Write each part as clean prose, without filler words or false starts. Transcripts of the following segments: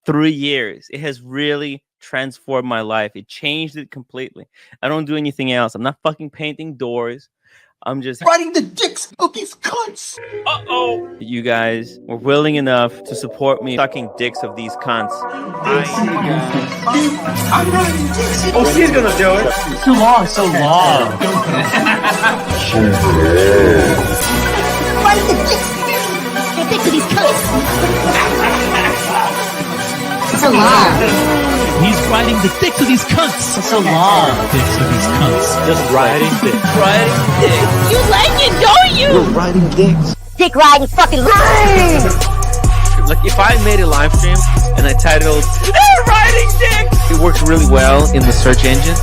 3 years. It has really transformed my life. It changed it completely. I don't do anything else. I'm not fucking painting doors. I'm just riding the dicks of these cunts. You guys were willing enough to support me sucking dicks of these cunts. I'm riding dicks. Oh, she's gonna do it. So long, so long. Riding the dicks. The dicks of these cunts. So long. He's riding the dicks of these cunts. So long. Dicks of these cunts. Just riding dicks. Riding dicks. You like it, don't you? We're riding dicks. Dick riding fucking Like if I made a live stream and I titled "They're riding dicks," it works really well in the search engine.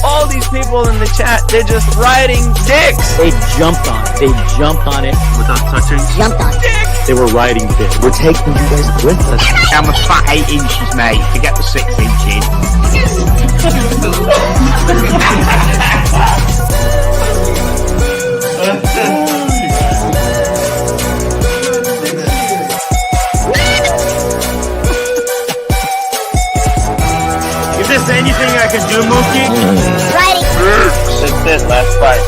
All these people in the chat, they're just riding dicks. They jumped on it. They jumped on it without touching. Jumped on it. They were riding dicks. We're taking you guys with us. I'm a fat 8 inches, mate. Forget the 6 inches. Is this anything I can do, Mookie? Riding. It's this last fight.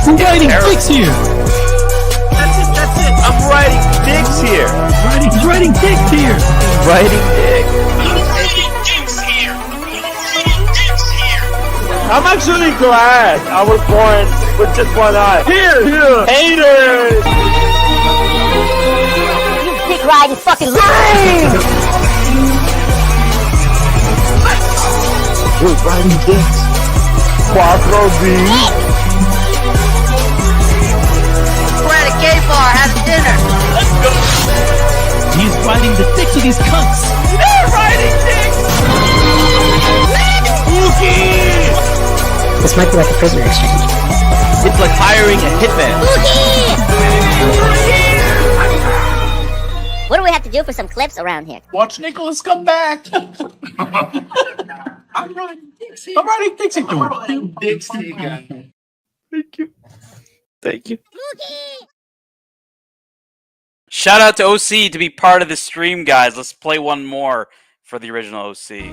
I'm riding dicks here. That's it. I'm riding dicks here. He's riding dicks here. Riding dicks. I'm actually glad I was born with just one eye. Here. Haters. Dick riding fucking We're riding dicks. Quattro B. We're at a gay bar having dinner. He's riding the dicks of these cunts. They're riding dicks. Mookie. This might be like a prisoner exchange. It's like hiring a hitman. What do we have to do for some clips around here? Watch Nicholas come back. I'm riding dicks. I'm riding dicks into it. Dicks to you guys. Thank you. Shout out to OC to be part of the stream, guys. Let's play one more for the original OC.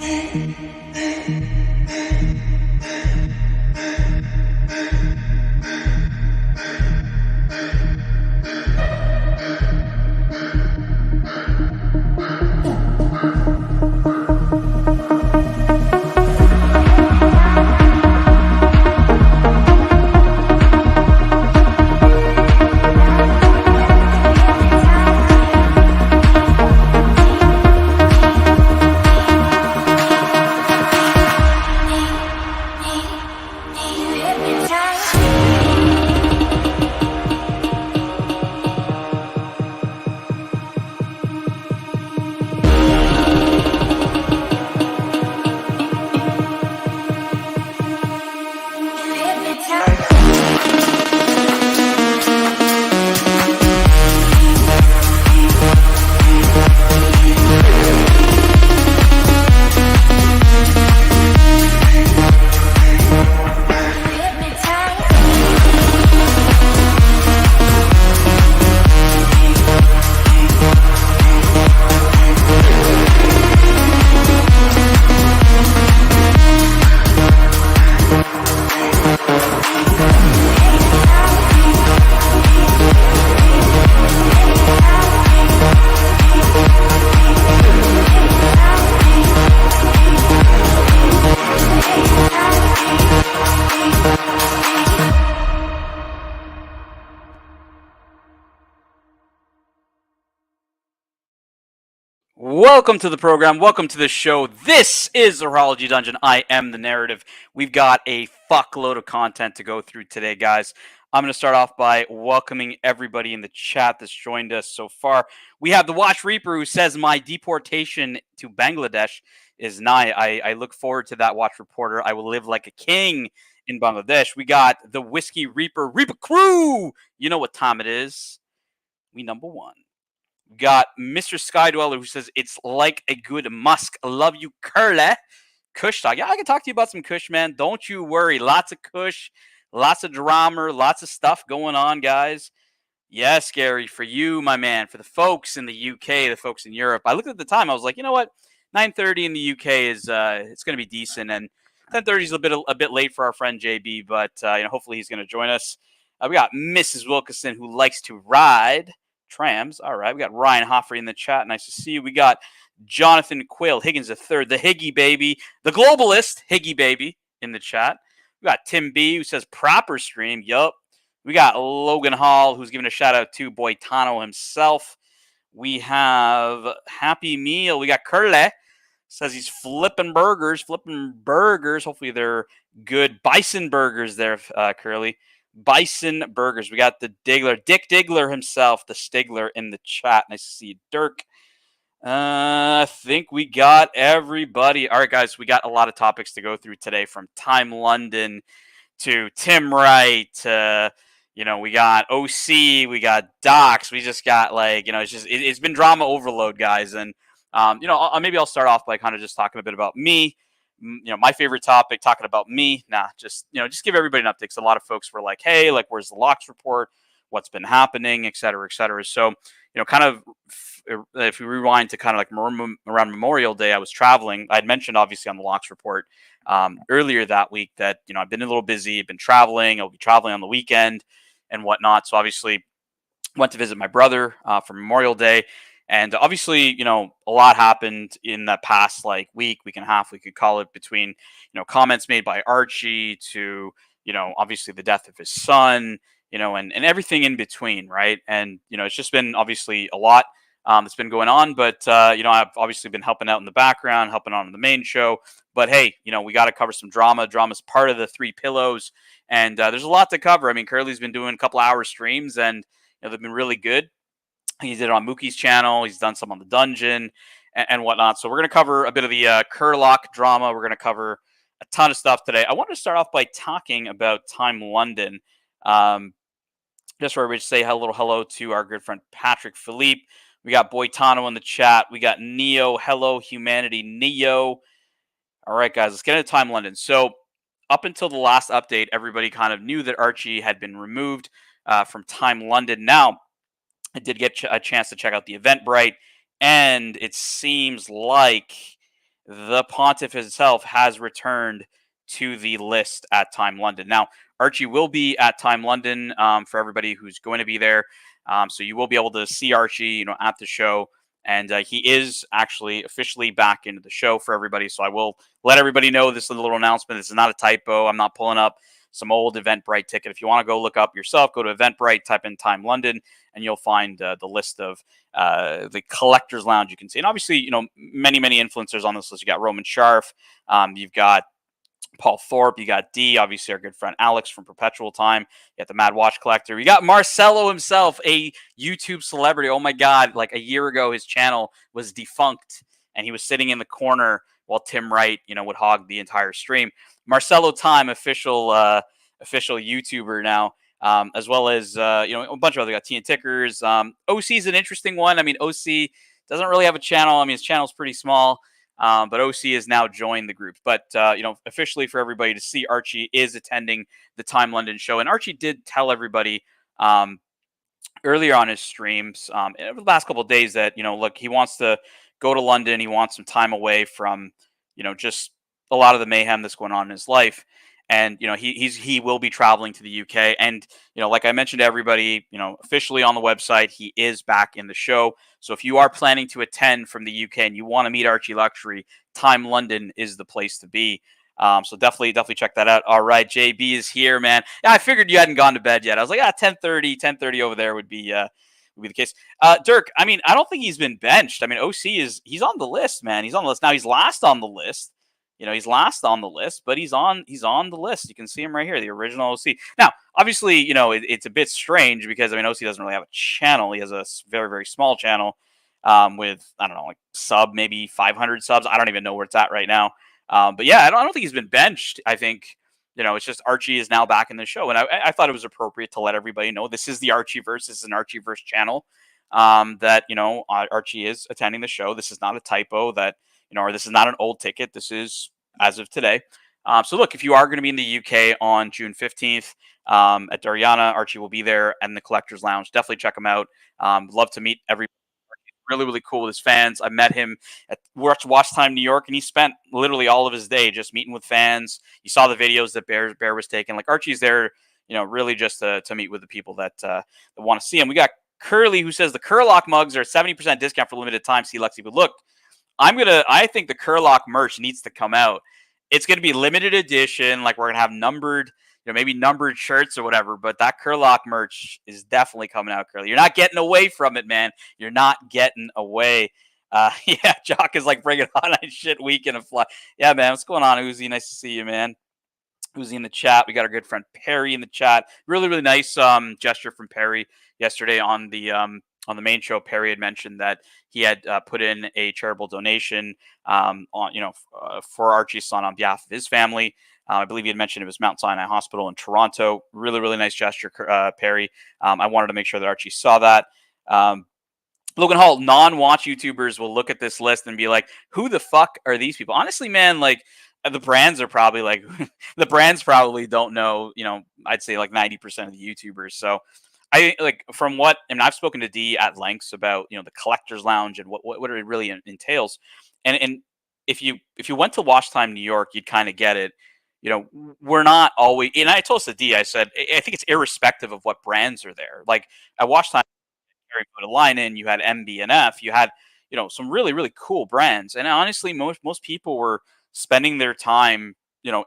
Welcome to the program. Welcome to the show. This is the Horology Dungeon. I am the narrative. We've got a fuckload of content to go through today, guys. I'm going to start off by welcoming everybody in the chat that's joined us so far. We have the Watch Reaper who says my deportation to Bangladesh is nigh. I look forward to that, Watch Reporter. I will live like a king in Bangladesh. We got the Whiskey Reaper Crew. You know what time it is. We number one. Got Mr. Skydweller who says it's like a good musk. Love you, Curly. Kush talk. Yeah, I can talk to you about some Kush, man. Don't you worry. Lots of Kush. Lots of drama, lots of stuff going on, guys. Yes, Gary, for you, my man, for the folks in the UK, the folks in Europe. I looked at the time. I was like, you know what? 9:30 in the UK is it's going to be decent, and 10:30 is a bit late for our friend JB, but hopefully he's going to join us. We got Mrs. Wilkinson who likes to ride trams. All right, we got Ryan Hoffrey in the chat. Nice to see you. We got Jonathan Quill Higgins III, the Higgy baby, the globalist Higgy baby in the chat. We got Tim B who says proper stream. Yup. We got Logan Hall, who's giving a shout out to Boitano himself. We have Happy Meal. We got Curly. Says he's flipping burgers. Hopefully they're good. Bison burgers there, Curly. Bison burgers. We got the Diggler. Dick Diggler himself, the Stigler in the chat. Nice to see you, Dirk. I think we got everybody. All right, guys, we got a lot of topics to go through today, from Time London to Tim Wright to... we got OC, we got Docs, we just got it's been drama overload, guys. And, maybe I'll start off by kind of just talking a bit about me. My favorite topic, talking about me. Just give everybody an update. 'Cause a lot of folks were like, hey, where's the locks report? What's been happening, et cetera, et cetera. So, kind of if we rewind to kind of around Memorial Day, I was traveling. I had mentioned obviously on the locks report earlier that week that, I've been a little busy, I've been traveling, I'll be traveling on the weekend and whatnot. So obviously went to visit my brother for Memorial Day. And obviously, a lot happened in that past week and a half, we could call it, between, comments made by Archie to, obviously the death of his son, and everything in between. Right. And, it's just been obviously a lot that's been going on. But, I've obviously been helping out in the background, helping out on the main show. But hey, we got to cover some drama. Drama's part of the Three Pillows. And there's a lot to cover. I mean, Curly's been doing a couple hour streams, and they've been really good. He did it on Mookie's channel. He's done some on the Dungeon and whatnot. So we're going to cover a bit of the Curlock drama. We're going to cover a ton of stuff today. I wanted to start off by talking about Time London. Just for everybody to say hello to our good friend Patrick Philippe. We got Boitano in the chat. We got Neo. Hello, humanity. Neo. All right, guys, let's get into Time London. So up until the last update, everybody kind of knew that Archie had been removed from Time London. Now, I did get a chance to check out the Eventbrite, and it seems like the Pontiff himself has returned to the list at Time London. Now, Archie will be at Time London for everybody who's going to be there. So you will be able to see Archie, at the show. And he is actually officially back into the show for everybody. So I will let everybody know this is a little announcement. This is not a typo. I'm not pulling up some old Eventbrite ticket. If you want to go look up yourself, go to Eventbrite, type in Time London, and you'll find the list of the Collectors Lounge you can see. And obviously, many influencers on this list. You got Roman Sharf. You've got Paul Thorpe, you got D, obviously our good friend Alex from Perpetual Time. You got the Mad Watch Collector. You got Marcelo himself, a YouTube celebrity. Oh my God, a year ago, his channel was defunct, and he was sitting in the corner while Tim Wright, would hog the entire stream. Marcelo Time, official YouTuber now, as well as, a bunch of other guys, Tina Tickers. OC is an interesting one. I mean, OC doesn't really have a channel. I mean, his channel's pretty small. But OC has now joined the group. But, officially for everybody to see, Archie is attending the Time London show. And Archie did tell everybody earlier on his streams over the last couple of days that, look, he wants to go to London. He wants some time away from, just a lot of the mayhem that's going on in his life. And, he will be traveling to the UK. And, like I mentioned to everybody, officially on the website, he is back in the show. So if you are planning to attend from the UK and you want to meet Archie Luxury, Time London is the place to be. So definitely check that out. All right, JB is here, man. Yeah, I figured you hadn't gone to bed yet. I was like, 10:30 over there would be the case. Dirk, I mean, I don't think he's been benched. I mean, OC he's on the list, man. He's on the list. Now he's last on the list. He's last on the list, but he's on the list. You can see him right here, the original OC. Now, obviously, it's a bit strange because, I mean, OC doesn't really have a channel. He has a very, very small channel with, I don't know, maybe 500 subs. I don't even know where it's at right now. But yeah, I don't think he's been benched. I think, it's just Archie is now back in the show. And I thought it was appropriate to let everybody know this is the Archieverse. This is an Archieverse channel that, Archie is attending the show. This is not a typo that, or this is not an old ticket. This is as of today. So look, if you are going to be in the UK on June 15th at Dariana, Archie will be there and the Collectors Lounge. Definitely check him out. Love to meet every really, really cool with his fans. I met him at Watch Time New York, and he spent literally all of his day just meeting with fans. You saw the videos that Bear was taking. Like Archie's there, really just to meet with the people that want to see him. We got Curly, who says the Curlock mugs are 70% discount for limited time. See Lexi, but look, I think the Curlock merch needs to come out. It's going to be limited edition. Like we're going to have numbered, maybe numbered shirts or whatever. But that Curlock merch is definitely coming out, Curly. You're not getting away from it, man. You're not getting away. Yeah, Jock is like bringing on a shit week in a fly. Yeah, man. What's going on, Uzi? Nice to see you, man. Uzi in the chat. We got our good friend Perry in the chat. Really, really nice gesture from Perry yesterday on the main show. Perry had mentioned that he had put in a charitable donation for Archie's son on behalf of his family. I believe he had mentioned it was Mount Sinai Hospital in Toronto. Really, really nice gesture, Perry. I wanted to make sure that Archie saw that. Logan Hall, non-watch YouTubers will look at this list and be like, who the fuck are these people? Honestly, man, like the brands are probably like, the brands probably don't know, I'd say like 90% of the YouTubers. So I like from what, and I've spoken to D at lengths about, the Collectors Lounge and what it really entails. And if you went to Watch Time New York, you'd kind of get it. We're not always, and I told this to D, I said, I think it's irrespective of what brands are there. Like at Watch Time, put a line in, you had MB&F, you had, some really, really cool brands. And honestly, most people were spending their time,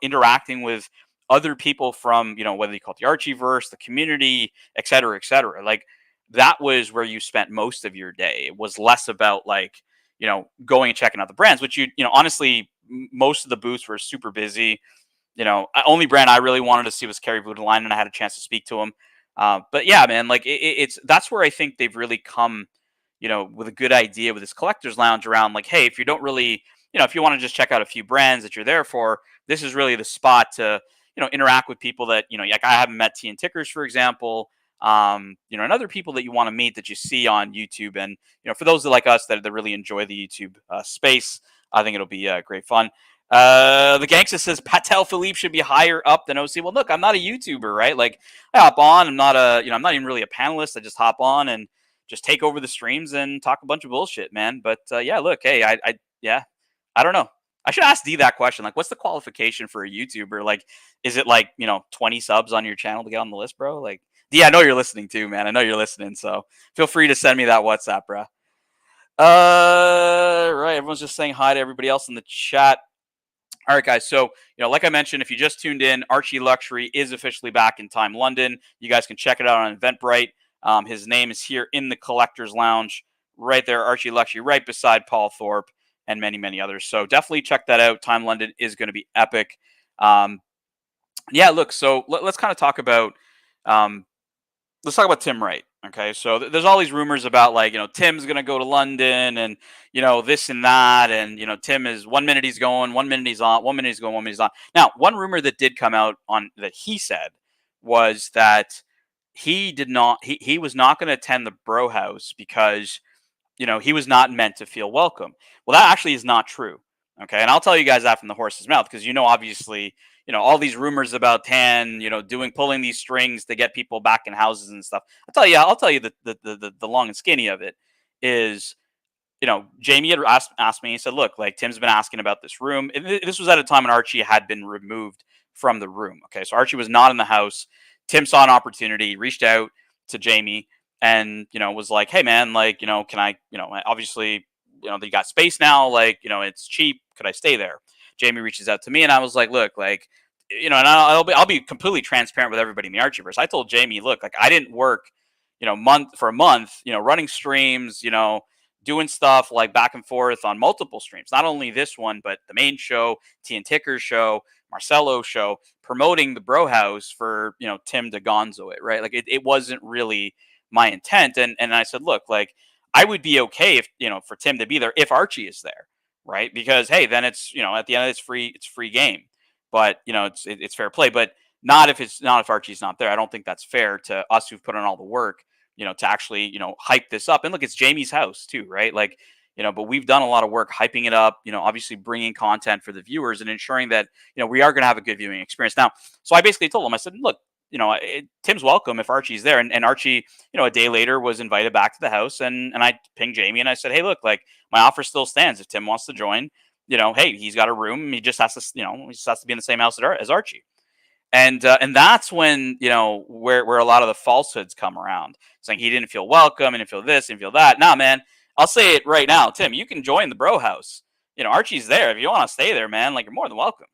interacting with other people from, whether you call it the Archieverse, the community, et cetera, et cetera. Like that was where you spent most of your day. It was less about like, going and checking out the brands, which honestly, most of the booths were super busy. Only brand I really wanted to see was Kerry Voudelaine, and I had a chance to speak to him. But yeah, man, like it's that's where I think they've really come, with a good idea with this Collectors Lounge around like, hey, if you don't really, if you want to just check out a few brands that you're there for, this is really the spot to, interact with people that, like I haven't met Tea and Tickers, for example, and other people that you want to meet that you see on YouTube. And, for those that like us that really enjoy the YouTube space, I think it'll be great fun. The gangster says Patel Philippe should be higher up than OC. Well, look, I'm not a YouTuber, right? Like I hop on, I'm not I'm not even really a panelist. I just hop on and just take over the streams and talk a bunch of bullshit, man. But yeah, look, hey, I don't know. I should ask D that question. Like, what's the qualification for a YouTuber? Like, is it like, 20 subs on your channel to get on the list, bro? Like, D, I know you're listening too, man. I know you're listening. So feel free to send me that WhatsApp, bro. Right. Everyone's just saying hi to everybody else in the chat. All right, guys. So, like I mentioned, if you just tuned in, Archie Luxury is officially back in Time London. You guys can check it out on Eventbrite. His name is here in the Collectors Lounge, right there, Archie Luxury, right beside Paul Thorpe and many, many others. So definitely check that out. Time London is going to be epic. Yeah, look. So let's kind of talk about Tim Wright. Okay, so there's all these rumors about like, Tim's going to go to London and, this and that. And, Tim is 1 minute he's going, 1 minute he's on, 1 minute he's going, 1 minute he's on. Now, one rumor that did come out on that he said was that he was not going to attend the Bro House because, he was not meant to feel welcome. Well, that actually is not true. Okay, and I'll tell you guys that from the horse's mouth because, obviously, all these rumors about Tan, pulling these strings to get people back in houses and stuff. I'll tell you the long and skinny of it is, Jamie had asked me, he said, look, like Tim's been asking about this room. And this was at a time when Archie had been removed from the room. Okay, so Archie was not in the house. Tim saw an opportunity, reached out to Jamie and, was like, hey man, like, can I, obviously, you got space now, like, it's cheap. Could I stay there? Jamie reaches out to me and I was like, look, like, and I'll be completely transparent with everybody in the Archieverse. I told Jamie, look, like I didn't work, a month, running streams, doing stuff like back and forth on multiple streams, not only this one, but the main show, Tea and Tickers show, Marcelo show, promoting the Bro House for, Tim to gonzo it, right? Like it wasn't really my intent. And I said, look, like I would be okay if, for Tim to be there if Archie is there. Right. Because, hey, then it's, at the end, it's free game. But, it's fair play. But not if Archie's not there. I don't think that's fair to us who've put in all the work, to actually, hype this up. And look, it's Jamie's house, too. Right. Like, but we've done a lot of work hyping it up, obviously bringing content for the viewers and ensuring that, we are going to have a good viewing experience. Now, so I basically told him, I said, look, Tim's welcome if Archie's there. And Archie, a day later was invited back to the house, and I pinged Jamie and I said, hey, look, like my offer still stands. If Tim wants to join, hey, he's got a room. He just has to, he just has to be in the same house as Archie. And that's when, where a lot of the falsehoods come around, saying he didn't feel welcome, and didn't feel this, and feel that. Nah, man, I'll say it right now, Tim, you can join the bro house. Archie's there. If you want to stay there, man, like, you're more than welcome.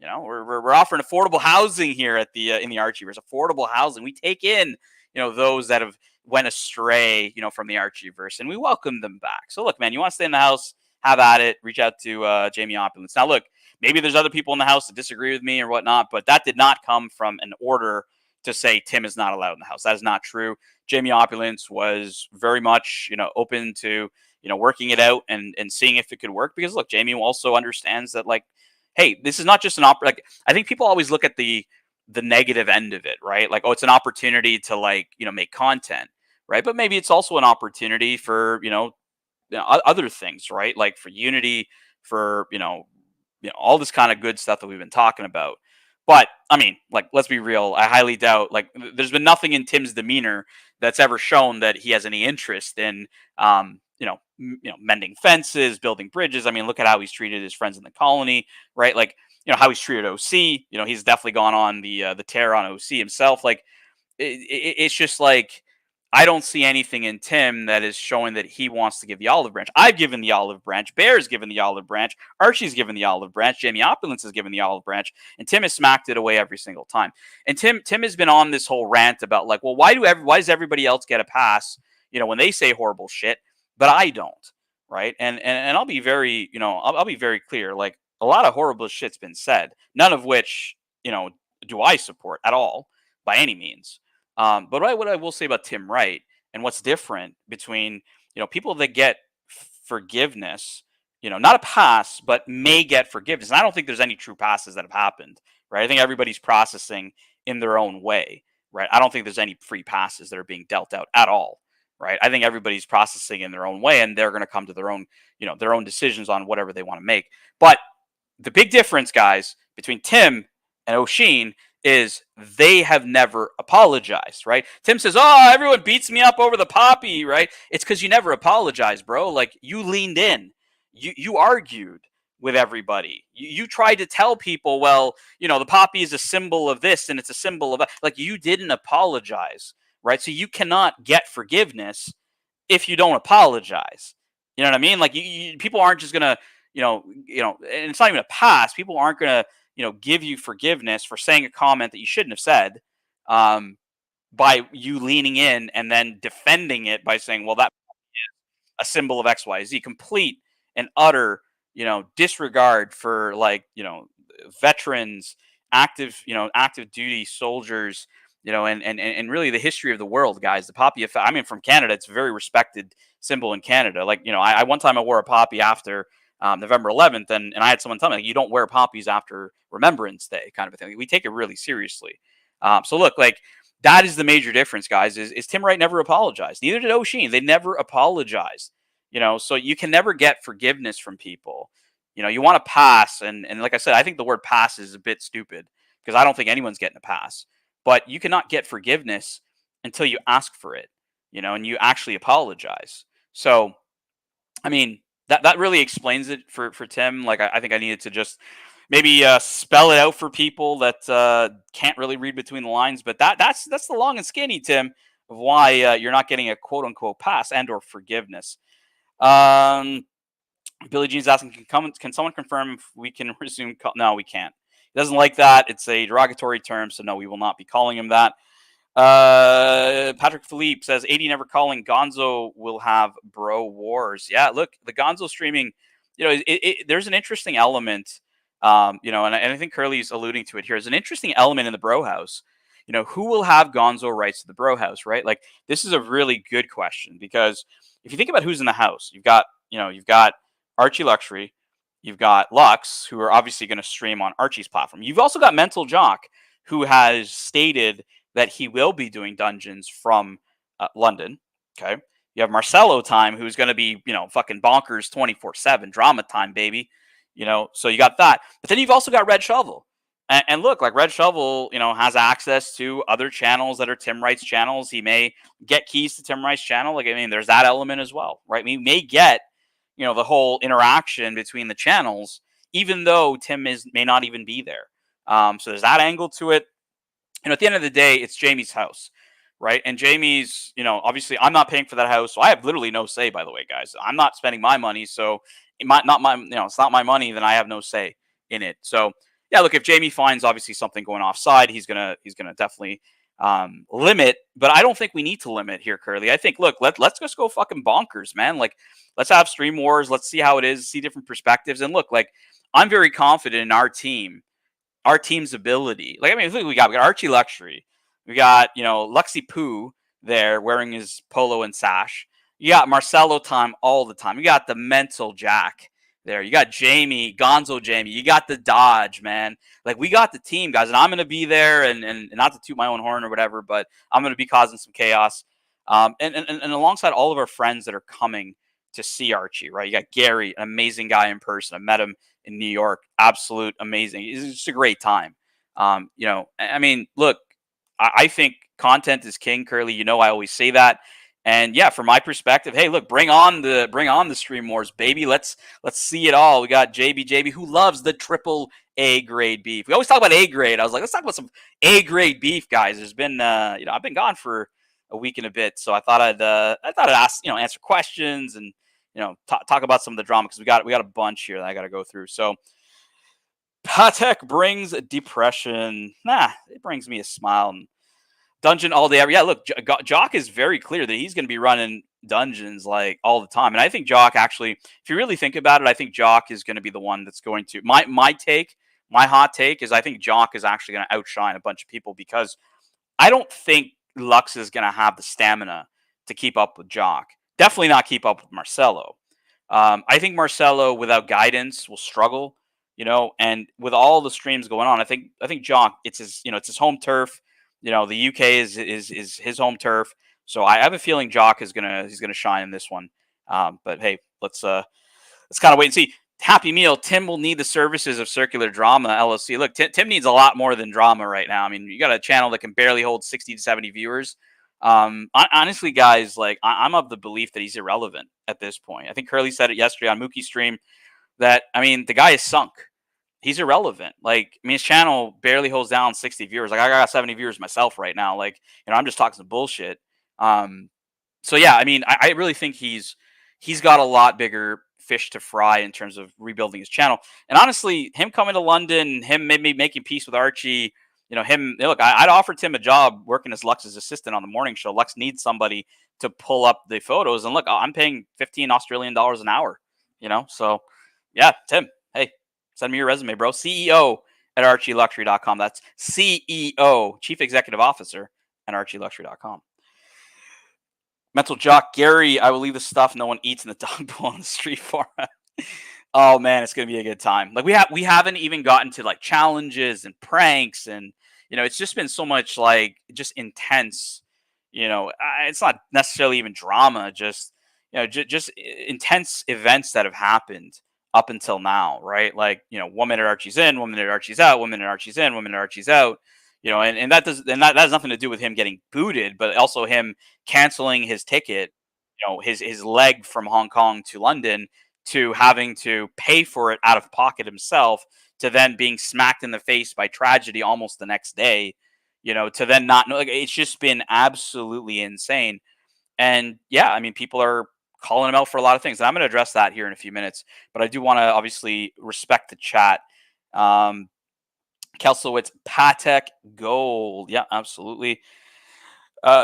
We're offering affordable housing here at the in the Archieverse. Affordable housing. We take in, those that have went astray, from the Archieverse, and we welcome them back. So look, man, you want to stay in the house, have at it. Reach out to Jamie Opulence. Now, look, maybe there's other people in the house that disagree with me or whatnot, but that did not come from an order to say Tim is not allowed in the house. That is not true. Jamie Opulence was very much, open to, working it out and seeing if it could work. Because look, Jamie also understands that, like, hey, this is not just an like, I think people always look at the negative end of it, right? Like, oh, it's an opportunity to, like, make content, right? But maybe it's also an opportunity for, other things, right? Like for unity, for, all this kind of good stuff that we've been talking about. But I mean, like, let's be real. I highly doubt, like, there's been nothing in Tim's demeanor that's ever shown that he has any interest in, mending fences, building bridges. I mean, look at how he's treated his friends in the colony, right? Like, how he's treated OC. He's definitely gone on the tear on OC himself. Like, it's just like, I don't see anything in Tim that is showing that he wants to give the olive branch. I've given the olive branch. Bear's given the olive branch. Archie's given the olive branch. Jamie Opulence has given the olive branch. And Tim has smacked it away every single time. And Tim has been on this whole rant about, like, well, why does everybody else get a pass, when they say horrible shit, but I don't, right? And I'll be very, I'll be very clear. Like, a lot of horrible shit's been said, none of which, do I support at all by any means. But what I will say about Tim Wright and what's different between, people that get forgiveness, not a pass, but may get forgiveness. And I don't think there's any true passes that have happened, right? I think everybody's processing in their own way, right? I don't think there's any free passes that are being dealt out at all, right? I think everybody's processing in their own way, and they're going to come to their own, their own decisions on whatever they want to make. But the big difference, guys, between Tim and O'Sheen is they have never apologized, right? Tim says, oh, everyone beats me up over the poppy, right? It's because you never apologized, bro. Like, you leaned in. You argued with everybody. You tried to tell people, well, the poppy is a symbol of this and it's a symbol of that. Like, you didn't apologize, right? So you cannot get forgiveness if you don't apologize. You know what I mean? Like, people aren't just going to, and it's not even a pass. People aren't going to, give you forgiveness for saying a comment that you shouldn't have said, by you leaning in and then defending it by saying, well, that is a symbol of XYZ. Complete and utter, disregard for, like, veterans, active duty soldiers, and really the history of the world, guys. The poppy, I mean, from Canada, it's a very respected symbol in Canada. Like, I one time I wore a poppy after November 11th, and I had someone tell me, like, you don't wear poppies after Remembrance Day, kind of a thing. We take it really seriously. So look, like, that is the major difference, guys, is Tim Wright never apologized. Neither did O'Sheen. They never apologized, so you can never get forgiveness from people. You want to pass, and like I said, I think the word pass is a bit stupid, because I don't think anyone's getting a pass, but you cannot get forgiveness until you ask for it, and you actually apologize. So, I mean, that really explains it for Tim. Like, I think I needed to just maybe spell it out for people that can't really read between the lines. But that's the long and skinny, Tim, of why you're not getting a quote unquote pass and or forgiveness. Billy Jean's asking, can someone confirm if we can resume? No, we can't. He doesn't like that. It's a derogatory term, so no, we will not be calling him that. Patrick Philippe says 80 never calling. Gonzo will have bro wars. Yeah, look, the Gonzo streaming, there's an interesting element, and I think Curly's alluding to it here. There's an interesting element in the bro house. Who will have Gonzo rights to the bro house, right? Like, this is a really good question, because if you think about who's in the house, you've got Archie Luxury, you've got Lux, who are obviously going to stream on Archie's platform. You've also got Mental Jock, who has stated that he will be doing dungeons from London. Okay. You have Marcelo time, who's going to be, fucking bonkers 24/7, drama time, baby. So you got that. But then you've also got Red Shovel. And look, like Red Shovel, has access to other channels that are Tim Wright's channels. He may get keys to Tim Wright's channel. Like, I mean, there's that element as well, right? We may get, the whole interaction between the channels, even though Tim may not even be there. So there's that angle to it. At the end of the day, it's Jamie's house, right? And Jamie's, obviously I'm not paying for that house. So I have literally no say, by the way, guys. I'm not spending my money. So it's not my money, then I have no say in it. So yeah, look, if Jamie finds obviously something going offside, he's gonna definitely limit. But I don't think we need to limit here, Curly. I think, look, let's just go fucking bonkers, man. Like, let's have stream wars. Let's see how it is, see different perspectives. And look, like, I'm very confident in our team's ability. Like, I mean, we got Archie Luxury, we got Luxy Poo there wearing his polo and sash. You got Marcelo time all the time. You got the mental Jack there. You got Jamie, Gonzo Jamie. You got the Dodge, man. Like, we got the team, guys, and I'm going to be there, and not to toot my own horn or whatever, but I'm going to be causing some chaos. And alongside all of our friends that are coming to see Archie, right? You got Gary, an amazing guy in person. I met him in New York. Absolute amazing. It's just a great time. I mean, look, I think content is king, Curly. I always say that. And yeah, from my perspective, hey, look, bring on the stream wars, baby. Let's see it all. We got JB, who loves the triple A grade beef. We always talk about A grade. I was like, let's talk about some A grade beef, guys. There's been, I've been gone for a week and a bit, so I thought I'd ask, answer questions and talk about some of the drama, because we got a bunch here that I got to go through. So Patek brings depression. It brings me a smile. And dungeon all day. Yeah, look, Jock is very clear that he's going to be running dungeons like all the time. And I think Jock, actually, if you really think about it, I think Jock is going to be the one that's going to, my hot take is, I think Jock is actually going to outshine a bunch of people, because I don't think Lux is going to have the stamina to keep up with Jock. Definitely not keep up with Marcelo. I think Marcelo, without guidance, will struggle, and with all the streams going on, I think Jock, it's his home turf. The UK is his home turf. So I have a feeling Jock he's gonna shine in this one. But hey, let's kind of wait and see. Happy Meal, Tim will need the services of Circular Drama LLC. Look, Tim needs a lot more than drama right now. I mean, you got a channel that can barely hold 60 to 70 viewers. Honestly, guys, like, I'm of the belief that he's irrelevant at this point. I think Curly said it yesterday on Mookie's stream that, I mean, the guy is sunk. He's irrelevant. Like, I mean, his channel barely holds down 60 viewers. Like, I got 70 viewers myself right now. Like, I'm just talking some bullshit. So yeah, I mean, I really think he's got a lot bigger fish to fry in terms of rebuilding his channel. And honestly, him coming to London, him maybe making peace with Archie, look, I'd offered him a job working as Lux's assistant on the morning show. Lux needs somebody to pull up the photos, and look, I'm paying 15 Australian dollars an hour, so yeah, Tim, hey, send me your resume, bro. CEO at archieluxury.com. That's CEO, Chief Executive Officer at archieluxury.com. Mental Jock Gary, I will leave the stuff no one eats in the dog bowl on the street for. Oh man, it's gonna be a good time. Like, we haven't even gotten to like challenges and pranks, and it's just been so much like just intense. It's not necessarily even drama, just just intense events that have happened up until now, right? Like, 1 minute Archie's in, 1 minute Archie's out, 1 minute Archie's in, 1 minute Archie's out. And that has nothing to do with him getting booted, but also him canceling his ticket, his leg from Hong Kong to London, to having to pay for it out of pocket himself, to then being smacked in the face by tragedy almost the next day, to then not know. Like, it's just been absolutely insane. And yeah, I mean, people are calling him out for a lot of things, and I'm going to address that here in a few minutes. But I do want to obviously respect the chat. Kelslowitz, Patek Gold. Yeah, absolutely.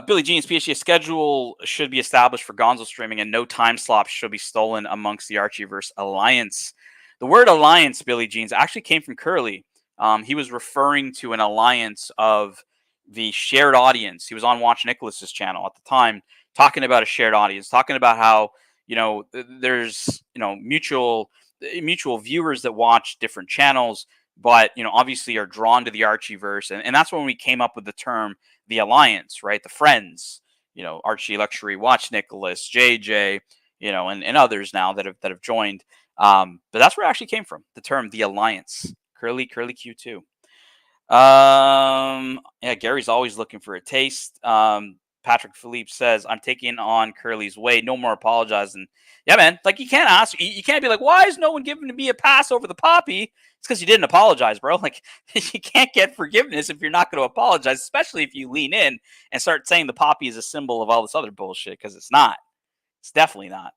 Billy Jean's PhD schedule should be established for Gonzo streaming, and no time slots should be stolen amongst the Archieverse alliance. The word alliance, Billy Jean's, actually came from Curly. He was referring to an alliance of the shared audience. He was on Watch Nicholas's channel at the time, talking about a shared audience, talking about how there's mutual viewers that watch different channels, but obviously are drawn to the Archieverse, and that's when we came up with the term the alliance, right? The friends, Archie Luxury, Watch Nicholas, JJ, and others now that have joined. But that's where it actually came from, the term the Alliance. Curly Q2. Yeah, Gary's always looking for a taste. Patrick Philippe says, I'm taking on Curly's way. No more apologizing. Yeah, man. Like, you can't ask. You can't be like, why is no one giving me a pass over the poppy? It's because you didn't apologize, bro. Like, you can't get forgiveness if you're not going to apologize, especially if you lean in and start saying the poppy is a symbol of all this other bullshit, because it's not. It's definitely not.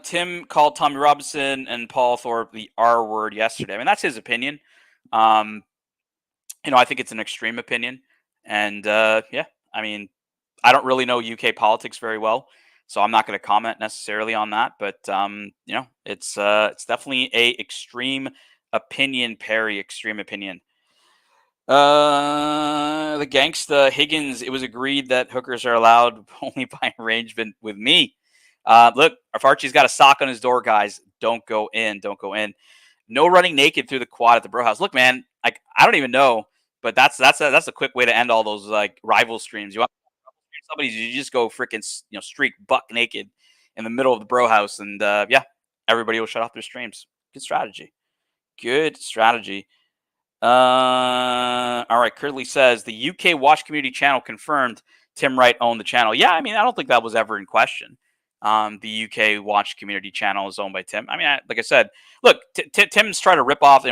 Tim called Tommy Robinson and Paul Thorpe the R word yesterday. I mean, that's his opinion. I think it's an extreme opinion. And yeah, I mean, I don't really know UK politics very well, so I'm not going to comment necessarily on that. But it's definitely a extreme opinion, Perry. Extreme opinion. The gangsta Higgins. It was agreed that hookers are allowed only by arrangement with me. Look, if Archie's got a sock on his door, guys, don't go in. Don't go in. No running naked through the quad at the bro house. Look, man, like, I don't even know, but that's a quick way to end all those like rival streams. You want somebody, you just go freaking streak buck naked in the middle of the bro house, and yeah, everybody will shut off their streams. Good strategy. Good strategy. All right. Curly says the UK Watch Community channel confirmed Tim Wright owned the channel. Yeah, I mean, I don't think that was ever in question. The UK Watch Community channel is owned by Tim. I mean, like I said, look, Tim's tried to rip off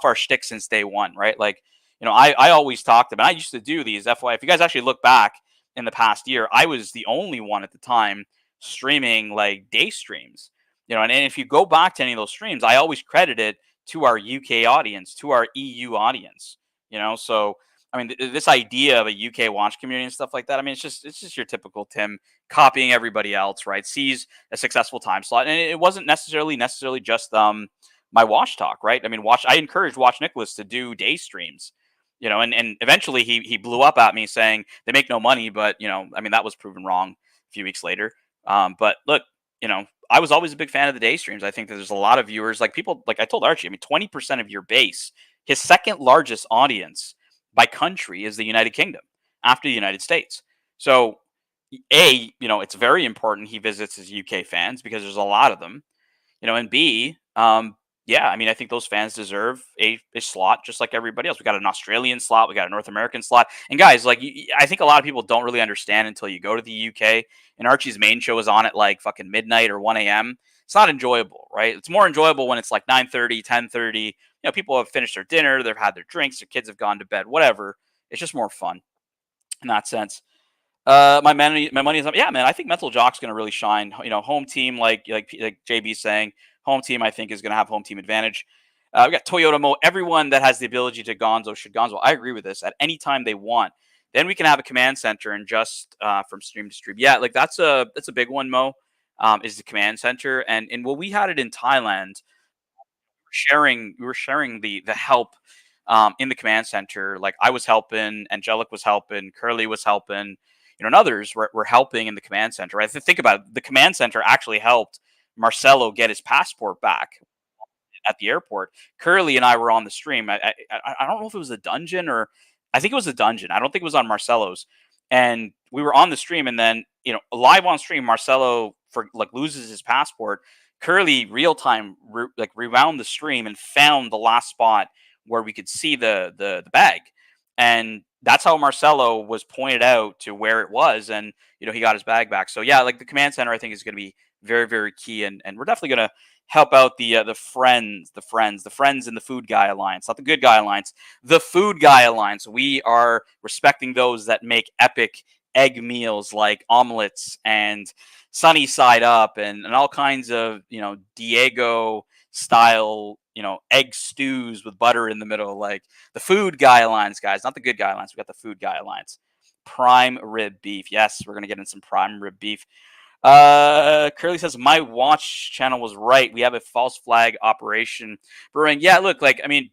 our shtick since day one, right? Like, I always talked about. I used to do these. FYI, if you guys actually look back in the past year, I was the only one at the time streaming like day streams. And if you go back to any of those streams, I always credit it to our UK audience, to our EU audience. So I mean, this idea of a UK watch community and stuff like that. I mean, it's just your typical Tim copying everybody else, right? Sees a successful time slot, and it wasn't necessarily just my Watch Talk, right? I mean, I encouraged Watch Nicholas to do day streams, and eventually he blew up at me saying they make no money, but I mean, that was proven wrong a few weeks later. But look, I was always a big fan of the day streams. I think that there's a lot of viewers, like people, like I told Archie, I mean, 20% of your base, his second largest audience by country is the United Kingdom after the United States. So it's very important he visits his UK fans because there's a lot of them, and B, yeah, I mean, I think those fans deserve a slot just like everybody else. We got an Australian slot, we got a North American slot. And guys, like, I think a lot of people don't really understand until you go to the UK and Archie's main show is on at like fucking midnight or 1 a.m. It's not enjoyable, right? It's more enjoyable when it's like 9:30, 10:30. People have finished their dinner, they've had their drinks, their kids have gone to bed, whatever. It's just more fun in that sense. My money is up. Yeah, man, I think Mental Jock's going to really shine. Home team, like JB's saying, home team, I think, is going to have home team advantage. We got Toyota Mo. Everyone that has the ability to Gonzo should Gonzo. I agree with this. At any time they want, then we can have a command center and just from stream to stream. Yeah, like that's a big one, Mo. Is the command center, and when we had it in Thailand, we were sharing the help in the command center. Like, I was helping, Angelic was helping, Curly was helping, and others were helping in the command center. I think about it, the command center actually helped Marcelo get his passport back at the airport. Curly and I were on the stream. I don't know if it was a dungeon, or I think it was a dungeon. I don't think it was on Marcelo's. And we were on the stream, and then live on stream, Marcelo loses his passport. Curly real time rewound the stream and found the last spot where we could see the bag, and that's how Marcelo was pointed out to where it was, and he got his bag back. So yeah, like the command center, I think is going to be very, very key, and we're definitely going to help out the friends in the Food Guy Alliance, not the Good Guy Alliance, the Food Guy Alliance. We are respecting those that make epic egg meals like omelets and sunny side up and all kinds of Diego style egg stews with butter in the middle, like the Food Guy Alliance, guys, not the Good Guy Alliance. We got the Food Guy Alliance. Prime rib beef. Yes, we're gonna get in some prime rib beef. Curly says my watch channel was right. We have a false flag operation brewing. Yeah, look, like, I mean,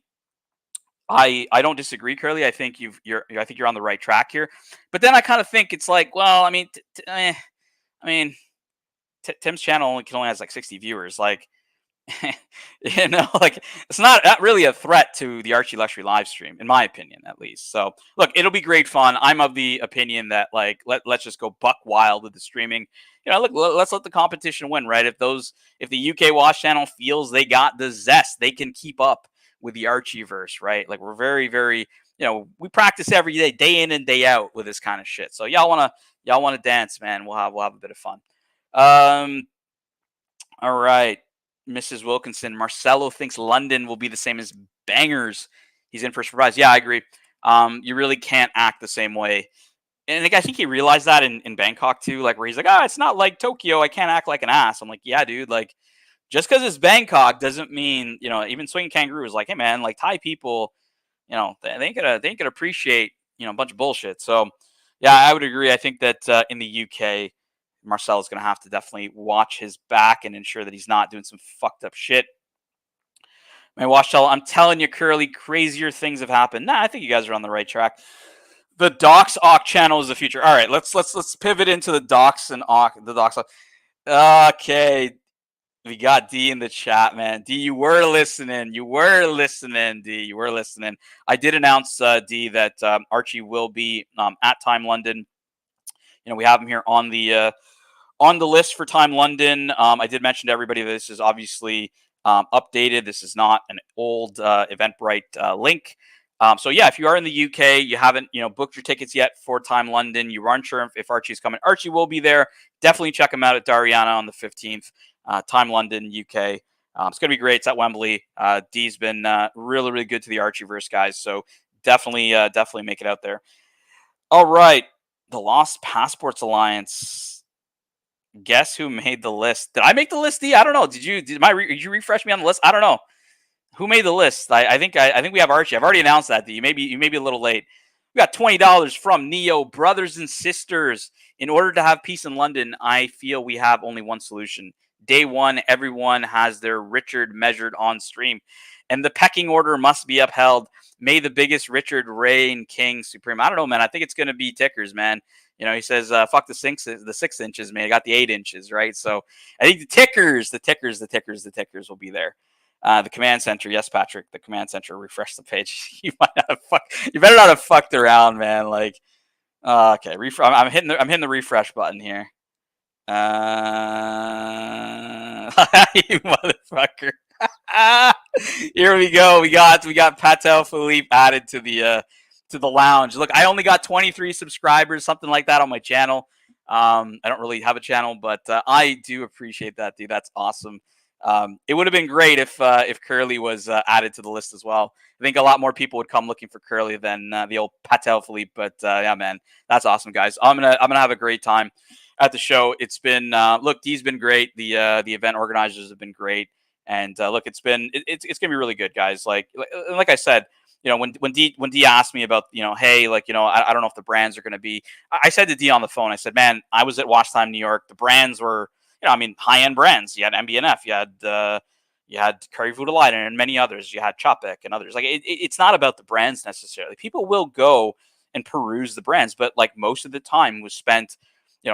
I don't disagree, Curly. I think you're on the right track here. But then I kind of think it's like, well, I mean, Tim's channel can only has like 60 viewers. Like, like it's not really a threat to the Archie Luxury live stream, in my opinion, at least. So look, it'll be great fun. I'm of the opinion that like let's just go buck wild with the streaming. Look, let's let the competition win, right? If the UK Watch Channel feels they got the zest, they can keep up with the Archieverse, right? Like we're very, very, we practice every day in and day out with this kind of shit. So y'all wanna dance, man? We'll have a bit of fun. All right. Mrs. Wilkinson, Marcelo thinks London will be the same as Bangers. He's in for a surprise. Yeah, I agree. You really can't act the same way. And I think he realized that in Bangkok too, like where he's like, it's not like Tokyo. I can't act like an ass. I'm like, yeah, dude. Like, just because it's Bangkok doesn't mean, even Swinging Kangaroo is like, hey, man, like Thai people, they ain't gonna appreciate, a bunch of bullshit. So, yeah, I would agree. I think that in the UK, Marcel is going to have to definitely watch his back and ensure that he's not doing some fucked up shit. Man, Washell, I'm telling you, Curly, crazier things have happened. Nah, I think you guys are on the right track. The Docs Awk channel is the future. All right, let's pivot into the Docs and Awk. The Docs. Okay, we got D in the chat, man. D, you were listening. D. You were listening. I did announce, D, that Archie will be at Time London. We have him here on the list for Time London. I did mention to everybody that this is obviously updated. This is not an old Eventbrite link. So yeah, if you are in the UK, you haven't booked your tickets yet for Time London, you aren't sure if Archie's coming. Archie will be there. Definitely check him out at Dariana on the 15th. Time London, UK. It's gonna be great. It's at Wembley. D's been really, really good to the Archieverse guys. So definitely make it out there. All right, the Lost Passports Alliance. Guess who made the list? Did I make the list, D? I don't know. Did you refresh me on the list? I don't know. Who made the list? I think we have Archie. I've already announced that, D. You may be a little late. We got $20 from Neo. Brothers and sisters, in order to have peace in London, I feel we have only one solution. Day one, everyone has their Richard measured on stream, and the pecking order must be upheld. May the biggest Richard reign king supreme. I don't know, man. I think it's going to be Tickers, man. He says, fuck the 6 inches, man. I got the 8 inches, right? So I think the Tickers will be there. The command center, yes, Patrick. The command center. Refresh the page. You better not have fucked around, man. Like, okay, I'm hitting the refresh button here. You motherfucker. Here we go. We got Patel Philippe added to the lounge. Look, I only got 23 subscribers, something like that on my channel. I don't really have a channel, but I do appreciate that, dude. That's awesome. It would have been great if Curly was added to the list as well. I think a lot more people would come looking for Curly than the old Patel Philippe. But yeah, man, that's awesome, guys. I'm gonna have a great time at the show. It's been look, D's been great. The event organizers have been great, and look, it's gonna be really good, guys. Like I said, when D asked me about hey, like I don't know if the brands are gonna be. I said to D on the phone, I said, man, I was at Watch Time New York. The brands were high-end brands. You had MBNF, you had Curry Voodoo and many others. You had Chopek and others. Like it's not about the brands necessarily. People will go and peruse the brands, but like most of the time was spent,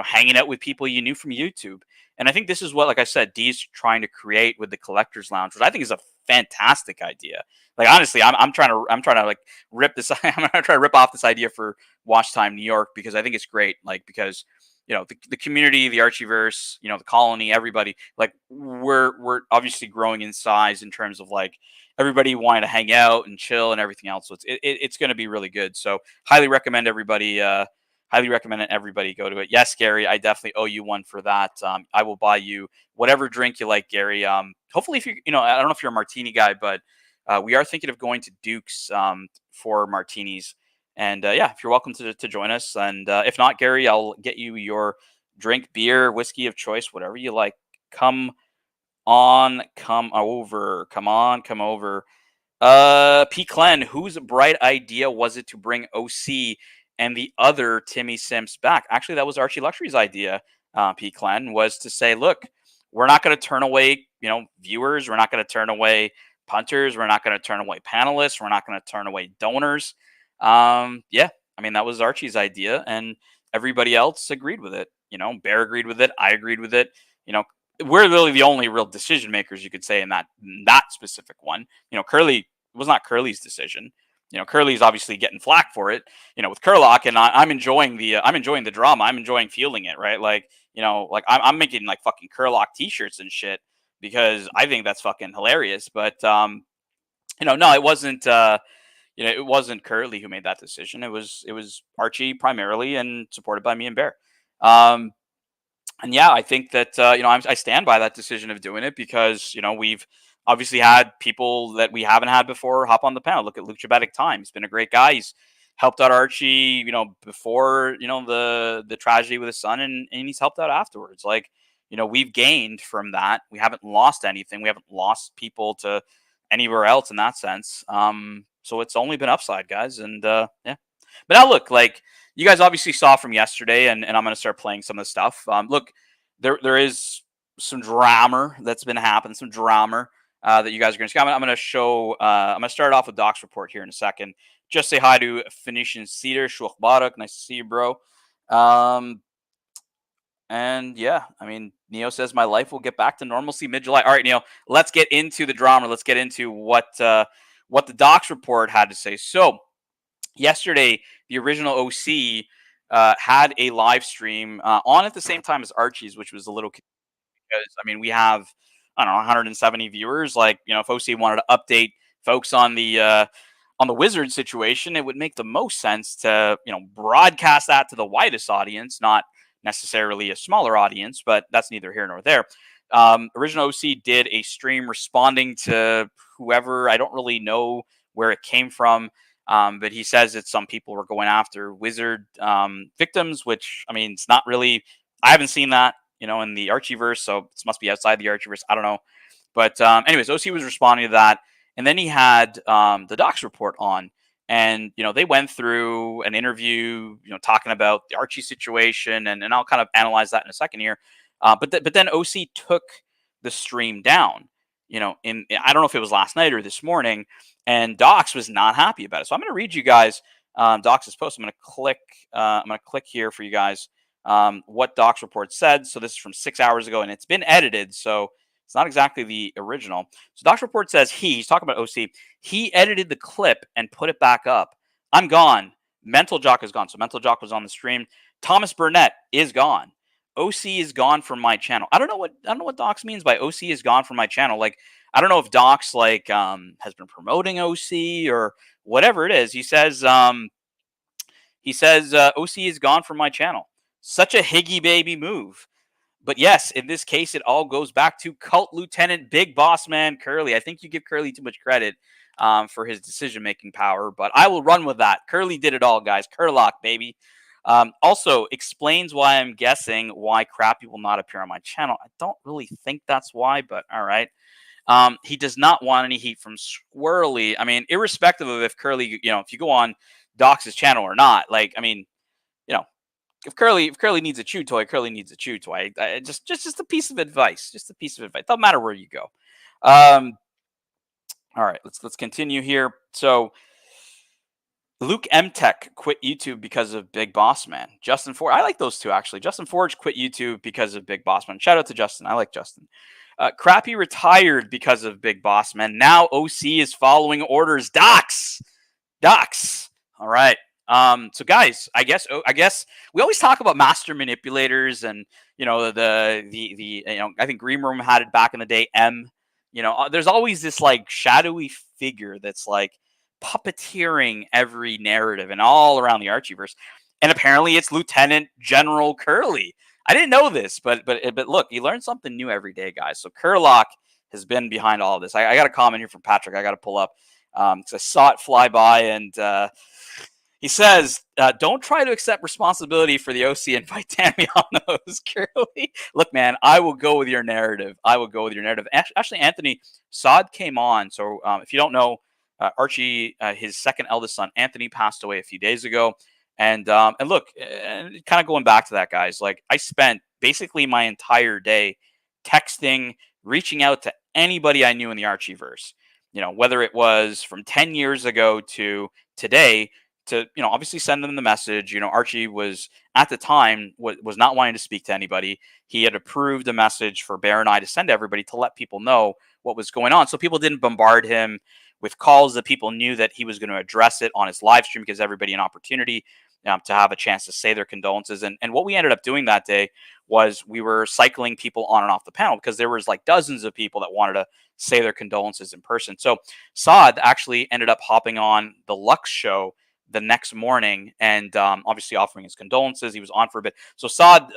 hanging out with people you knew from YouTube. And I think this is what, like I said, D's trying to create with the Collectors Lounge, which I think is a fantastic idea. Like honestly, I'm trying to like rip this. I'm gonna try to rip off this idea for Watch Time New York because I think it's great. Like because the community, the Archieverse, the colony, everybody, like we're obviously growing in size in terms of like everybody wanting to hang out and chill and everything else. So it's going to be really good. So highly recommend everybody go to it. Yes, Gary, I definitely owe you one for that. I will buy you whatever drink you like, Gary. Hopefully if I don't know if you're a martini guy, but we are thinking of going to Duke's for martinis. And yeah, if you're welcome to join us. And if not, Gary, I'll get you your drink, beer, whiskey of choice, whatever you like. Come over. P. Clen, whose bright idea was it to bring OC and the other Timmy Sims back? Actually, that was Archie Luxury's idea, P. Clen, was to say, look, we're not going to turn away, viewers. We're not going to turn away punters. We're not going to turn away panelists. We're not going to turn away donors. Yeah, that was Archie's idea, and everybody else agreed with it. Bear agreed with it. I agreed with it. we're really the only real decision makers, you could say, in that specific one. Curly was not Curly's decision. Curly's obviously getting flack for it. With Curlock, and I'm enjoying the drama. I'm enjoying feeling it, right? Like, I'm making like fucking Curlock t-shirts and shit because I think that's fucking hilarious. But no, it wasn't. It wasn't Curly who made that decision. It was Archie primarily, and supported by me and Bear. And yeah, I think that I stand by that decision of doing it because we've obviously had people that we haven't had before hop on the panel. Look at Luke Chabetic Time. He's been a great guy. He's helped out Archie, before the tragedy with his son, and he's helped out afterwards. Like, we've gained from that. We haven't lost anything. We haven't lost people to anywhere else in that sense. So it's only been upside, guys. And yeah. But now look, like, you guys obviously saw from yesterday, and I'm going to start playing some of the stuff. Look, there is some drama that's been happening, some drama that you guys are going to see. I'm going to show. I'm going to start off with Doc's report here in a second. Just say hi to Phoenician Cedar, Shuach Barak. Nice to see you, bro. And yeah, I mean, Neo says my life will get back to normalcy mid-July. All right, Neo, let's get into the drama. Let's get into what the Doc's report had to say. So yesterday, the original OC had a live stream on at the same time as Archie's, which was a little because I mean we have 170 viewers. Like if OC wanted to update folks on the Wizard situation, it would make the most sense to broadcast that to the widest audience, not necessarily a smaller audience, but that's neither here nor there. Original OC did a stream responding to whoever. I don't really know where it came from. But he says that some people were going after Wizard victims, which, I mean, it's not really, I haven't seen that, in the Archieverse, so this must be outside the Archieverse. I don't know. But anyways, OC was responding to that. And then he had the Doc's report on. And, they went through an interview, talking about the Archie situation. And I'll kind of analyze that in a second here. But then OC took the stream down, I don't know if it was last night or this morning. And Docs was not happy about it. So I'm going to read you guys Docs' post. I'm going to click here for you guys what Docs report said. So this is from 6 hours ago, and it's been edited, so it's not exactly the original. So Docs report says he's talking about OC. He edited the clip and put it back up. I'm gone. Mental Jock is gone. So Mental Jock was on the stream. Thomas Burnett is gone. OC is gone from my channel. I don't know what Docs means by OC is gone from my channel. Like, I don't know if Docs has been promoting OC or whatever it is. He says OC is gone from my channel. Such a Higgy baby move. But yes, in this case, it all goes back to Cult Lieutenant Big Boss Man Curly. I think you give Curly too much credit for his decision-making power, but I will run with that. Curly did it all, guys. Curlock, baby. Also explains why I'm guessing why Crappy will not appear on my channel. I don't really think that's why, but all right. He does not want any heat from Squirrely. I mean, irrespective of if Curly, if you go on Docs' channel or not, like, I mean, if Curly needs a chew toy, Curly needs a chew toy. Just a piece of advice. Just a piece of advice. Doesn't matter where you go. All right, let's continue here. So Luke M Tech quit YouTube because of Big Boss Man. Justin Forge, I like those two actually. Justin Forge quit YouTube because of Big Boss Man. Shout out to Justin. I like Justin. Crappy retired because of Big Boss Man. Now OC is following orders. Docs. All right. So guys, I guess we always talk about master manipulators, and I think Green Room had it back in the day. There's always this like shadowy figure that's like puppeteering every narrative and all around the Archieverse, and apparently it's Lieutenant General Curly. I didn't know this, but look, you learn something new every day, guys. So Curlock has been behind all of this. I got a comment here from Patrick. I got to pull up because I saw it fly by, and he says, "Don't try to accept responsibility for the OC and fight Tammy on those, Curly." Look, man, I will go with your narrative. Actually, Anthony Saad came on. So if you don't know, Archie, his second eldest son, Anthony, passed away a few days ago. And look, kind of going back to that, guys, like I spent basically my entire day texting, reaching out to anybody I knew in the Archieverse, whether it was from 10 years ago to today, to obviously send them the message. Archie was at the time was not wanting to speak to anybody. He had approved a message for Bear and I to send to everybody to let people know what was going on, so people didn't bombard him with calls. That people knew that he was going to address it on his live stream, gives everybody an opportunity to have a chance to say their condolences. And what we ended up doing that day was we were cycling people on and off the panel, because there was like dozens of people that wanted to say their condolences in person. So Saad actually ended up hopping on the Lux show the next morning and obviously offering his condolences. He was on for a bit. So Saad,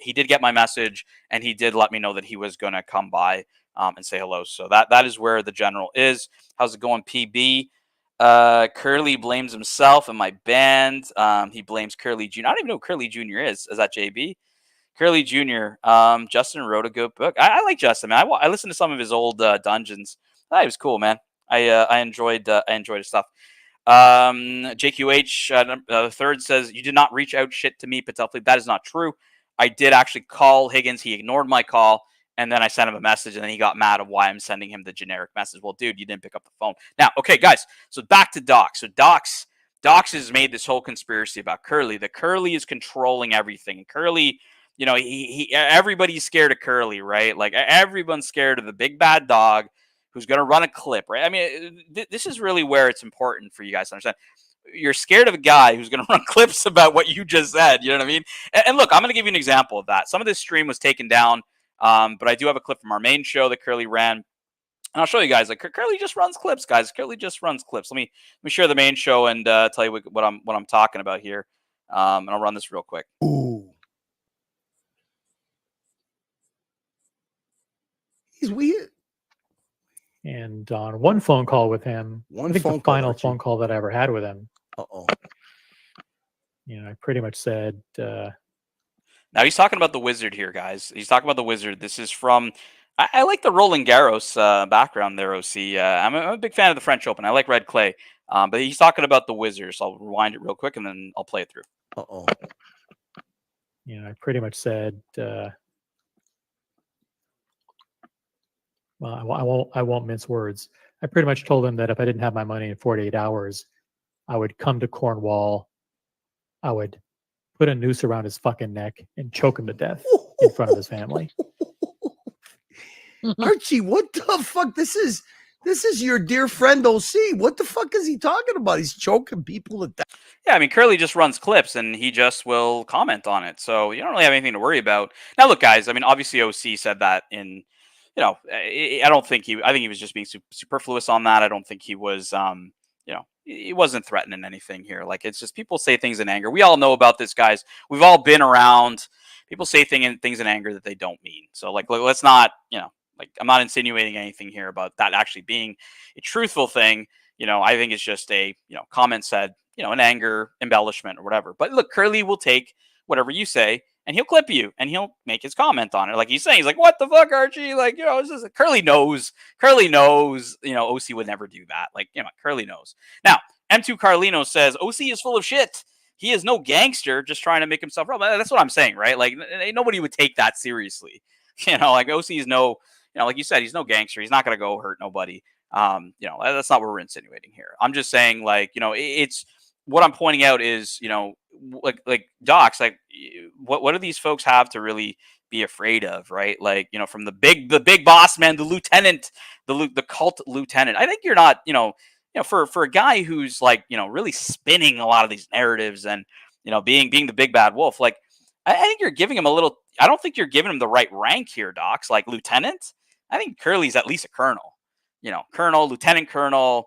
he did get my message, and he did let me know that he was going to come by and say hello. So that is where the general is. How's it going, PB? Curly blames himself and my band. He blames Curly Jr. I don't even know who Curly Jr. is. Is that JB? Curly Jr. Justin wrote a good book. I like Justin, man. I listened to some of his old dungeons. He was cool, man. I enjoyed his stuff. JQH the third says, you did not reach out shit to me, Patelfleet. That is not true. I did actually call Higgins. He ignored my call, and then I sent him a message, and then he got mad at why I'm sending him the generic message. Well, dude, you didn't pick up the phone. Now, okay, guys. So back to Docs. So Docs has made this whole conspiracy about Curly. The Curly is controlling everything. Curly, everybody's scared of Curly, right? Like everyone's scared of the big bad dog who's going to run a clip, right? I mean, this is really where it's important for you guys to understand. You're scared of a guy who's going to run clips about what you just said. You know what I mean? And look, I'm going to give you an example of that. Some of this stream was taken down, but I do have a clip from our main show that Curly ran. And I'll show you guys. Like Curly just runs clips, guys. Curly just runs clips. Let me share the main show and tell you what I'm talking about here. And I'll run this real quick. Ooh. He's weird. And on one phone call with him, I think the final phone call that I ever had with him, I pretty much said. Now he's talking about the Wizard here, guys. He's talking about the Wizard. This is from. I like the Roland Garros background there, OC. I'm a big fan of the French Open. I like red clay, but he's talking about the Wizard. So I'll rewind it real quick and then I'll play it through. I pretty much said. Well, I won't mince words. I pretty much told him that if I didn't have my money in 48 hours, I would come to Cornwall. I would put a noose around his fucking neck and choke him to death in front of his family. Archie, what the fuck? This is your dear friend OC. What the fuck is he talking about? He's choking people to death. Yeah, I mean, Curly just runs clips and he just will comment on it. So you don't really have anything to worry about. Now, look, guys, I mean, obviously OC said that in, I don't think I think he was just being superfluous on that. I don't think he was, he wasn't threatening anything here. Like, it's just people say things in anger. We all know about this, guys. We've all been around. People say things in anger that they don't mean. So, like, let's not, I'm not insinuating anything here about that actually being a truthful thing. I think it's just a, comment said, an anger embellishment or whatever. But look, Curly will take whatever you say and he'll clip you and he'll make his comment on it. Like he's saying, he's like, what the fuck, Archie? Like, this is Curly knows, OC would never do that. Like, Curly knows. Now, M2 Carlino says, OC is full of shit. He is no gangster just trying to make himself relevant. That's what I'm saying, right? Like, nobody would take that seriously. Like OC is no, like you said, he's no gangster. He's not going to go hurt nobody. That's not what we're insinuating here. I'm just saying, like, it's what I'm pointing out is, like Docs, like what do these folks have to really be afraid of, right? Like, from the big boss man, the lieutenant, the cult lieutenant. I think you're not, for a guy who's like, really spinning a lot of these narratives and, being the big bad wolf, like I think you're giving him a little. I don't think you're giving him the right rank here, Docs. Like lieutenant, I think Curly's at least a colonel. Colonel, lieutenant colonel.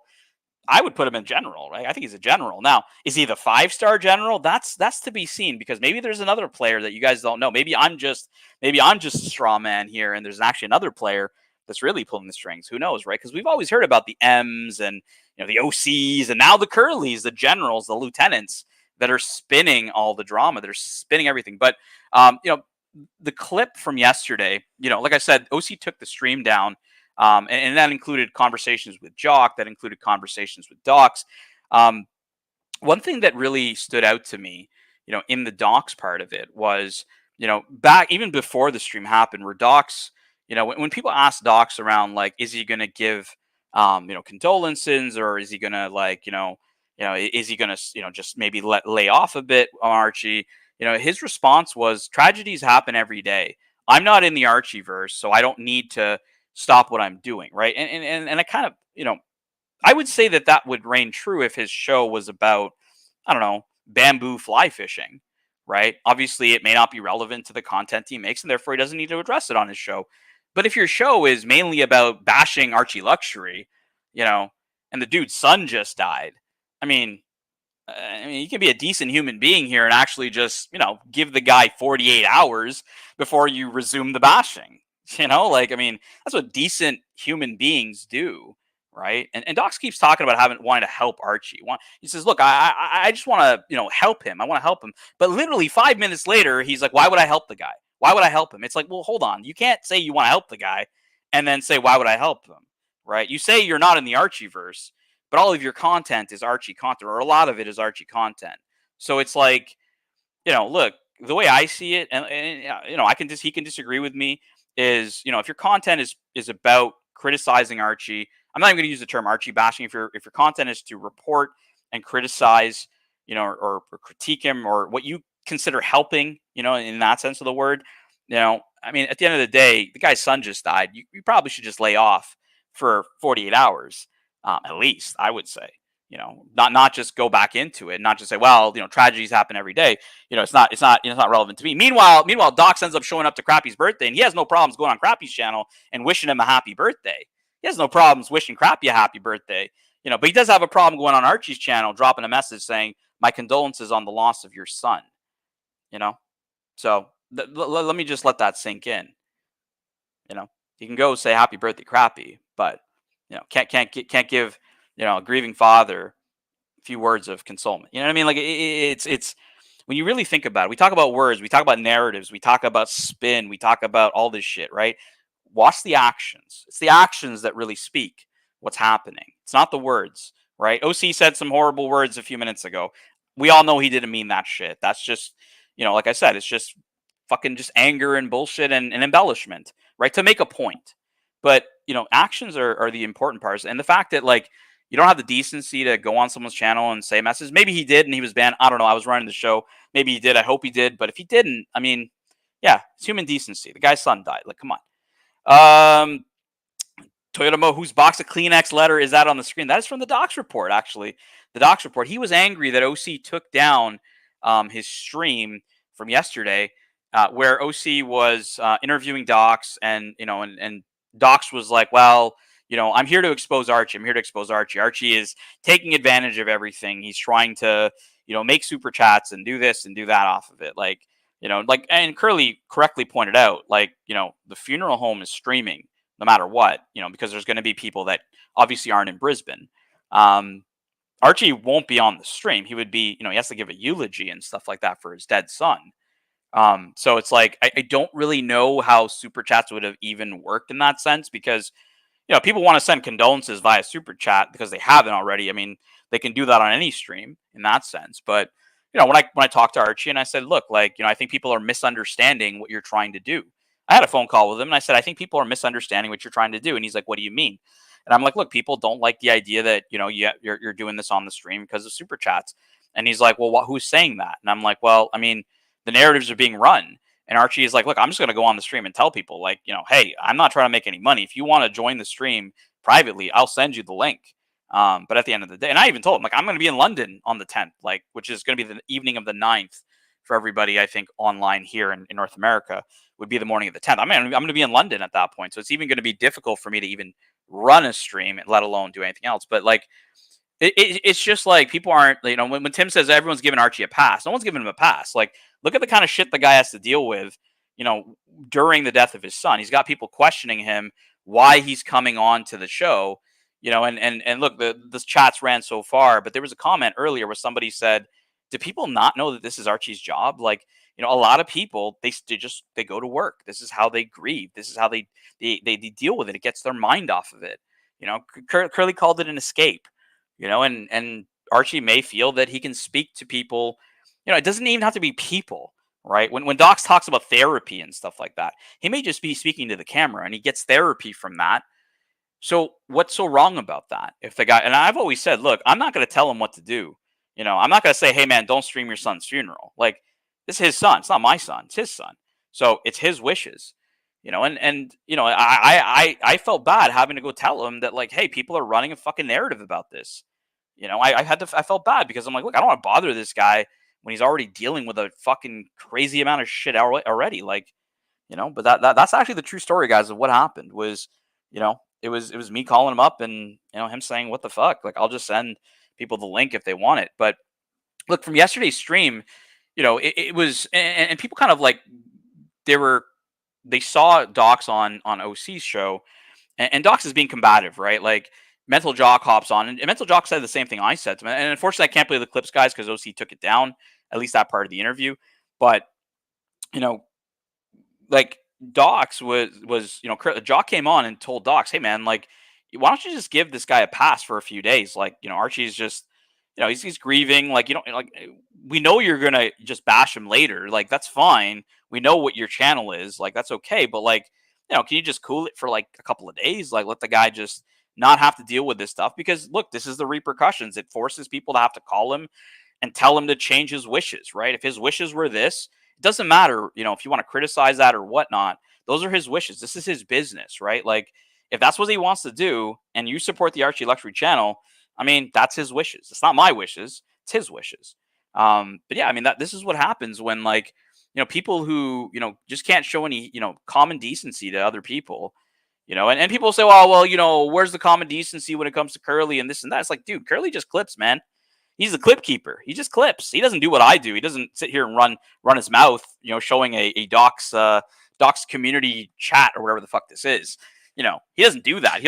I would put him in general, right? I think he's a general. Now, is he the 5-star general? That's to be seen, because maybe there's another player that you guys don't know. Maybe I'm just a straw man here, and there's actually another player that's really pulling the strings. Who knows, right? Because we've always heard about the M's and the OCs, and now the Curlys, the generals, the lieutenants that are spinning all the drama. They're spinning everything. But the clip from yesterday, like I said, OC took the stream down. And that included conversations with Jock, that included conversations with Docs. One thing that really stood out to me, in the Docs part of it was, back even before the stream happened, where Docs, when people ask Docs around, like, is he going to give, condolences, or is he going to, like, is he going to, just maybe lay off a bit on Archie? His response was, tragedies happen every day. I'm not in the Archieverse, so I don't need to stop what I'm doing, right? And I kind of, I would say that would reign true if his show was about, I don't know, bamboo fly fishing, right? Obviously, it may not be relevant to the content he makes, and therefore he doesn't need to address it on his show. But if your show is mainly about bashing Archie Luxury, and the dude's son just died, I mean, you can be a decent human being here and actually just, give the guy 48 hours before you resume the bashing. That's what decent human beings do, right? And Docs keeps talking about wanting to help Archie. He says, look, I just want to, help him. I want to help him. But literally 5 minutes later, he's like, why would I help the guy? Why would I help him? It's like, well, hold on. You can't say you want to help the guy and then say, why would I help him? Right? You say you're not in the Archieverse, but all of your content is Archie content, or a lot of it is Archie content. So it's like, look, the way I see it, and he can disagree with me, is, if your content is about criticizing Archie, I'm not even going to use the term Archie bashing. If your content is to report and criticize, or critique him, or what you consider helping, in that sense of the word, at the end of the day, the guy's son just died. You probably should just lay off for 48 hours. At least I would say, not just go back into it, not just say, well, tragedies happen every day. It's not relevant to me. Meanwhile, Docs ends up showing up to Crappy's birthday, and he has no problems going on Crappy's channel and wishing him a happy birthday. He has no problems wishing Crappy a happy birthday, but he does have a problem going on Archie's channel, dropping a message saying, my condolences on the loss of your son, So let me just let that sink in. You can go say happy birthday, Crappy, but can't give a grieving father a few words of consolement. You know what I mean? Like it's when you really think about it. We talk about words, we talk about narratives, we talk about spin, we talk about all this shit, right? Watch the actions. It's the actions that really speak what's happening. It's not the words, right? OC said some horrible words a few minutes ago. We all know he didn't mean that shit. That's just, like I said, it's just fucking just anger and bullshit and embellishment, right? To make a point. But, actions are the important parts. And the fact that, like, you don't have the decency to go on someone's channel and say messages. Maybe he did and he was banned. I don't know. I was running the show. Maybe he did. I hope he did. But if he didn't, yeah, it's human decency. The guy's son died. Like, come on. Toyota Mo, whose box of Kleenex letter is that on the screen? That is from the Docs report, actually. The Docs report. He was angry that OC took down his stream from yesterday where OC was interviewing Docs and Docs was like, well, I'm here to expose Archie. I'm here to expose Archie. Archie is taking advantage of everything. He's trying to, make super chats and do this and do that off of it. Like, and Curly correctly pointed out, like, the funeral home is streaming no matter what, because there's going to be people that obviously aren't in Brisbane. Archie won't be on the stream. He would be, he has to give a eulogy and stuff like that for his dead son. So it's like, I don't really know how super chats would have even worked in that sense because, people want to send condolences via super chat because they haven't already. I mean, they can do that on any stream in that sense. But, when I talked to Archie and I said, look, like, I think people are misunderstanding what you're trying to do. I had a phone call with him and I said, I think people are misunderstanding what you're trying to do. And he's like, what do you mean? And I'm like, look, people don't like the idea that, you're doing this on the stream because of super chats. And he's like, well, who's saying that? And I'm like, well, the narratives are being run. And Archie is like, look, I'm just going to go on the stream and tell people, like, hey, I'm not trying to make any money. If you want to join the stream privately, I'll send you the link. But at the end of the day, and I even told him, like, I'm going to be in London on the 10th, like, which is going to be the evening of the 9th for everybody, I think, online here in North America would be the morning of the 10th. I'm going to be in London at that point. So it's even going to be difficult for me to even run a stream, let alone do anything else. But, like, it's just like people aren't, when Tim says everyone's giving Archie a pass, no one's giving him a pass. Like, look at the kind of shit the guy has to deal with, during the death of his son. He's got people questioning him why he's coming on to the show, and look, this chat's ran so far, but there was a comment earlier where somebody said, do people not know that this is Archie's job? Like, a lot of people, they go to work. This is how they grieve. This is how they deal with it. It gets their mind off of it. Curly called it an escape. And Archie may feel that he can speak to people. It doesn't even have to be people, right? When Docs talks about therapy and stuff like that, he may just be speaking to the camera and he gets therapy from that. So what's so wrong about that? If the guy, and I've always said, look, I'm not going to tell him what to do. I'm not going to say, hey man, don't stream your son's funeral. Like, this is his son. It's not my son. It's his son. So it's his wishes. I felt bad having to go tell him that, like, hey, people are running a fucking narrative about this. I felt bad because I'm like, look, I don't want to bother this guy when he's already dealing with a fucking crazy amount of shit already. Like, but that's actually the true story, guys, of what happened was, it was me calling him up and, him saying, what the fuck? Like, I'll just send people the link if they want it. But look, from yesterday's stream, it was, and people kind of like, they saw Docs on OC's show, and Docs is being combative, right? Like, Mental Jock hops on, and Mental Jock said the same thing I said to him. And unfortunately, I can't play the clips, guys, because OC took it down, at least that part of the interview. But, like, Docs was Jock came on and told Docs, hey man, like, why don't you just give this guy a pass for a few days? Like, Archie's just, he's grieving. Like, we know you're gonna just bash him later. Like, that's fine. We know what your channel is. Like, that's okay. But, like, can you just cool it for like a couple of days? Like, let the guy just not have to deal with this stuff, because look, this is the repercussions. It forces people to have to call him and tell him to change his wishes, right? If his wishes were this, it doesn't matter, if you want to criticize that or whatnot, those are his wishes. This is his business, right? Like, if that's what he wants to do and you support the Archie Luxury channel, I mean, that's his wishes. It's not my wishes. It's his wishes. But yeah, I mean, this is what happens when, like, people who, just can't show any, common decency to other people, and people say, well, where's the common decency when it comes to Curly and this and that? It's like, dude, Curly just clips, man. He's the clip keeper. He just clips. He doesn't do what I do. He doesn't sit here and run his mouth, showing a Docs community chat or whatever the fuck this is. He doesn't do that.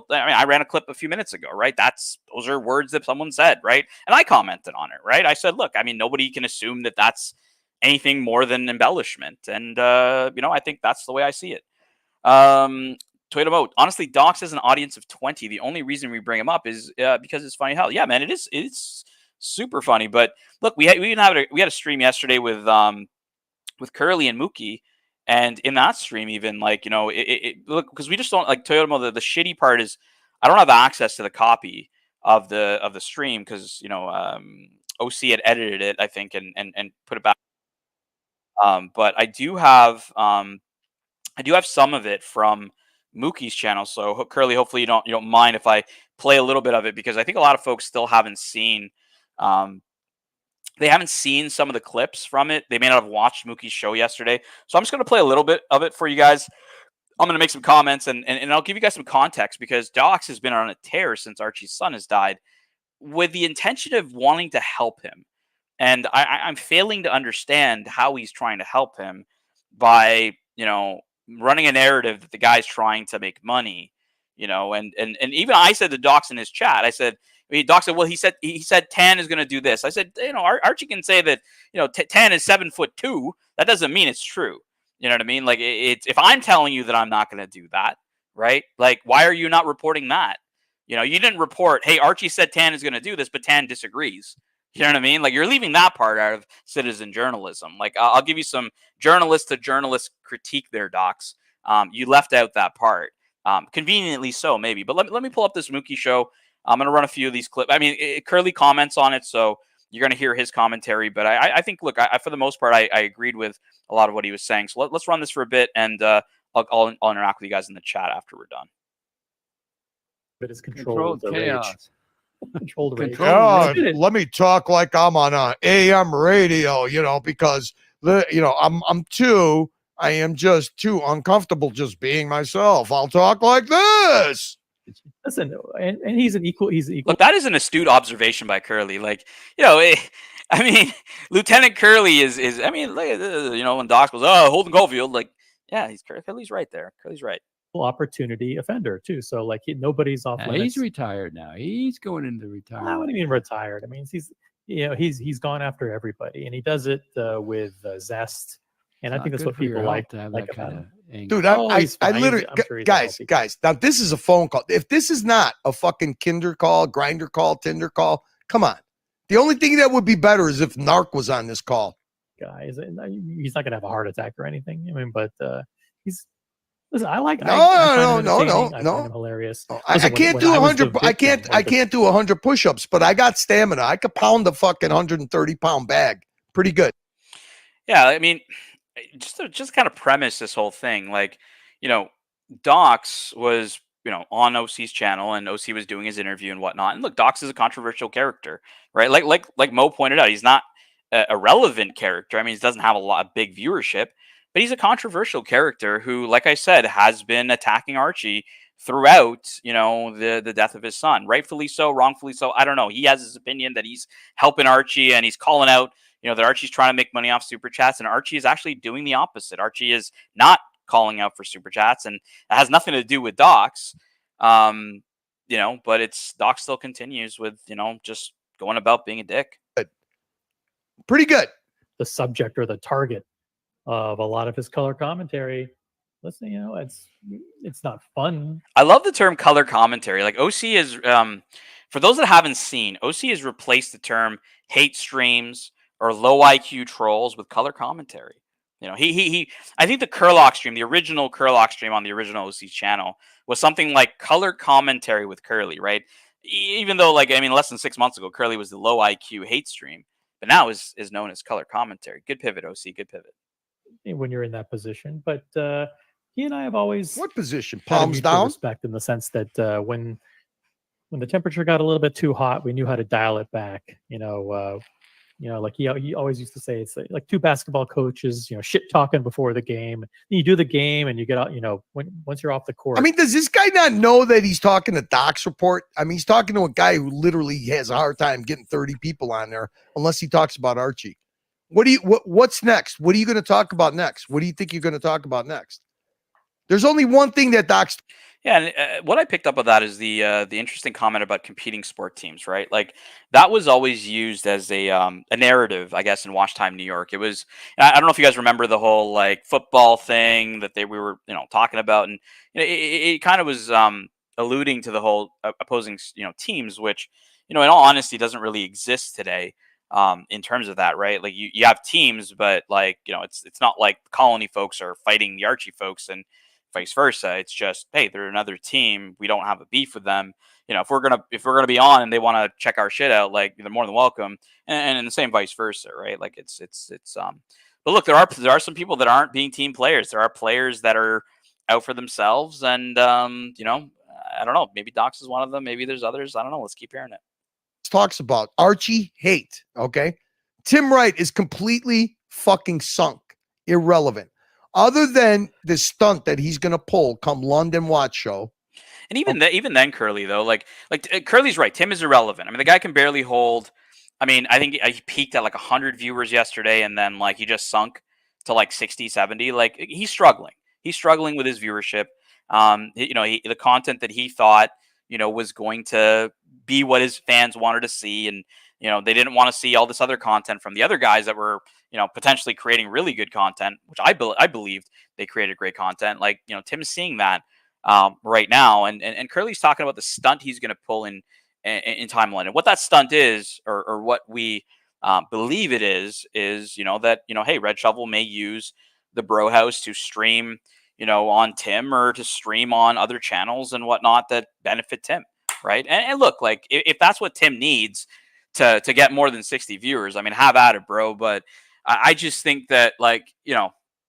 I ran a clip a few minutes ago, right? Those are words that someone said, right? And I commented on it, right? I said, look, I mean, nobody can assume that that's anything more than embellishment. And, I think that's the way I see it. Toyota Moat. Honestly, Docs has an audience of 20. The only reason we bring him up is because it's funny. Hell, yeah, man, it's super funny. But look, we had a stream yesterday with Curly and Mookie, and in that stream, even, like, look, because we just don't, like, Toyota Moat. The shitty part is I don't have access to the copy of the stream because OC had edited it, I think, and put it back. But I do have some of it from Mookie's channel. So Curly, hopefully you don't mind if I play a little bit of it, because I think a lot of folks still haven't seen some of the clips from it. They may not have watched Mookie's show yesterday. So I'm just going to play a little bit of it for you guys. I'm going to make some comments and I'll give you guys some context, because Docs has been on a tear since Archie's son has died, with the intention of wanting to help him. And I'm failing to understand how he's trying to help him by, running a narrative that the guy's trying to make money, and even I said to Docs in his chat, I said, Doc said, well, he said Tan is going to do this. I said, Archie can say that, Tan is 7'2". That doesn't mean it's true. You know what I mean? Like, if I'm telling you that I'm not going to do that, right? Like, why are you not reporting that? You didn't report, hey, Archie said Tan is going to do this, but Tan disagrees. You know what I mean? Like, you're leaving that part out of citizen journalism. Like, I'll give you some journalist to journalist critique there, Docs. You left out that part. Conveniently so, maybe. But let me pull up this Mookie show. I'm going to run a few of these clips. I mean, Curly comments on it, so you're going to hear his commentary. But I think, look, for the most part, I agreed with a lot of what he was saying. So let's run this for a bit, and I'll interact with you guys in the chat after we're done. But it's controlled chaos. Controlled rage. God, let me talk like I'm on AM radio, because I am just too uncomfortable just being myself. I'll talk like this. Listen, and he's an equal. Look, that is an astute observation by Curly. Like, I mean, Lieutenant Curly is. I mean, look at when Doc goes, "Oh, Holden Caulfield," like, yeah, Curly's right there. Curly's right. Opportunity offender too. So, like, nobody's off limits. He's retired now. He's going into retirement. What do you mean retired? I mean, he's gone after everybody, and he does it with zest. And I think that's what people like about him. Dude, I literally, guys, now this is a phone call. If this is not a fucking Kinder call, Grinder call, Tinder call, come on. The only thing that would be better is if Narc was on this call. Guys, he's not gonna have a heart attack or anything. I mean, but he's Listen, I like. No, I find no, him no, entertaining. no, I no. find him hilarious. I Listen, can't when do I was the 100. I victim, can't. like I can't do 100 push-ups, but I got stamina. I could pound the fucking 130-pound bag. Pretty good. Yeah, I mean, just kind of premise this whole thing. Like, you know, Docs was, on OC's channel, and OC was doing his interview and whatnot. And look, Docs is a controversial character, right? Like Mo pointed out, he's not a relevant character. I mean, he doesn't have a lot of big viewership, but he's a controversial character who, like I said, has been attacking Archie throughout, the death of his son. Rightfully so, wrongfully so. I don't know. He has his opinion that he's helping Archie, and he's calling out, that Archie's trying to make money off super chats, and Archie is actually doing the opposite. Archie is not calling out for super chats, and it has nothing to do with Docs. But Docs still continues with, just going about being a dick. Pretty good. the subject or the target of a lot of his color commentary. Listen, it's not fun. I love the term color commentary. Like OC is, for those that haven't seen, OC has replaced the term hate streams or low IQ trolls with color commentary. I think the Curlock stream, the original Curlock stream on the original OC channel, was something like color commentary with Curly, right? Even though, less than 6 months ago, Curly was the low IQ hate stream, but now is known as color commentary. Good pivot, OC. Good pivot. When you're in that position, but he and I have always what position? had a Palms mutual down. respect in the sense that when the temperature got a little bit too hot, we knew how to dial it back. Like he always used to say, it's like two basketball coaches, shit talking before the game. You do the game and you get out, once you're off the court. I mean, does this guy not know that he's talking to Doc's report? I mean, he's talking to a guy who literally has a hard time getting 30 people on there unless he talks about Archie. What's next? What are you going to talk about next? What do you think you're going to talk about next? There's only one thing that Doc's. Yeah, and what I picked up of that is the interesting comment about competing sport teams, right? Like that was always used as a narrative, I guess, in Watch Time New York. It was, I don't know if you guys remember the whole football thing that we were talking about, and it kind of was alluding to the whole opposing teams, which in all honesty doesn't really exist today in terms of that, right? Like you have teams, but it's not like the Colony folks are fighting the Archie folks and vice versa. It's just, hey, they're another team. We don't have a beef with them. If we're gonna be on and they want to check our shit out, they're more than welcome. And the same vice versa, right? Like it's. But look, there are some people that aren't being team players. There are players that are out for themselves, and I don't know. Maybe Docs is one of them. Maybe there's others. I don't know. Let's keep hearing it. Talks about Archie hate. Okay, Tim Wright is completely fucking sunk, irrelevant. Other than the stunt that he's going to pull come London Watch Show. And even then, Curly, though, like Curly's right. Tim is irrelevant. I mean, the guy can barely hold. I mean, I think he peaked at 100 viewers yesterday, and then he just sunk to 60, 70. He's struggling. He's struggling with his viewership. The content that he thought, was going to be what his fans wanted to see, and they didn't want to see all this other content from the other guys that were potentially creating really good content, which I believed they created great content. Tim's seeing that right now, and Curly's talking about the stunt he's going to pull in timeline, and what that stunt is, or what we believe it is that hey, Red Shovel may use the Bro House to stream on Tim or to stream on other channels and whatnot that benefit Tim, right? And look, if that's what Tim needs to get more than 60 viewers, I mean, have at it, bro. But I just think that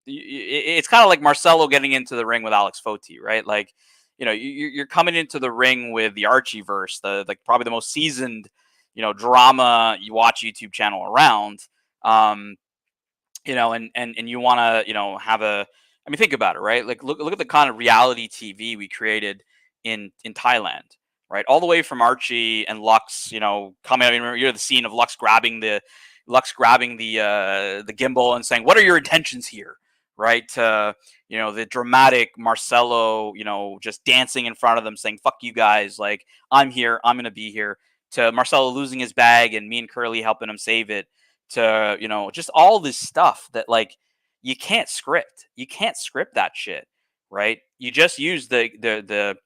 it's kind of like Marcelo getting into the ring with Alex Foti, right? You're coming into the ring with the Archie verse, the probably the most seasoned drama you watch YouTube channel around, and you want to have a. I mean, think about it, right? Look at the kind of reality TV we created in Thailand, right? All the way from Archie and Lux, coming. I mean, you're the scene of Lux grabbing the gimbal and saying, "What are your intentions here?" Right? The dramatic Marcelo, just dancing in front of them, saying, "Fuck you guys! I'm here. I'm gonna be here." To Marcelo losing his bag and me and Curly helping him save it. To just all this stuff that you can't script. You can't script that shit, right? You just use the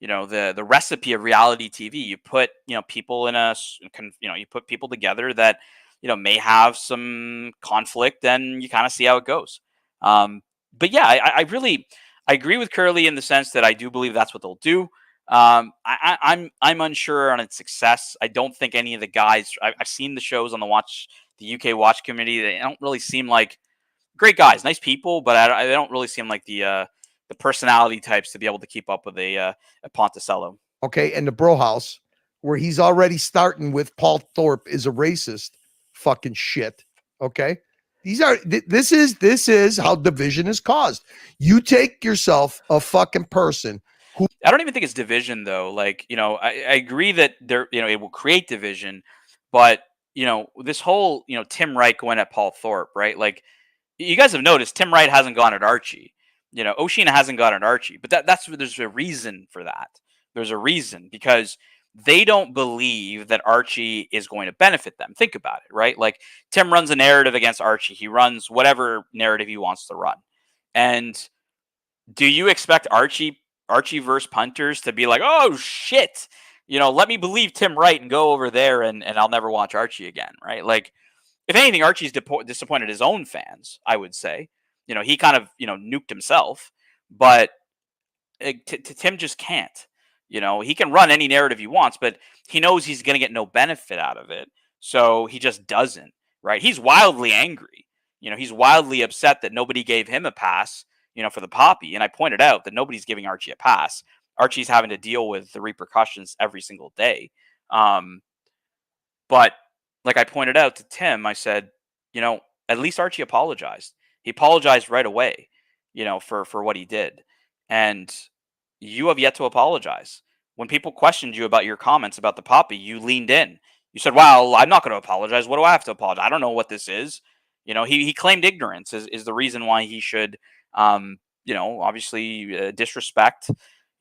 recipe of reality TV. You put people in you put people together that may have some conflict, and you kind of see how it goes. But yeah, I agree with Curly in the sense that I do believe that's what they'll do. I'm unsure on its success. I don't think any of the guys. I've seen the shows on the UK Watch community. They don't really seem like great guys, nice people, but they don't really seem like the personality types to be able to keep up with a Ponticello. Okay, and the Bro House, where he's already starting with Paul Thorpe is a racist, fucking shit. Okay, this is how division is caused. You take yourself a fucking person who I don't even think it's division though. Like, I agree that it will create division, but this whole Tim Wright going at Paul Thorpe, right? Like, you guys have noticed Tim Wright hasn't gone at Archie. Oshina hasn't gone at Archie, but there's a reason for that. There's a reason because they don't believe that Archie is going to benefit them. Think about it, right? Like, Tim runs a narrative against Archie. He runs whatever narrative he wants to run. And do you expect Archie versus punters to be like, oh shit, let me believe Tim Wright and go over there and I'll never watch Archie again, right? Like, if anything, Archie's disappointed his own fans, I would say. He kind of, nuked himself, but Tim just can't. He can run any narrative he wants, but he knows he's going to get no benefit out of it. So he just doesn't, right? He's wildly angry. He's wildly upset that nobody gave him a pass, for the poppy. And I pointed out that nobody's giving Archie a pass. Archie's having to deal with the repercussions every single day. But like I pointed out to Tim, I said, at least Archie apologized. He apologized right away, for what he did. And you have yet to apologize. When people questioned you about your comments about the poppy, you leaned in. You said, well, I'm not going to apologize. What do I have to apologize? I don't know what this is. He claimed ignorance is the reason why he should, obviously disrespect,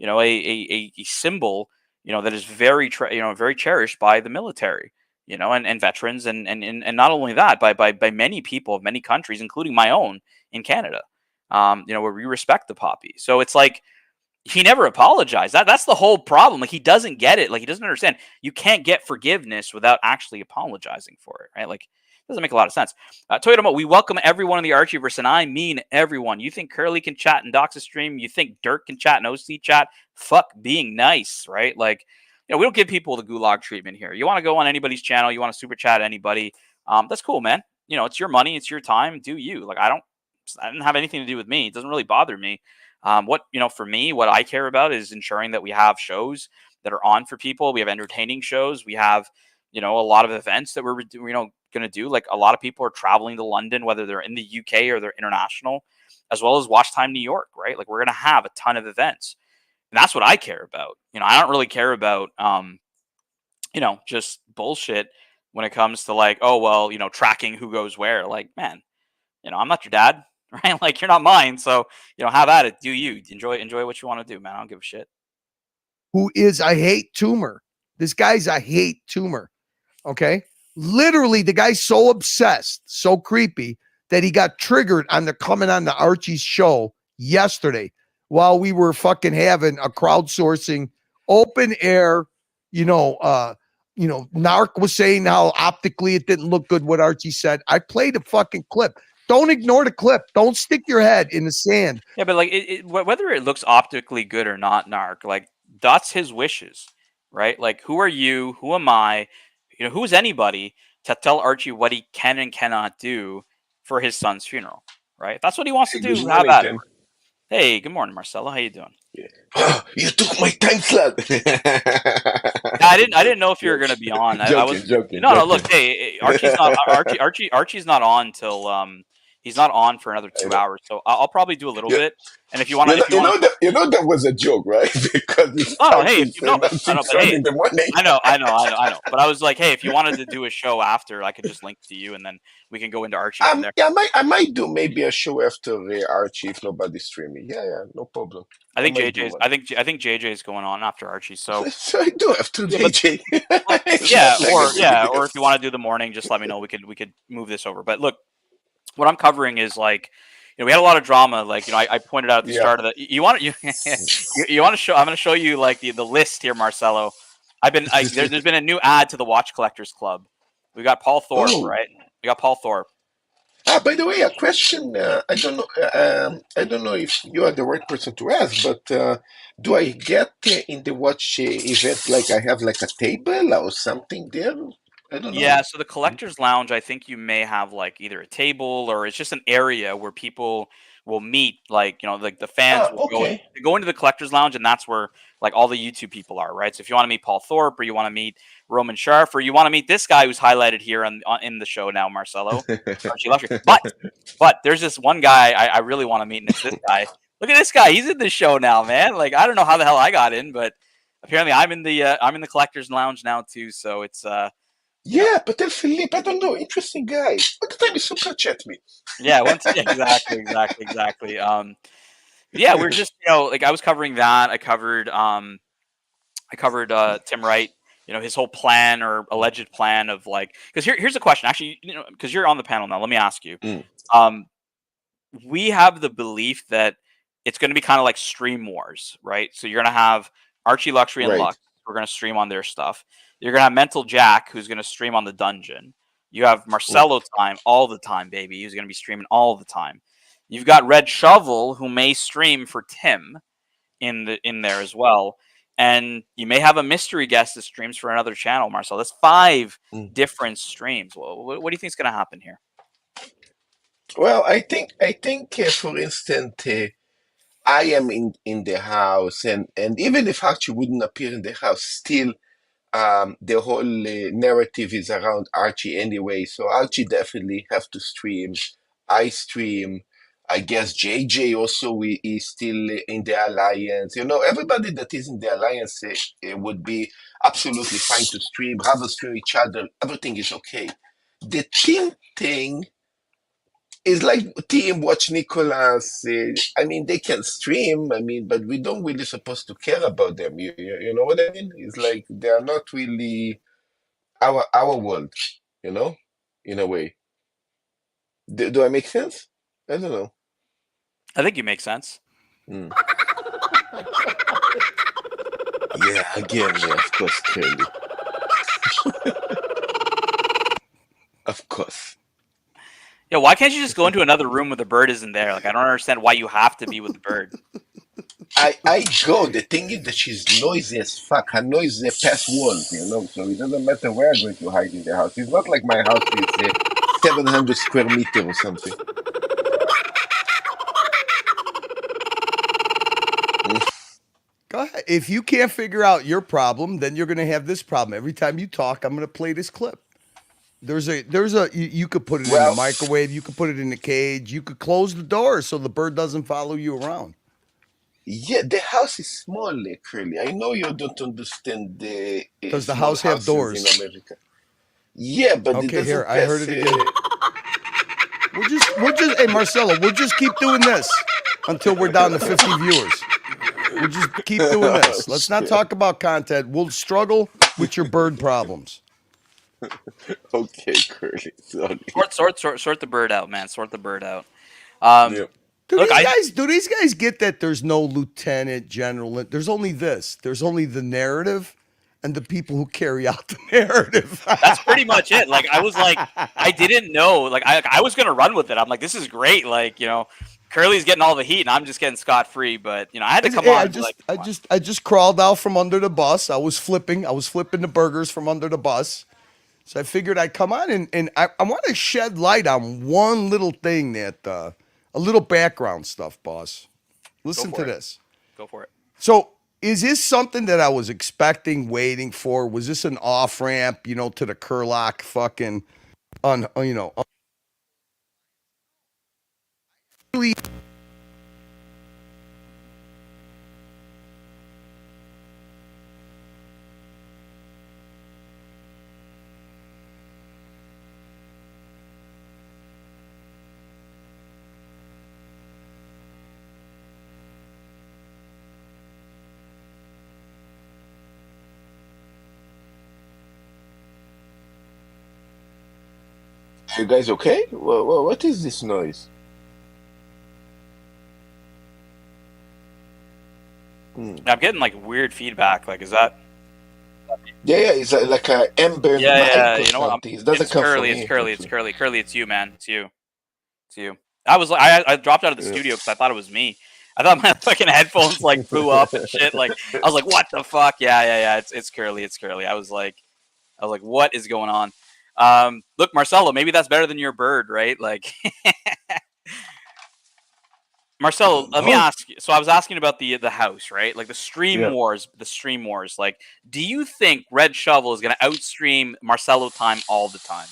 a symbol, that is very, very cherished by the military, and veterans. And not only that, by many people of many countries, including my own in Canada, where we respect the poppy. So it's like, he never apologized. That's the whole problem. Like, he doesn't get it. Like, he doesn't understand. You can't get forgiveness without actually apologizing for it, right? Like, it doesn't make a lot of sense. Toyota Mo, we welcome everyone in the Archieverse, and I mean everyone. You think Curly can chat in Doxa stream? You think Dirk can chat in OC chat? Fuck being nice, right? Like, we don't give people the gulag treatment here. You want to go on anybody's channel, you want to super chat anybody, that's cool, man. It's your money, it's your time. Do you? Like, I didn't have anything to do with me. It doesn't really bother me. For me, what I care about is ensuring that we have shows that are on for people. We have entertaining shows. We have, a lot of events that we're, going to do. Like, a lot of people are traveling to London, whether they're in the UK or they're international, as well as Watch Time New York, right? Like, we're going to have a ton of events. And that's what I care about. I don't really care about, just bullshit when it comes to like, oh, well, tracking who goes where. Like, man, I'm not your dad. Right? Like, you're not mine. So, have at it. Do you enjoy what you want to do, man? I don't give a shit. who is a hate tumor. This guy's a hate tumor. Okay. Literally, the guy's so obsessed, so creepy that he got triggered on the coming on the Archie's show yesterday while we were fucking having a crowdsourcing open air, Narc was saying how optically it didn't look good what Archie said. I played a fucking clip. Don't ignore the clip. Don't stick your head in the sand. Yeah, but like whether it looks optically good or not, Narc, like that's his wishes, right? Like, who are you? Who am I? Who's anybody to tell Archie what he can and cannot do for his son's funeral, right? If that's what he wants to do, how about it? Hey, good morning, Marcelo. How you doing? You took my time slot. I didn't know if you were going to be on. Joking. No. Look, hey, Archie's not on till he's not on for another 2 hours. So I'll probably do a little bit. And if you want to, that was a joke, right? Because I know. But I was like, hey, if you wanted to do a show after, I could just link to you, and then we can go into Archie from there. Yeah, I might do maybe a show after Archie if nobody's streaming. Yeah, no problem. I think JJ's going on after Archie. So I do after JJ. Or if you want to do the morning, just let me know. We could move this over. But look, what I'm covering is like, we had a lot of drama. Like, I pointed out at the start of the. You want to show? I'm going to show you like the list here, Marcelo. There's been a new ad to the Watch Collectors Club. We got Paul Thorpe, right? We got Paul Thorpe. By the way, a question. I don't know if you are the right person to ask, but do I get in the watch event like I have like a table or something there? I don't know. Yeah, so the collector's lounge, I think you may have like either a table or it's just an area where people will meet. Like like the fans will go Okay. they go into the collector's lounge, and that's where like all the YouTube people are, right? So if you want to meet Paul Thorpe, or you want to meet Roman Sharf, or you want to meet this guy who's highlighted here in the show now, Marcelo, Archie Luxury. But there's this one guy I really want to meet, and it's this guy. Look at this guy; he's in the show now, man. Like I don't know how the hell I got in, but apparently I'm in the collector's lounge now too. So it's Yeah, but then Philippe, I don't know. Interesting guy. What the time is super chat me? Yeah, exactly. Yeah, we're just like I was covering that. I covered Tim Wright. His whole plan or alleged plan of like because here's a question actually. Because you're on the panel now. Let me ask you. Mm. We have the belief that it's going to be kind of like Stream Wars, right? So you're going to have Archie Luxury and Right. Lux. We're going to stream on their stuff. You're going to have Mental Jack, who's going to stream on the Dungeon. You have Marcelo time all the time, baby. He's going to be streaming all the time. You've got Red Shovel, who may stream for Tim in there as well. And you may have a mystery guest that streams for another channel, Marcel. That's 5 different streams. Well, what do you think is going to happen here? Well, I think for instance, I am in the house, and even if Archie wouldn't appear in the house, still the whole narrative is around Archie anyway. So Archie definitely have to stream. I stream. I guess JJ also is still in the alliance. Everybody that is in the alliance would be absolutely fine to stream. Have us stream each other. Everything is okay. The team thing is like team watch Nicholas. I mean, they can stream. I mean, but we don't really supposed to care about them. You know what I mean? It's like they are not really our world. In a way. Do I make sense? I don't know. I think you make sense. Yeah, again, yeah, of course, clearly. Of course. Yeah, why can't you just go into another room where the bird isn't there? Like, I don't understand why you have to be with the bird. I go. The thing is that she's noisy as fuck. Her noise is past walls, so it doesn't matter where I'm going to hide in the house. It's not like my house is 700 square meter or something. Go ahead. If you can't figure out your problem, then you're going to have this problem. Every time you talk, I'm going to play this clip. You could put it in the microwave. You could put it in the cage. You could close the door so the bird doesn't follow you around. Yeah, the house is small, Curly. I know you don't understand the. Does the house have doors in America? Yeah, but okay, here I heard it again. We'll just, hey Marcelo, we'll just keep doing this until we're down to 50 viewers. We'll just keep doing this. Let's not talk about content. We'll struggle with your bird problems. Okay, Curly. Sorry. Sort the bird out, man. Sort the bird out. Yeah. Do these guys get that there's no lieutenant general? There's only this. There's only the narrative and the people who carry out the narrative. That's pretty much it. Like, I was like, I didn't know. Like, I was going to run with it. I'm like, this is great. Like, Curly's getting all the heat and I'm just getting scot-free. But, I had to come on. I just crawled out from under the bus. I was flipping the burgers from under the bus. So I figured I'd come on and I want to shed light on one little thing that, a little background stuff, boss. Listen to this. Go for it. So is this something that I was expecting, waiting for? Was this an off-ramp, to the Kurlock fucking, Are you guys okay? What is this noise? I'm getting like weird feedback. Like, is that? Yeah, it's like a ember mic or Yeah. something. It doesn't come Curly. from me. It's Curly. Curly, it's you, man. It's you. It's you. I was like, I dropped out of the studio because I thought it was me. I thought my fucking headphones like blew up and shit. Like I was like, what the fuck? Yeah. It's Curly. It's Curly. I was like, what is going on? Look, Marcelo, maybe that's better than your bird, right? Like, Marcelo, let me ask you. So I was asking about the house, right? Like the stream wars. Like, do you think Red Shovel is going to outstream Marcelo time all the time?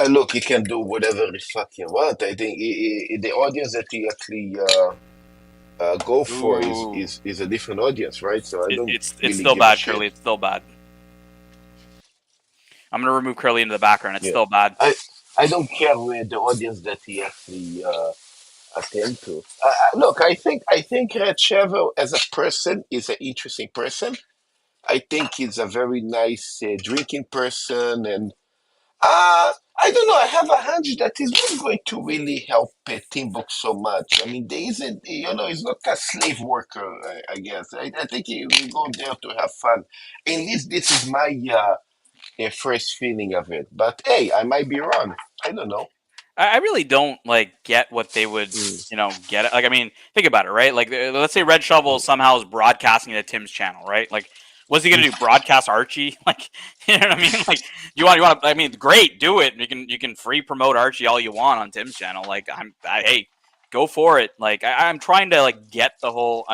Look, he can do whatever the fuck you want. I think the audience that he actually go for is a different audience, right? So I don't. It's really still give bad, a shit. Curly. It's still bad. I'm gonna remove Curly into the background. It's still bad. I don't care where the audience that he actually attend to. Look, I think Red Shovel as a person is an interesting person. I think he's a very nice drinking person, and I don't know. I have a hunch that he's not going to really help Timbuk so much. I mean, there isn't, he's not a slave worker, I guess. I think he will go there to have fun. At least this is my first feeling of it. But hey, I might be wrong. I don't know. I really don't like get what they would, get it. Like, I mean, think about it, right? Like, let's say Red Shovel somehow is broadcasting to Tim's channel, right? Like, what's he gonna do? Broadcast Archie? Like, you know what I mean? Like, you want? I mean, great, do it. You can free promote Archie all you want on Tim's channel. Like, hey, go for it. Like, I'm trying to like get the whole,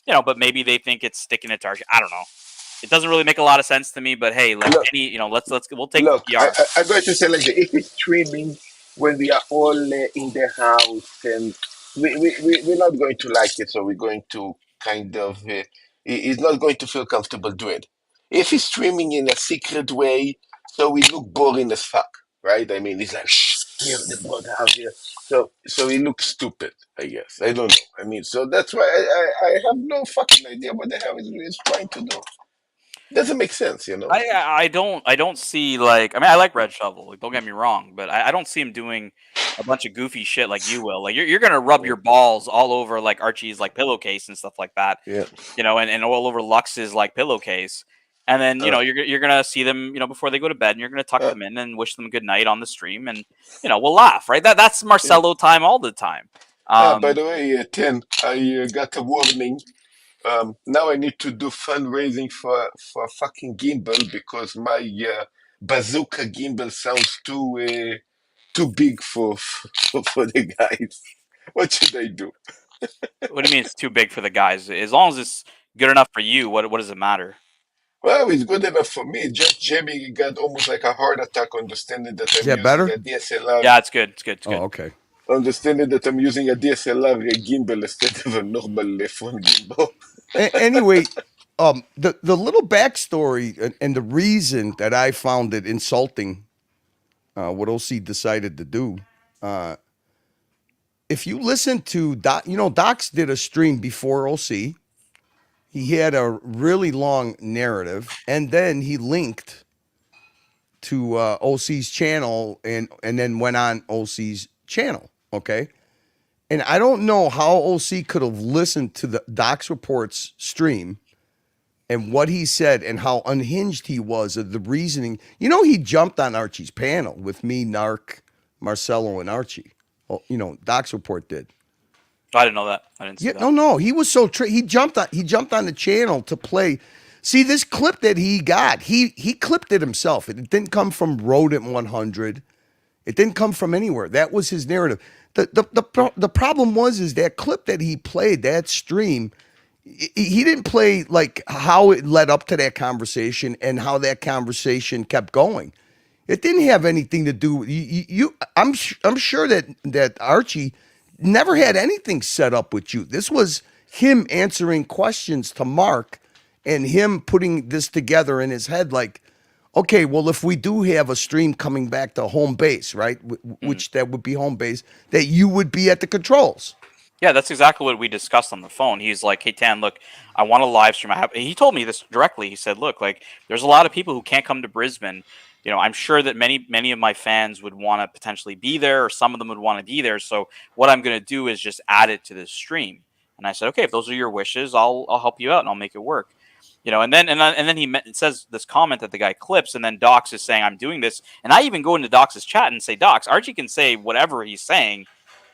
but maybe they think it's sticking it to Archie. I don't know. It doesn't really make a lot of sense to me. But hey, like Look, we'll take Look, the PR. I'm going to say like that. If it's streaming when we are all in the house, and we're not going to like it, so we're going to kind of, he's not going to feel comfortable doing it. If he's streaming in a secret way, so we look boring as fuck, right? I mean, he's like, shh, here, the broadhouse here. So he looks stupid, I guess. I don't know. I mean, so that's why I have no fucking idea what the hell he's trying to do. Doesn't make sense, you know? I don't see, like, I mean, I like Red Shovel, like, don't get me wrong, but I don't see him doing a bunch of goofy shit like you will. Like, you're gonna rub your balls all over like Archie's like pillowcase and stuff like that. Yeah. And all over Lux's like pillowcase. And then, you're gonna see them, before they go to bed, and you're gonna tuck them in and wish them good night on the stream, and we'll laugh, right? That's Marcelo time all the time. By the way, Ten, I got a warning. Now I need to do fundraising for a fucking gimbal because my bazooka gimbal sounds too big for the guys. What should I do? What do you mean it's too big for the guys? As long as it's good enough for you, what does it matter? Well, it's good enough for me. Just Jamie got almost like a heart attack understanding that I'm Is that using better? a DSLR. Yeah, it's good. It's good. It's good. Oh, okay. Understanding that I'm using a DSLR gimbal instead of a normal phone gimbal. Anyway, the little backstory and the reason that I found it insulting, what OC decided to do. If you listen to Doc, Docs did a stream before OC. He had a really long narrative, and then he linked to OC's channel and then went on OC's channel. Okay. And I don't know how OC could have listened to the Doc's Reports stream and what he said and how unhinged he was of the reasoning. He jumped on Archie's panel with me, Narc, Marcelo, and Archie. Well, Doc's Report did. I didn't know that. I didn't see that. No. He was so he jumped on the channel to play. See this clip that he got. He clipped it himself. It didn't come from Rodent 100. It didn't come from anywhere. That was his narrative. The problem is that clip that he played, that stream, he didn't play like how it led up to that conversation and how that conversation kept going. It didn't have anything to do with you. I'm sure that Archie never had anything set up with you. This was him answering questions to Mark and him putting this together in his head like, okay, well, if we do have a stream coming back to home base, right, which that would be home base, that you would be at the controls. Yeah, that's exactly what we discussed on the phone. He's like, hey, Tan, look, I want to live stream. He told me this directly. He said, look, like, there's a lot of people who can't come to Brisbane. I'm sure that many of my fans would want to potentially be there, or some of them would want to be there. So what I'm going to do is just add it to this stream. And I said, okay, if those are your wishes, I'll help you out and I'll make it work. And then he says this comment that the guy clips, and then Docs is saying, I'm doing this. And I even go into Docs' chat and say, Docs, Archie can say whatever he's saying,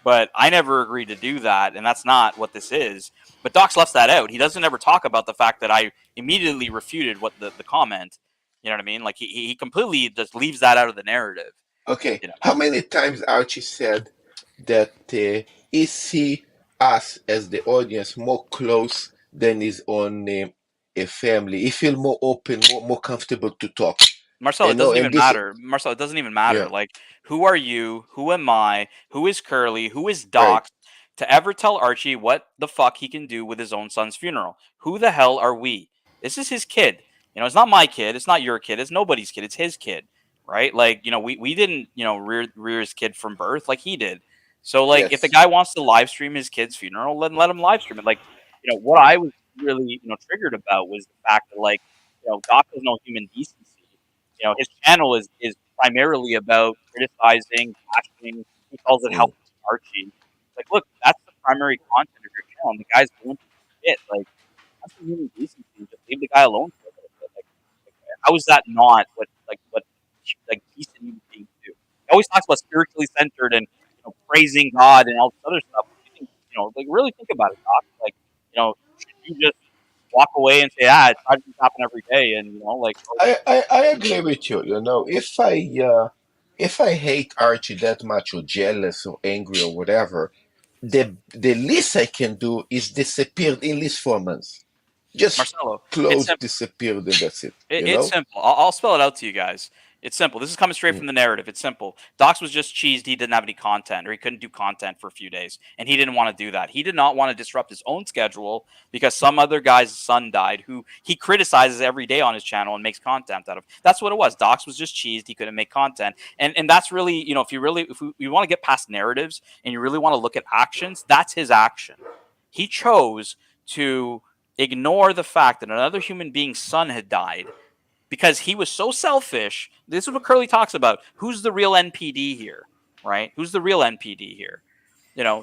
but I never agreed to do that, and that's not what this is. But Docs left that out. He doesn't ever talk about the fact that I immediately refuted what the comment. You know what I mean? Like he completely just leaves that out of the narrative. Okay. How many times Archie said that he see us as the audience more close than his own a family? He feel more open, more comfortable to talk. Marcelo, it doesn't even matter. Marcelo, it doesn't even matter. Like, who are you? Who am I? Who is Curly? Who is Doc to ever tell Archie what the fuck he can do with his own son's funeral? Who the hell are we? This is his kid. It's not my kid. It's not your kid. It's nobody's kid. It's his kid, right? Like, we didn't, rear his kid from birth like he did. So, like, if the guy wants to live stream his kid's funeral, then let him live stream it. Like, what I was really, triggered about was the fact that, like, Doc has no human decency. His channel is primarily about criticizing, bashing. He calls it helping Archie. Like, look, that's the primary content of your channel. And the guy's going to shit. Like, that's the human decency. Just leave the guy alone for a little bit. Like how is that not what decent human beings do? He always talks about spiritually centered and praising God and all this other stuff. Like really think about it, Doc. Like, should you just walk away and say, tragedies happen every day, and I agree with you. If I hate Archie that much, or jealous, or angry, or whatever, the least I can do is disappear in least 4 months. Just Marcelo, disappeared, and that's it. It's simple. I'll spell it out to you guys. It's simple. This is coming straight from the narrative. It's simple. Docs was just cheesed. He didn't have any content, or he couldn't do content for a few days, and he didn't want to do that. He did not want to disrupt his own schedule because some other guy's son died, who he criticizes every day on his channel and makes content out of. That's what it was. Docs was just cheesed. He couldn't make content, and that's really, if we want to get past narratives and you really want to look at actions, that's his action. He chose to ignore the fact that another human being's son had died because he was so selfish. This is what Curly talks about. Who's the real NPD here, right? Who's the real NPD here?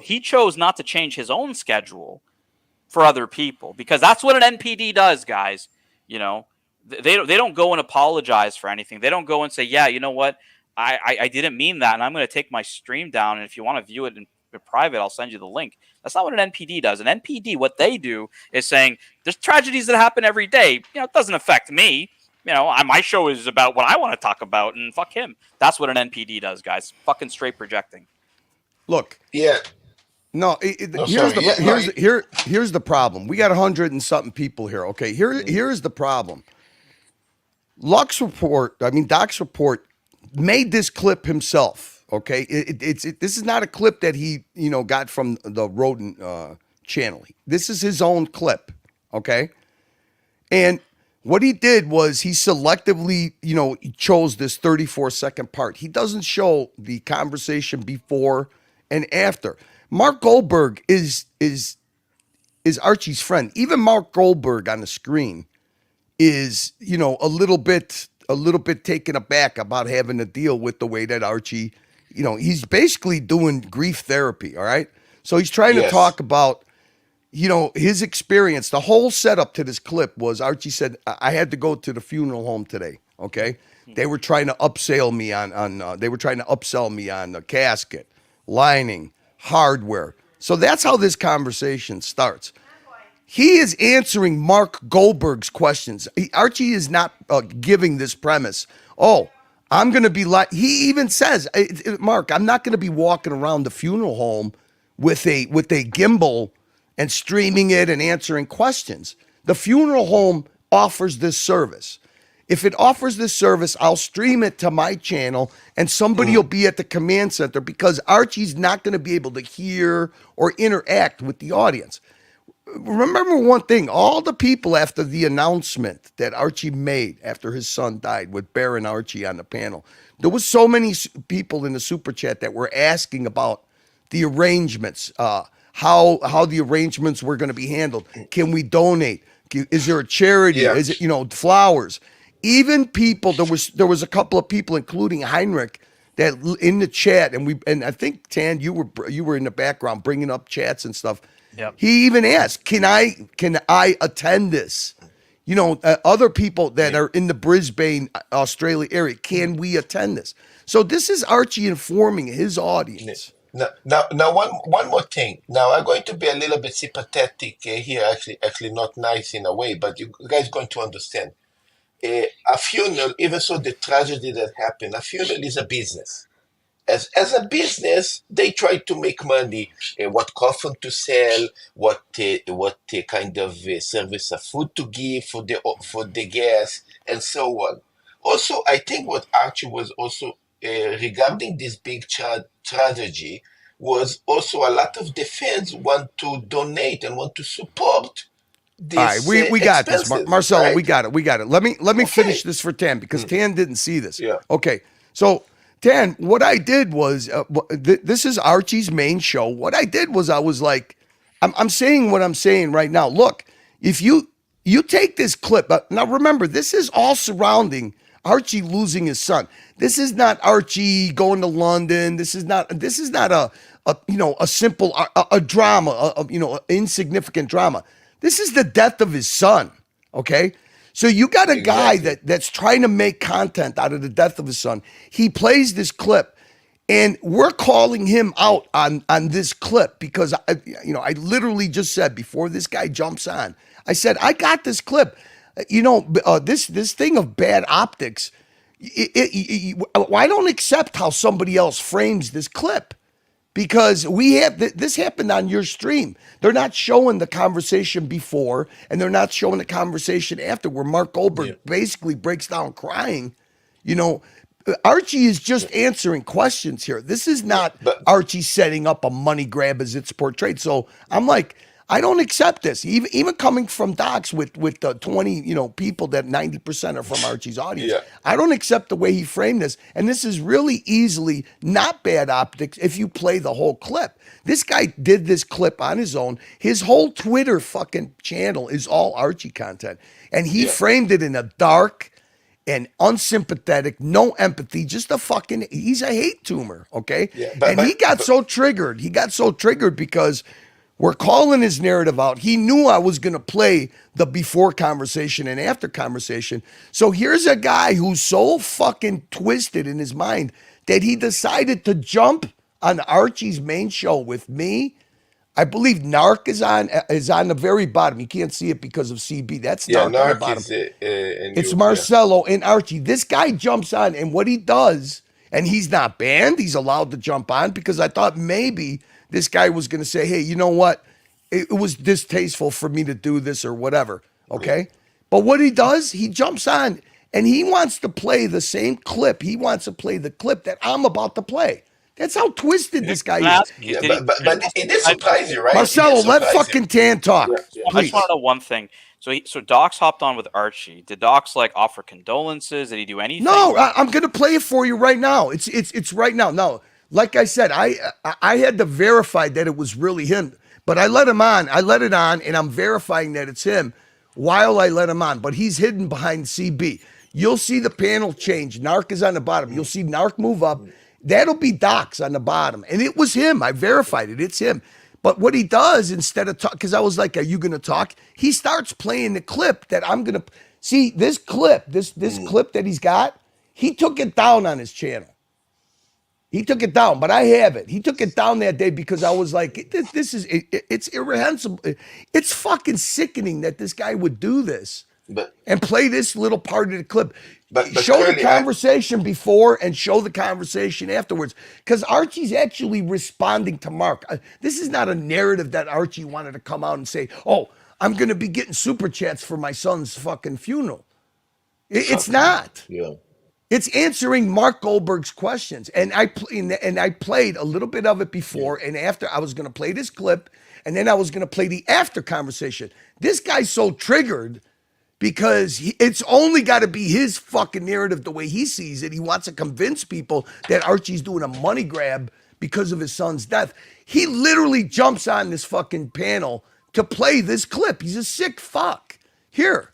He chose not to change his own schedule for other people because that's what an NPD does, guys. They don't go and apologize for anything. They don't go and say, yeah, you know what? I didn't mean that, and I'm going to take my stream down, and if you want to view it in private, I'll send you the link. That's not what an NPD does. An NPD, what they do is saying, there's tragedies that happen every day. It doesn't affect me. My show is about what I want to talk about, and fuck him. That's what an NPD does, guys. Fucking straight projecting. Look. Yeah. No, here's the problem. We got 100 and something people here. Okay, here's the problem. Doc's report made this clip himself. Okay, this is not a clip that he got from the rodent channel. This is his own clip. Okay, and what he did was he selectively he chose this 34-second part. He doesn't show the conversation before and after. Mark Goldberg is Archie's friend. Even Mark Goldberg on the screen is a little bit taken aback about having to deal with the way that Archie. He's basically doing grief therapy, all right? So he's trying to talk about, his experience. The whole setup to this clip was Archie said, I had to go to the funeral home today, okay? They were trying to upsell me on the casket, lining, hardware. So that's how this conversation starts. He is answering Mark Goldberg's questions. Archie is not giving this premise. Oh, I'm going to be like, he even says, Mark, I'm not going to be walking around the funeral home with a gimbal and streaming it and answering questions. The funeral home offers this service. If it offers this service, I'll stream it to my channel and somebody will be at the command center because Archie's not going to be able to hear or interact with the audience. Remember one thing, all the people after the announcement that Archie made after his son died with Bear and Archie on the panel, there was so many people in the super chat that were asking about the arrangements, how the arrangements were going to be handled. Can we donate? Is there a charity? Yeah. Is it, flowers? Even people, there was a couple of people, including Heinrich, that in the chat, and I think Tan, you were in the background bringing up chats and stuff. Yep. He even asked, "Can I attend this?" other people that are in the Brisbane, Australia area, can we attend this? So this is Archie informing his audience. Now, one more thing. Now, I'm going to be a little bit sympathetic here. Actually, not nice in a way, but you guys are going to understand. A funeral, even so the tragedy that happened, a funeral is a business. As a business, they try to make money. What coffin to sell, what kind of service of food to give for the guests, and so on. Also, I think what Archie was also regarding this big tragedy was also a lot of the fans want to donate and want to support. All right, we got this, Marcelo. Right? We got it. Let me finish this for Tan because Tan didn't see this. Yeah. Okay, so Tan, what I did was this is Archie's main show. What I did was I was like, I'm saying what I'm saying right now. Look, if you take this clip now, remember this is all surrounding Archie losing his son. This is not Archie going to London. This is not a simple drama, insignificant drama. This is the death of his son, okay? So you got a guy that's trying to make content out of the death of his son. He plays this clip, and we're calling him out on this clip because I literally just said before this guy jumps on, I said I got this clip. This thing of bad optics. I don't accept how somebody else frames this clip. Because this happened on your stream. They're not showing the conversation before, and they're not showing the conversation after, where Mark Goldberg basically breaks down crying. Archie is just answering questions here. This is not Archie setting up a money grab as it's portrayed. So I'm like, I don't accept this. Even coming from Docs with the 20 people that 90% are from Archie's audience. Yeah. I don't accept the way he framed this. And this is really easily not bad optics if you play the whole clip. This guy did this clip on his own. His whole Twitter fucking channel is all Archie content. And he framed it in a dark and unsympathetic, no empathy, just he's a hate tumor, okay? Yeah, he got so triggered. He got so triggered because we're calling his narrative out. He knew I was going to play the before conversation and after conversation. So here's a guy who's so fucking twisted in his mind that he decided to jump on Archie's main show with me. I believe Narc is on the very bottom. You can't see it because of CB. That's Narc on the bottom. It's Marcelo and Archie. This guy jumps on, and what he does, and he's not banned. He's allowed to jump on because I thought maybe this guy was going to say, hey, you know what? It was distasteful for me to do this or whatever, okay? But what he does, he jumps on, and he wants to play the same clip. He wants to play the clip that I'm about to play. That's how twisted this guy is. Yeah, but it did surprise you, right? Marcelo, let fucking Tan talk. I just want to know one thing. So Docs hopped on with Archie. Did Docs offer condolences? Did he do anything? No, I'm going to play it for you right now. It's right now. No. Like I said, I had to verify that it was really him, but I let him on. I let it on, and I'm verifying that it's him while I let him on. But he's hidden behind CB. You'll see the panel change. Narc is on the bottom. You'll see Narc move up. That'll be Docs on the bottom. And it was him. I verified it. It's him. But what he does instead of talk, because I was like, are you going to talk? He starts playing the clip that I'm going to see. This clip, this clip that he's got, he took it down on his channel. He took it down, but I have it. He took it down that day because I was like, it's irrehensible. It's fucking sickening that this guy would do this and play this little part of the clip. But show the conversation before and show the conversation afterwards. Because Archie's actually responding to Mark. This is not a narrative that Archie wanted to come out and say, oh, I'm going to be getting super chats for my son's fucking funeral. It's not. Yeah. It's answering Mark Goldberg's questions. And I played a little bit of it before and after. I was going to play this clip, and then I was going to play the after conversation. This guy's so triggered because it's only got to be his fucking narrative the way he sees it. He wants to convince people that Archie's doing a money grab because of his son's death. He literally jumps on this fucking panel to play this clip. He's a sick fuck. Here.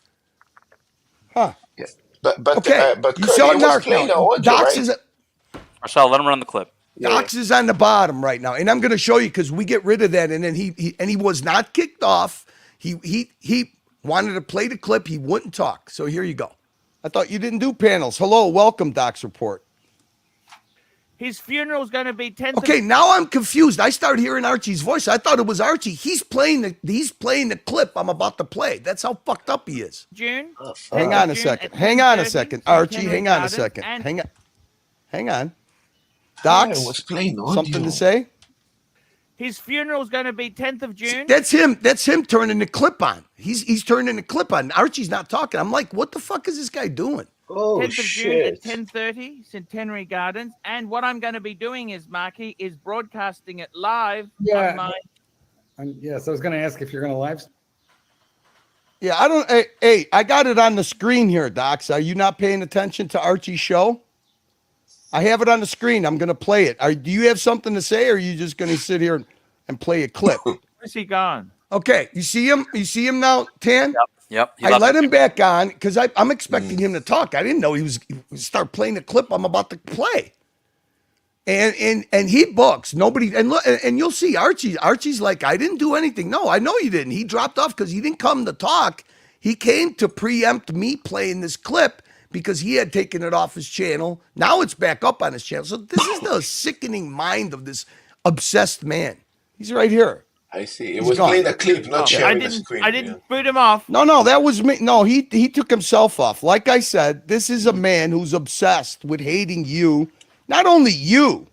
Huh. Yeah. But you saw Narc now. Docs is Marcelo, let him run the clip. Docs is on the bottom right now, and I'm going to show you because we get rid of that, and then he was not kicked off. He Wanted to play the clip. He wouldn't talk. So here you go. I thought you didn't do panels. Hello, welcome, Doc's Report. His funeral's going to be 10th. Okay, now I'm confused. I started hearing Archie's voice. I thought it was Archie. He's playing the clip I'm about to play. That's how fucked up he is. June. Hang on a second. Hang on a second. Archie, hang on a second. Hang on. Docs, I was playing audio. something to say? His funeral's going to be 10th of June. That's him. That's him turning the clip on. He's turning the clip on. Archie's not talking. I'm like, what the fuck is this guy doing? Oh 10th of June shit! at 10:30, Centenary Gardens. And what I'm going to be doing is, Marky, is broadcasting it live on my... Yes, I was going to ask if you're going to live. Yeah, I don't. Hey, I got it on the screen here, Docs. Are you not paying attention to Archie's show? I have it on the screen. I'm going to play it. Do you have something to say, or are you just going to sit here and play a clip? Where's he gone? Okay, you see him? You see him now, Tan? Yep. I let him back on because I'm expecting him to talk. I didn't know he was start playing the clip I'm about to play. And he books nobody and you'll see Archie's like, I didn't do anything. No, I know you didn't. He dropped off because he didn't come to talk. He came to preempt me playing this clip because he had taken it off his channel. Now it's back up on his channel. So this is the sickening mind of this obsessed man. He's right here. I see. It He's was gone. playing a clip, not sharing the screen. I didn't boot him off. No, that was me. No, he took himself off. Like I said, this is a man who's obsessed with hating you. Not only you.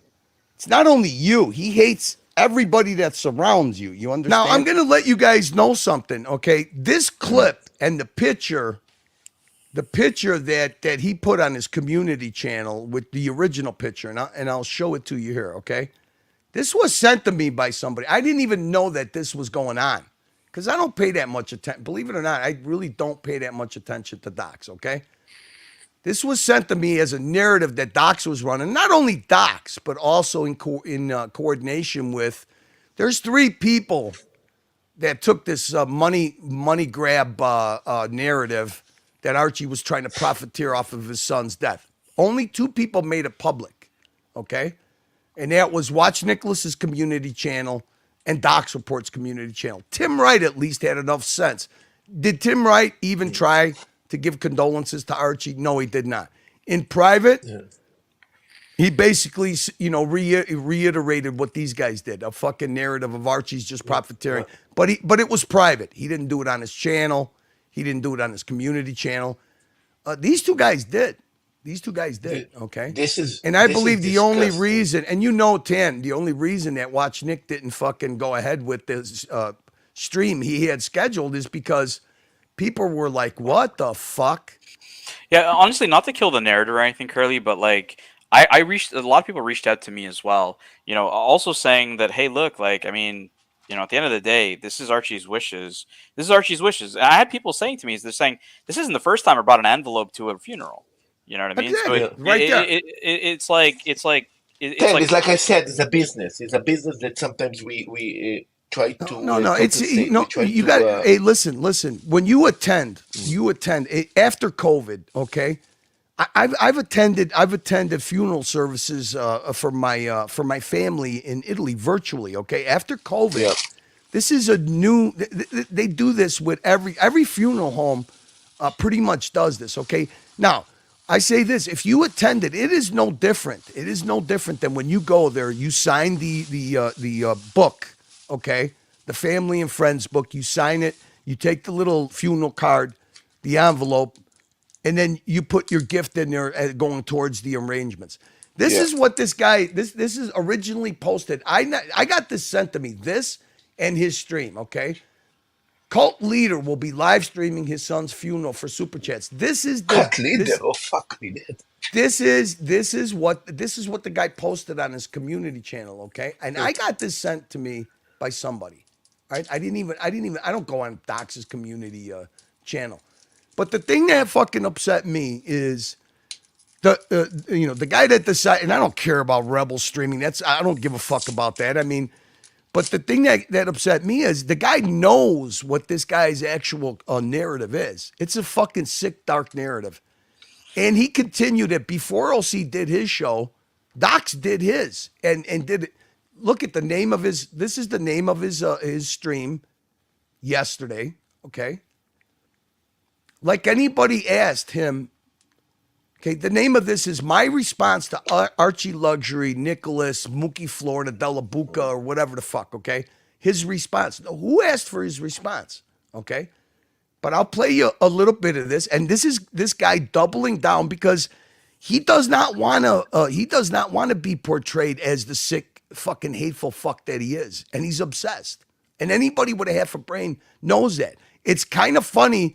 It's not only you. He hates everybody that surrounds you. You understand? Now, I'm going to let you guys know something, okay? This clip and the picture that he put on his community channel with the original picture, and I'll show it to you here, okay? This was sent to me by somebody. I didn't even know that this was going on because I don't pay that much attention. Believe it or not, I really don't pay that much attention to Docs, okay? This was sent to me as a narrative that Docs was running. Not only Docs, but also in coordination with, there's 3 people that took this money grab narrative that Archie was trying to profiteer off of his son's death. Only 2 people made it public, okay? And that was Watch Nicholas's community channel and Doc's Report's community channel. Tim Wright at least had enough sense. Did Tim Wright even try to give condolences to Archie? No, he did not. In private, he basically, reiterated what these guys did, a fucking narrative of Archie's just profiteering. But it was private. He didn't do it on his channel. He didn't do it on his community channel. These 2 guys did. Okay? And I believe the only reason, and Tan, the only reason that Watch Nick didn't fucking go ahead with this stream he had scheduled is because people were like, what the fuck? Yeah, honestly, not to kill the narrative or anything, Curly, but like I reached a lot of people reached out to me as well. Also saying that, hey, look, like, I mean, at the end of the day, this is Archie's wishes. And I had people saying to me, they're saying, this isn't the first time I brought an envelope to a funeral. You know what I mean? Exactly. So Right there. It's like It's like I said, it's a business. It's a business that sometimes we try to. No. You got. Hey, listen. When you attend after COVID. Okay, I've attended funeral services for my family in Italy virtually. Okay, after COVID, this is a new. They do this with every funeral home. Pretty much does this. Okay, now. I say this, if you attend it, it is no different. It is no different than when you go there, you sign the book, okay? The family and friends book, you sign it, you take the little funeral card, the envelope, and then you put your gift in there going towards the arrangements. This is what this guy, this is originally posted. I got this sent to me, this and his stream, okay? Cult leader will be live streaming his son's funeral for super chats. This is the cult leader. Fuck me, dead. This is what the guy posted on his community channel. Okay, and I got this sent to me by somebody. Right? I don't go on Doc's community channel. But the thing that fucking upset me is the guy that decided, and I don't care about Rebel streaming. I don't give a fuck about that. I mean. But the thing that upset me is the guy knows what this guy's actual narrative is. It's a fucking sick, dark narrative. And he continued it before OC did his show. Docs did his and did it. Look at the name of his. This is the name of his stream yesterday. Okay. like anybody asked him, okay, the name of this is My Response to Archie Luxury, Nicholas, Mookie Florida, Della Buca, or whatever the fuck, okay? His response. Who asked for his response? Okay? But I'll play you a little bit of this. And this is this guy doubling down because he does not want to be portrayed as the sick, fucking hateful fuck that he is. And he's obsessed. And anybody with a half a brain knows that. It's kind of funny,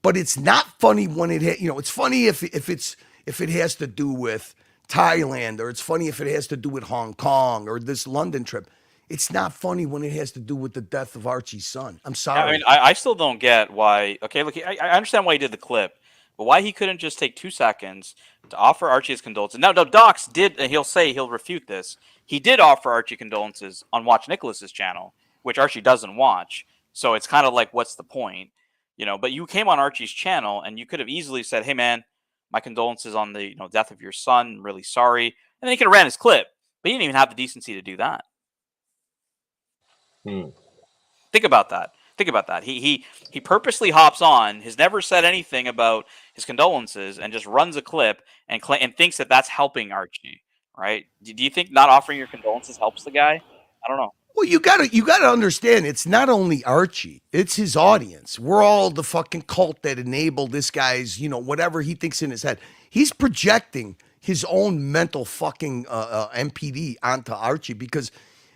but it's not funny when it's funny if it has to do with Thailand, or it's funny if it has to do with Hong Kong or this London trip. It's not funny when it has to do with the death of Archie's son. I'm sorry. I mean, I still don't get why. Okay, look, I understand why he did the clip, but why he couldn't just take 2 seconds to offer Archie his condolences. Now, Docs did, and he'll refute this. He did offer Archie condolences on Watch Nicholas's channel, which Archie doesn't watch. So it's kind of like, what's the point? But you came on Archie's channel and you could have easily said, "Hey man, my condolences on the death of your son. Really sorry." And then he could have ran his clip, but he didn't even have the decency to do that. Think about that. He purposely hops on, has never said anything about his condolences, and just runs a clip and thinks that that's helping Archie, right? Do you think not offering your condolences helps the guy? I don't know. Well, you gotta understand, it's not only Archie, it's his audience. We're all the fucking cult that enabled this guy's, whatever he thinks in his head. He's projecting his own mental fucking MPD onto Archie because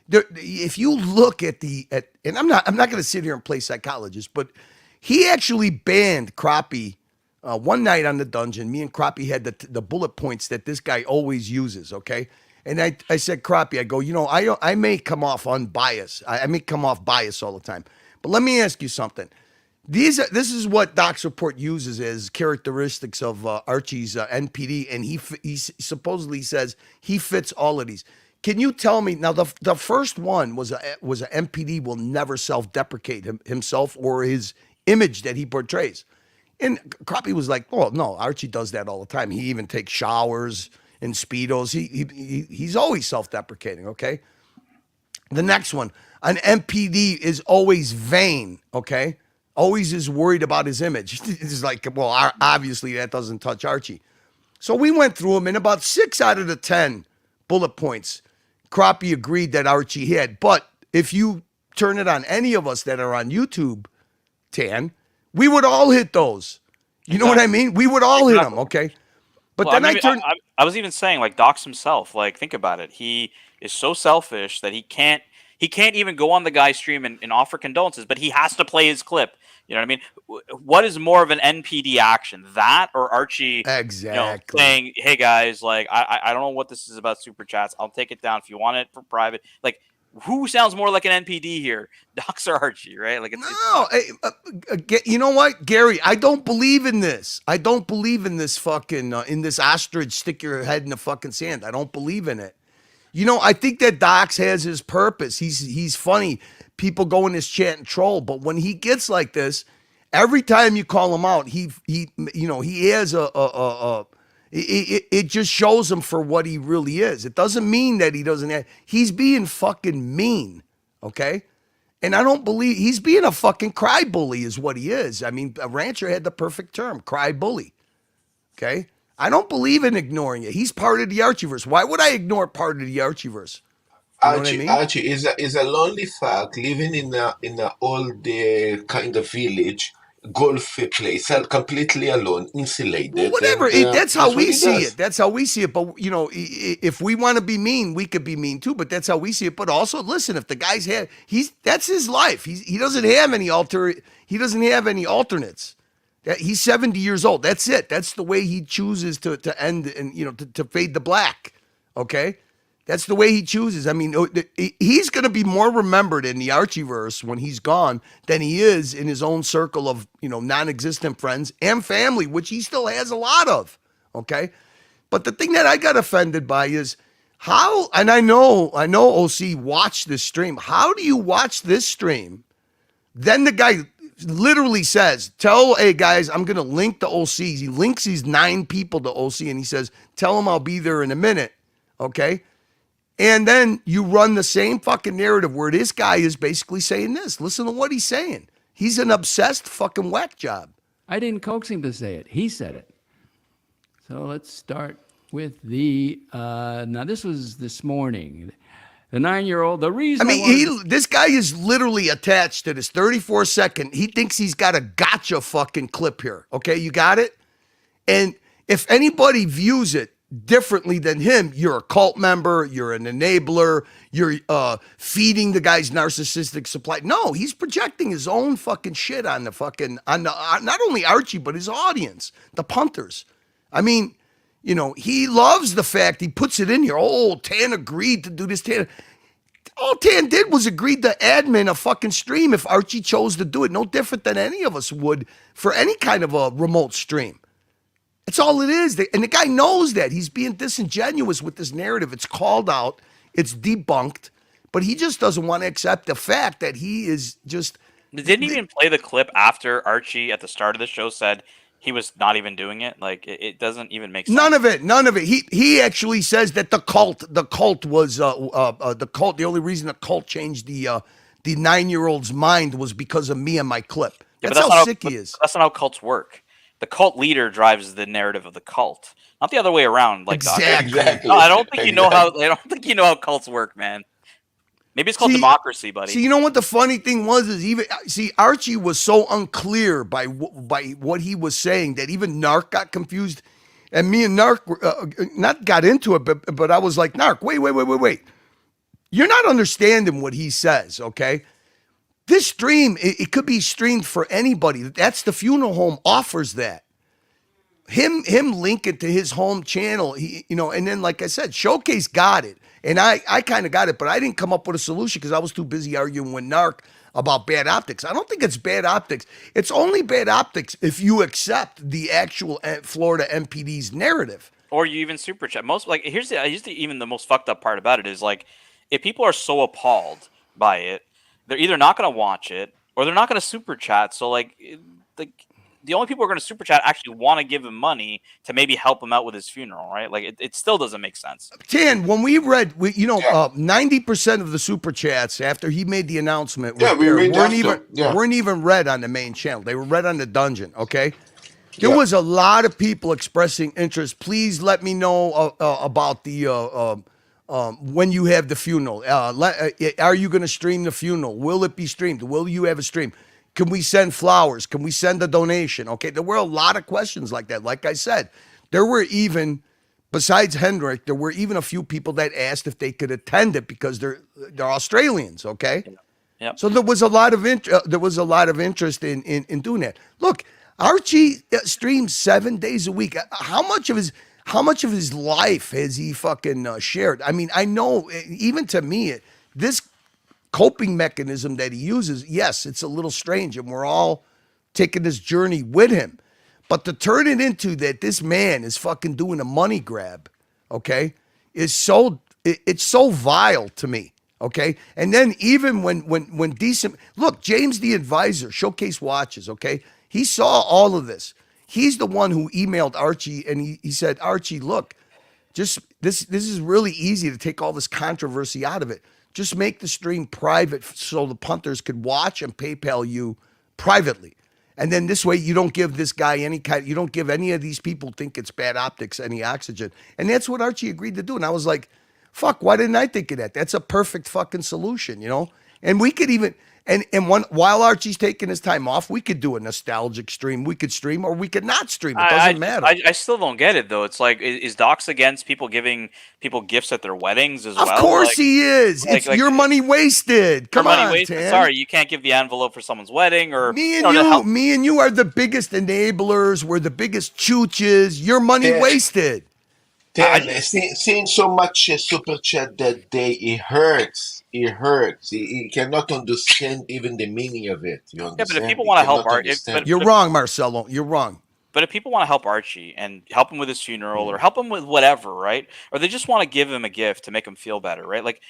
if you look at and I'm not gonna sit here and play psychologist, but he actually banned Crappie one night on the dungeon. Me and Crappie had the bullet points that this guy always uses, okay? And I said, Crappie, I go, I may come off unbiased. I may come off biased all the time. But let me ask you something. This is what Doc's report uses as characteristics of Archie's NPD, and he supposedly says he fits all of these. Can you tell me now? The first one was a NPD will never self-deprecate himself or his image that he portrays. And Crappie was like, "Oh no, Archie does that all the time. He even takes showers in Speedos. He's always self-deprecating." Okay. The next one, an MPD is always vain. Okay, always is worried about his image. It's like, well, obviously that doesn't touch Archie. So we went through them, and about 6 out of the 10 bullet points, Crappie agreed that Archie had. But if you turn it on any of us that are on YouTube, Tan, we would all hit those. You know what I mean? We would all hit them, okay? But then I was even saying, like, Docs himself, like, think about it. He is so selfish that he can't even go on the guy's stream and offer condolences, but he has to play his clip. You know what I mean? What is more of an NPD action, that or Archie saying, "Hey guys, like I don't know what this is about super chats. I'll take it down if you want it for private." Like, who sounds more like an NPD here, Docs or Archie? Right? Like, you know what, Gary? I don't believe in this. I don't believe in this fucking in this ostrich stick your head in the fucking sand. I don't believe in it. I think that Docs has his purpose. He's funny. People go in his chat and troll, but when he gets like this, every time you call him out, he has it just shows him for what he really is. It doesn't mean that he doesn't have, he's being fucking mean, okay? And I don't believe, he's being a fucking cry bully is what he is. I mean, a rancher had the perfect term, cry bully, okay? I don't believe in ignoring it. He's part of the Archieverse. Why would I ignore part of the Archieverse? You know what I mean? Archie is a lonely fuck living in a old kind of village, golf place, completely alone, insulated. Well, whatever. That's how we see it. That's how we see it. But if we want to be mean, we could be mean too. But that's how we see it. But also, listen, if the guy's that's his life. He doesn't have any alternates. He's 70 years old. That's it. That's the way he chooses to end and to fade to black. Okay. That's the way he chooses. I mean, he's going to be more remembered in the Archieverse when he's gone than he is in his own circle of, non-existent friends and family, which he still has a lot of, okay? But the thing that I got offended by is how, and I know OC watched this stream. How do you watch this stream? Then the guy literally says, hey guys, I'm going to link the OCs. He links these 9 people to OC and he says, tell them I'll be there in a minute, okay? And then you run the same fucking narrative where this guy is basically saying this. Listen to what he's saying. He's an obsessed fucking whack job. I didn't coax him to say it. He said it. So let's start with the. Now this was this morning. The 9-year-old. The reason. I mean, this guy is literally attached to this 34-second. He thinks he's got a gotcha fucking clip here. Okay, you got it? And if anybody views it differently than him, you're a cult member, you're an enabler, you're feeding the guy's narcissistic supply. No, he's projecting his own fucking shit on the fucking, not only Archie, but his audience, the punters. I mean, you know, he loves the fact he puts it in here. Oh, Tan agreed to do this. All Tan did was agreed to admin a fucking stream if Archie chose to do it. No different than any of us would for any kind of a remote stream. That's all it is. And the guy knows that. He's being disingenuous with this narrative. It's called out. It's debunked. But he just doesn't want to accept the fact that he is just... Didn't even play the clip after Archie at the start of the show said he was not even doing it. Like, it doesn't even make sense. None of it. He actually says that the cult was the cult. The only reason the cult changed the 9-year-old's mind was because of me and my clip. That's how sick he is. That's not how cults work. The cult leader drives the narrative of the cult, not the other way around. Like exactly. No, I don't think you know how. I don't think you know how cults work, man. Maybe it's called democracy, buddy. See, you know what the funny thing was is Archie was so unclear by what he was saying that even Narc got confused, and me and Narc not got into it, but I was like, Narc, wait, you're not understanding what he says, okay? This stream, it could be streamed for anybody. That's the funeral home offers that. Him link it to his home channel, and then like I said, Showcase got it. And I kind of got it, but I didn't come up with a solution because I was too busy arguing with Narc about bad optics. I don't think it's bad optics. It's only bad optics if you accept the actual Florida MPD's narrative. Or you even super chat. Here's even the most fucked up part about it is like, if people are so appalled by it, they're either not going to watch it or they're not going to super chat. So the only people who are going to super chat actually want to give him money to maybe help him out with his funeral, right? Like it still doesn't make sense. Tan, when we read, 90% of the super chats after he made the announcement weren't even read on the main channel. They were read on the dungeon. Okay. There was a lot of people expressing interest. Please let me know about the when you have the funeral. Are you going to stream the funeral? Will it be streamed? Will you have a stream? Can we send flowers? Can we send a donation? Okay, there were a lot of questions like that. Like I said, there were even, besides Hendrik, there were even a few people that asked if they could attend it because they're Australians. Okay, yeah. So there was a lot of interest in doing that. Look, Archie streams 7 days a week. How much of his life has he fucking shared? I mean, I know even to me, this coping mechanism that he uses, yes, it's a little strange, and we're all taking this journey with him. But to turn it into that this man is fucking doing a money grab, okay, it's so vile to me, okay? And then even when decent, look, James the advisor, Showcase Watches, okay, he saw all of this. He's the one who emailed Archie, and he said, Archie, look, just this is really easy to take all this controversy out of it. Just make the stream private so the punters could watch and PayPal you privately. And then this way you don't give this guy you don't give any of these people who think it's bad optics any oxygen. And that's what Archie agreed to do. And I was like, fuck, why didn't I think of that? That's a perfect fucking solution, And we could even, while Archie's taking his time off, we could do a nostalgic stream. We could stream or we could not stream. It doesn't matter. I still don't get it, though. It's like, is Docs against people giving people gifts at their weddings as well? Of course he is. It's your money wasted. Come on, Tan. Sorry, you can't give the envelope for someone's wedding. Or me and you are the biggest enablers. We're the biggest chooches. Your money wasted. Seeing so much super chat that day, it hurts. It hurts. He cannot understand even the meaning of it. You understand? Yeah, but if people want to help Archie, you're wrong, Marcelo. You're wrong. But if people want to help Archie and help him with his funeral or help him with whatever, right? Or they just want to give him a gift to make him feel better, right? Like,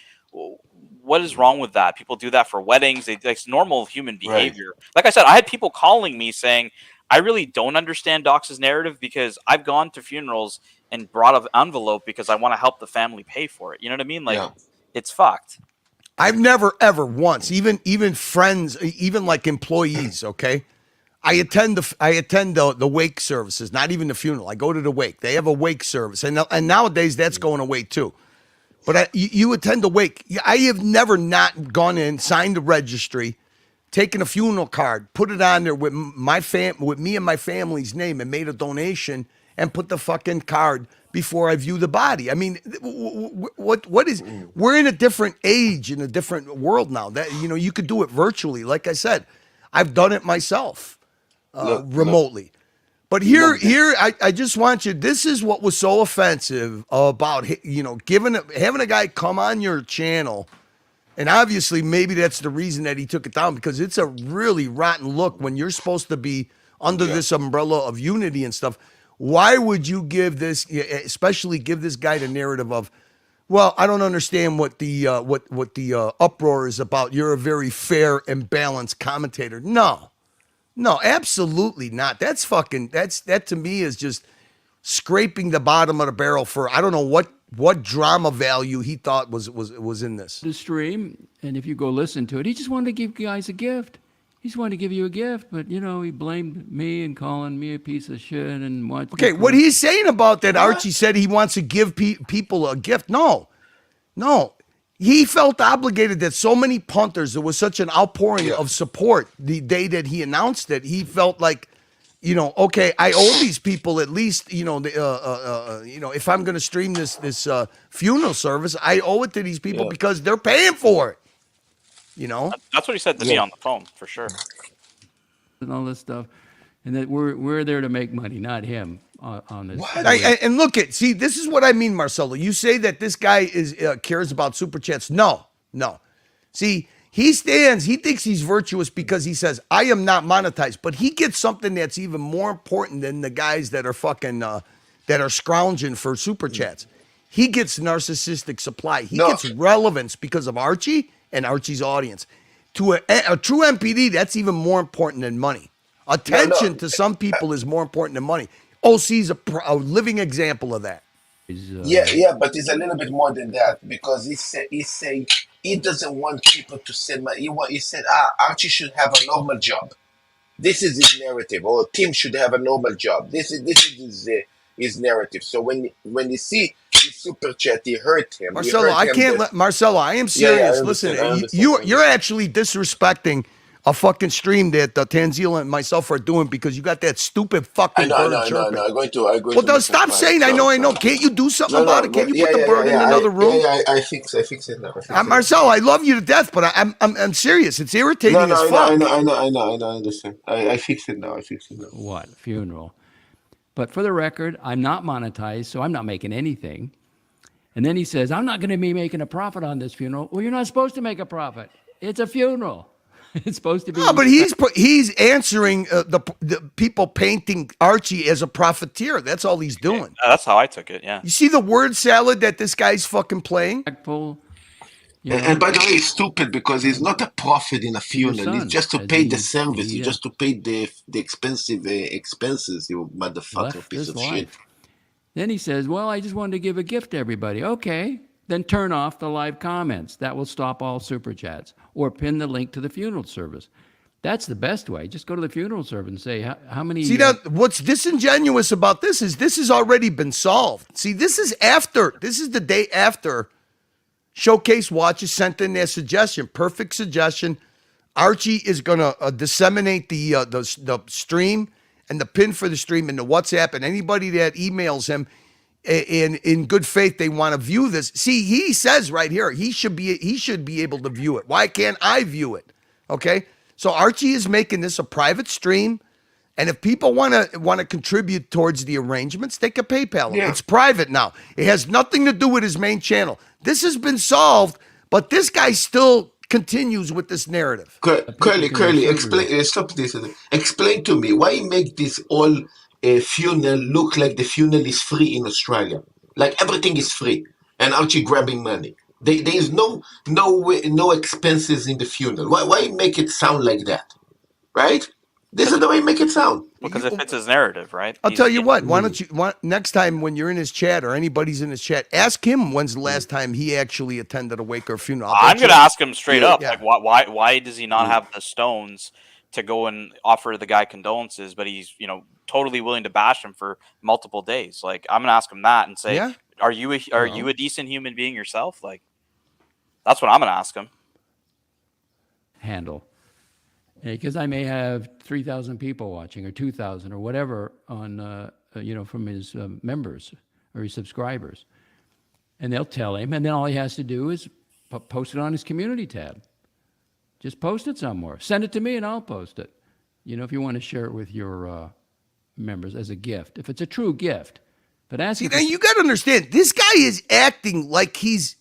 what is wrong with that? People do that for weddings. It's normal human behavior. Right. Like I said, I had people calling me saying, I really don't understand Docs' narrative because I've gone to funerals and brought an envelope because I want to help the family pay for it. You know what I mean? Like, it's fucked. I've never, ever once, even friends, even like employees, okay? I attend the wake services, not even the funeral. I go to the wake. They have a wake service, and nowadays that's going away too. But you attend the wake. I have never not gone in, signed the registry, taken a funeral card, put it on there with with me and my family's name, and made a donation, and put the fucking card before I view the body. I mean, what is? We're in a different age, in a different world now. That you could do it virtually. Like I said, I've done it myself. Remotely. But here, I just want you. This is what was so offensive about having a guy come on your channel, and obviously maybe that's the reason that he took it down, because it's a really rotten look when you're supposed to be under this umbrella of unity and stuff. Why would you especially give this guy the narrative of, well, I don't understand what the uproar is about. You're a very fair and balanced commentator. No, absolutely not. That to me is just scraping the bottom of the barrel for I don't know what drama value he thought was in this. The stream, and if you go listen to it, he just wanted to give guys a gift. He just wanted to give you a gift, but he blamed me and calling me a piece of shit and what. Okay, what he's saying about that, Archie said he wants to give people a gift. No. He felt obligated that so many punters, there was such an outpouring of support the day that he announced it. He felt like, okay, I owe these people at least, if I'm going to stream this funeral service, I owe it to these people because they're paying for it. That's what he said to me on the phone, for sure. And all this stuff, and that we're there to make money, not him. On this. And look see, this is what I mean, Marcelo. You say that this guy cares about super chats. No. See, he thinks he's virtuous because he says, I am not monetized, but he gets something that's even more important than the guys that are fucking, that are scrounging for super chats. He gets narcissistic supply. He gets relevance because of Archie and Archie's audience. To a true MPD, that's even more important than money. Attention to some people is more important than money. OC's a living example of that. But it's a little bit more than that, because he's saying he doesn't want people to send money. He said, Archie should have a normal job. This is his narrative, or Tim should have a normal job. This is his narrative. So when you see his super chat, he hurt him. Marcelo, I am serious. Listen, you're actually disrespecting a fucking stream that Tanzila and myself are doing because you got that stupid fucking bird chirping. I'm going to. Well, stop saying I know. Can't you do something about it? Can't you put the bird in another room? I fix it now. Marcelo, I love you to death, but I'm serious. It's irritating as fuck. I know. I understand. I fix it now. What? Funeral. But for the record, I'm not monetized, so I'm not making anything. And then he says, I'm not going to be making a profit on this funeral. Well, you're not supposed to make a profit. It's a funeral. It's supposed to be. No, but he's answering the people painting Archie as a profiteer. That's all he's doing. That's how I took it. Yeah. You see the word salad that this guy's fucking playing. And by the way, it's stupid because he's not a profit in a funeral. It's just to pay the service. It's just to pay the expensive expenses. You motherfucker piece of shit. Then he says, "Well, I just wanted to give a gift to everybody." Okay. Then turn off the live comments. That will stop all super chats. Or pin the link to the funeral service. That's the best way. Just go to the funeral service and say, how many... See, now, what's disingenuous about this has already been solved. See, this is the day after Showcase Watches sent in their suggestion. Perfect suggestion. Archie is going to disseminate the stream and the pin for the stream in the WhatsApp, and anybody that emails him in good faith they want to view this. See, he says right here he should be able to view it. Why can't I view it? Okay, so Archie is making this a private stream, and if people want to contribute towards the arrangements, they can PayPal him. It's private now. It has nothing to do with his main channel. This has been solved, but this guy still continues with this narrative. Curly, explain. Stop this. Explain to me why you make this all funeral look like the funeral is free in Australia, like everything is free, and Archie grabbing money. There is no expenses in the funeral. Why make it sound like that, right? This is the way you make it sound. Because it fits his narrative, right? I'll tell you what. Why don't you next time when you're in his chat or anybody's in his chat, ask him when's the last time he actually attended a wake or funeral. I'm going to ask him straight up, like why does he not have the stones to go and offer the guy condolences, but he's, you know, totally willing to bash him for multiple days. Like, I'm gonna ask him that and say, Yeah. are you a decent human being yourself? Like, that's what I'm gonna ask him. Handle. Because I may have 3,000 people watching or 2,000 or whatever on, you know, from his members or his subscribers. And they'll tell him, and then all he has to do is post it on his community tab. Just post it somewhere. Send it to me and I'll post it. You know, if you want to share it with your members as a gift, if it's a true gift. But ask See, now you got to understand, this guy is acting like he's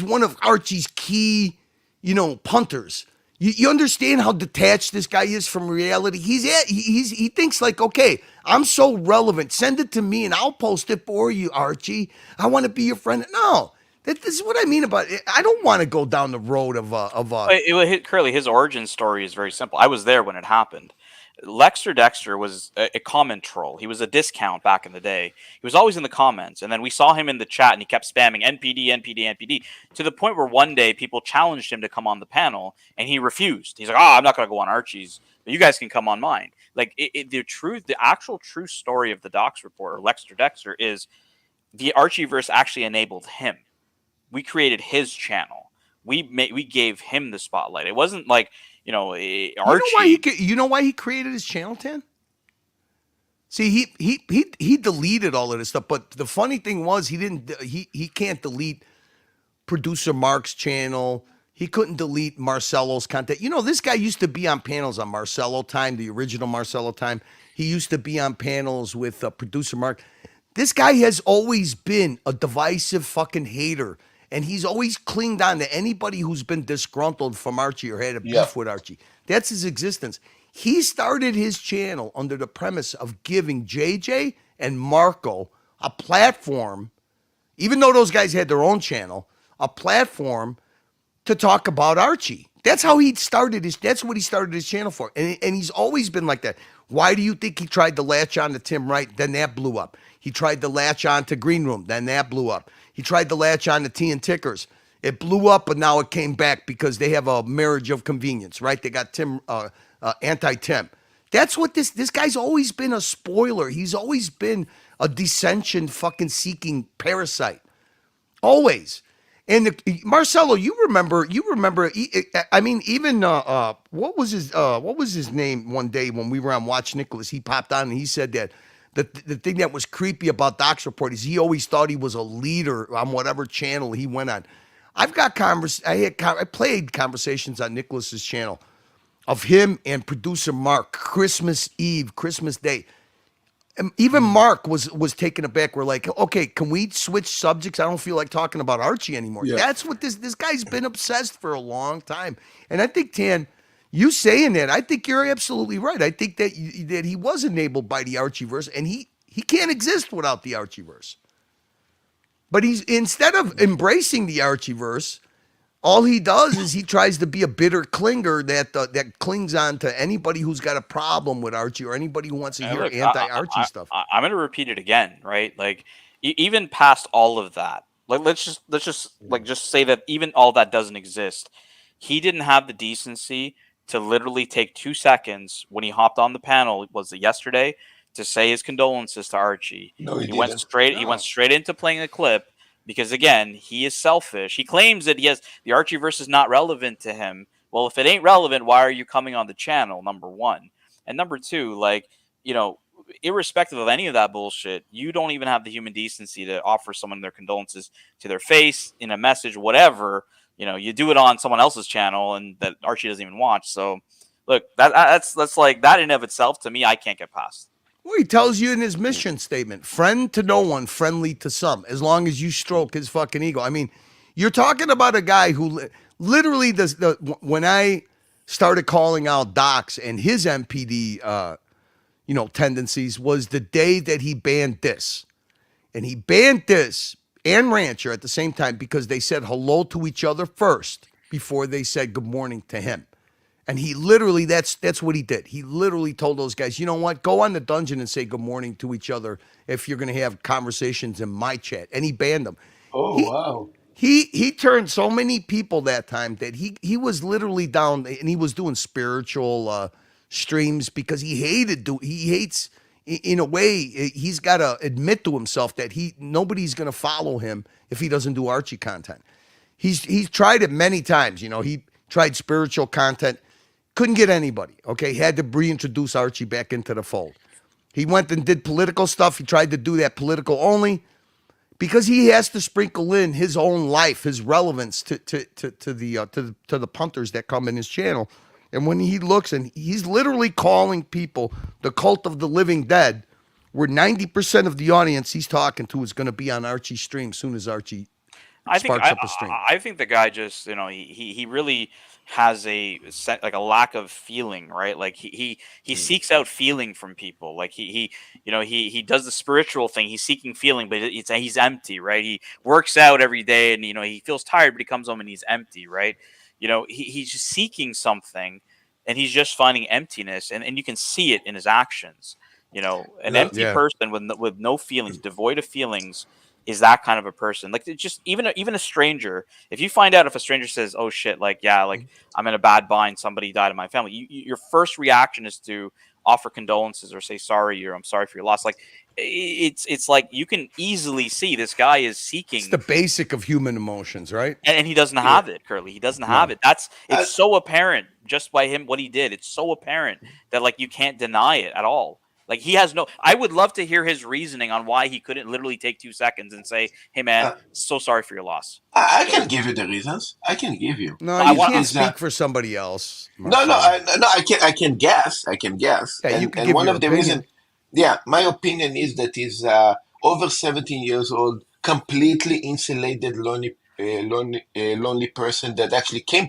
one of Archie's key, you know, punters. You understand how detached this guy is from reality? He thinks like, okay, I'm so relevant. Send it to me and I'll post it for you, Archie. I want to be your friend. No, this is what I mean about it. I don't want to go down the road of Curly, his origin story is very simple. I was there when it happened. Lexter Dexter was a comment troll. He was a discount back in the day. He was always in the comments, and then we saw him in the chat, and he kept spamming NPD, NPD, NPD, to the point where one day people challenged him to come on the panel, and he refused. He's like, I'm not going to go on Archie's, but you guys can come on mine. Like, the actual true story of the Docs reporter, Lexter Dexter, is the Archieverse actually enabled him. We created his channel. We gave him the spotlight. It wasn't like, you know, Archie. You know why he created his channel, Tan? See, he deleted all of this stuff, but the funny thing was he can't delete producer Mark's channel. He couldn't delete Marcelo's content. You know, this guy used to be on panels on Marcelo Time, the original Marcelo Time. He used to be on panels with producer Mark. This guy has always been a divisive fucking hater. And he's always clinged on to anybody who's been disgruntled from Archie or had a beef with Archie. That's his existence. He started his channel under the premise of giving JJ and Marco a platform, even though those guys had their own channel, a platform to talk about Archie. That's how he started that's what he started his channel for. And he's always been like that. Why do you think he tried to latch on to Tim Wright? Then that blew up. He tried to latch on to Green Room. Then that blew up. He tried to latch on to Tea and Tickers. It blew up, but now it came back because they have a marriage of convenience, right? They got Tim, anti-Tim. That's what this guy's always been a spoiler. He's always been a dissension fucking seeking parasite. Always. And Marcelo, you remember, I mean, even, what was his name one day when we were on Watch Nicholas? He popped on and he said that the thing that was creepy about Doc's report is he always thought he was a leader on whatever channel he went on. I played conversations on Nicholas's channel of him and producer Mark, Christmas Eve, Christmas Day. And even Mark was taken aback. We're like, okay, can we switch subjects? I don't feel like talking about Archie anymore. Yeah. That's what this guy's been obsessed for a long time. And I think, Tan, you saying that, I think you're absolutely right. I think that he was enabled by the Archieverse, and he can't exist without the Archieverse. But instead of embracing the Archieverse, all he does is he tries to be a bitter clinger that clings on to anybody who's got a problem with Archie or anybody who wants to hear anti-Archie stuff. I'm going to repeat it again, right? Like, even past all of that, like let's just say that even all that doesn't exist. He didn't have the decency to literally take 2 seconds when he hopped on the panel. Was it yesterday? To say his condolences to Archie. No, he went didn't. straight. No. He went straight into playing a clip because, again, he is selfish. He claims that the Archieverse is not relevant to him. Well, if it ain't relevant, why are you coming on the channel? Number one, and number two, like, you know, irrespective of any of that bullshit, you don't even have the human decency to offer someone their condolences to their face in a message, whatever. You know, you do it on someone else's channel and that Archie doesn't even watch. So, look, that's like that in of itself to me, I can't get past. Well, he tells you in his mission statement, friend to no one, friendly to some, as long as you stroke his fucking ego. I mean, you're talking about a guy who literally when I started calling out Docs and his MPD, tendencies was the day that he banned this. And he banned this and Rancher at the same time because they said hello to each other first before they said good morning to him. And he literally, that's what he did. He literally told those guys, you know what, go on the dungeon and say good morning to each other if you're going to have conversations in my chat. And he banned them. Wow. He turned so many people that time that he was literally down and he was doing spiritual streams because he hates in a way he's got to admit to himself that nobody's going to follow him if he doesn't do Archie content. He's tried it many times. He tried spiritual content, couldn't get anybody. Okay, had to reintroduce Archie back into the fold. He went and did political stuff. He tried to do that political only because he has to sprinkle in his own life, his relevance to the punters that come in his channel. And when he looks, and he's literally calling people the cult of the living dead, where 90% of the audience he's talking to is going to be on Archie's stream soon as Archie sparks up a stream. I think the guy just, he really has a lack of feeling, right? Like he seeks out feeling from people. Like he does the spiritual thing. He's seeking feeling, but he's empty, right? He works out every day, and he feels tired, but he comes home and he's empty, right? He's just seeking something, and he's just finding emptiness, and you can see it in his actions. An empty person with no feelings, devoid of feelings, is that kind of a person. Like, it's just even a stranger. If you find out, if a stranger says, "Oh shit," I'm in a bad bind, somebody died in my family, your first reaction is to offer condolences or say sorry, or I'm sorry for your loss. Like, it's like you can easily see this guy is seeking. It's the basic of human emotions, right? And he doesn't have it, Curly. He doesn't have it. It's so apparent just by him what he did. It's so apparent that you can't deny it at all. Like, he has I would love to hear his reasoning on why he couldn't literally take 2 seconds and say, "Hey man, so sorry for your loss." I can give you the reasons. I can give you. No, you can't speak for somebody else. Marcelo. I can guess. Yeah, you can and give one your of the opinion. reasons, my opinion is that he's over 17 years old, completely insulated, lonely person that actually came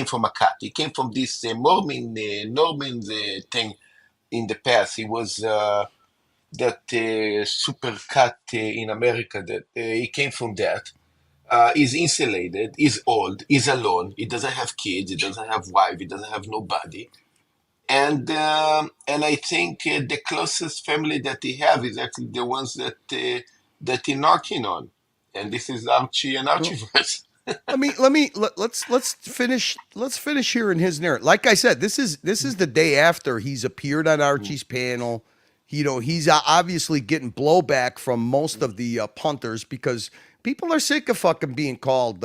from a cut. He came from this Mormon thing. In the past, he was that super cut in America. That he came from that. He's insulated. He's old. He's alone. He doesn't have kids. He doesn't have wife. He doesn't have nobody. And I think the closest family that he have is actually the ones that he's knocking on. And this is Archie and Archieverse. Let's finish here in his narrative. Like I said, this is the day after he's appeared on Archie's panel. He's obviously getting blowback from most of the punters because people are sick of fucking being called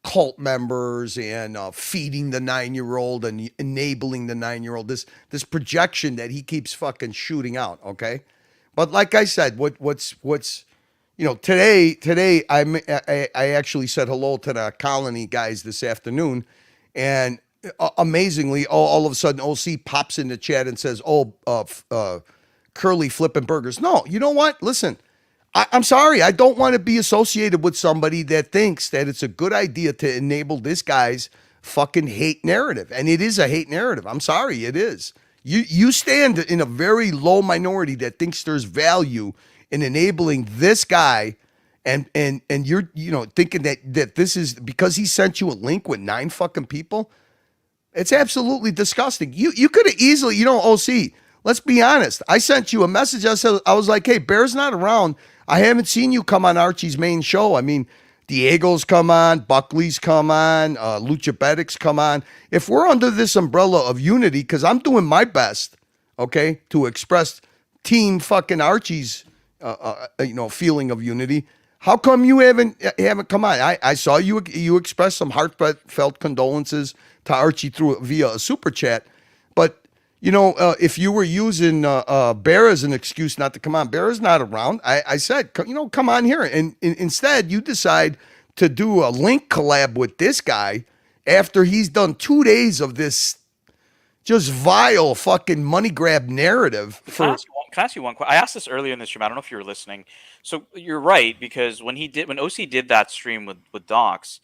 cult members and feeding the 9-year-old and enabling the 9-year-old. This projection that he keeps fucking shooting out. Okay, but like I said, what's today I actually said hello to the Colony guys this afternoon, and amazingly, all of a sudden OC pops in the chat and says, Curly flipping burgers. No, you know what? Listen, I'm sorry. I don't want to be associated with somebody that thinks that it's a good idea to enable this guy's fucking hate narrative. And it is a hate narrative. I'm sorry, it is. You stand in a very low minority that thinks there's value in enabling this guy, and you're thinking that this is because he sent you a link with 9 fucking people. It's absolutely disgusting. You could have easily, OC, let's be honest. I sent you a message. I was like, hey, Bear's not around. I haven't seen you come on Archie's main show. I mean, Diego's come on, Buckley's come on, Lucha Bedic's come on. If we're under this umbrella of unity, because I'm doing my best, okay, to express Team fucking Archie's feeling of unity. How come you haven't come on? I saw you express some heartfelt condolences to Archie via a super chat, but if you were using Bear as an excuse not to come on, Bear is not around. I said, come on here, and instead you decide to do a link collab with this guy after he's done 2 days of this just vile fucking money grab narrative. Can I ask you one question? I asked this earlier in the stream. I don't know if you were listening. So you're right, because when OC did that stream with Docs,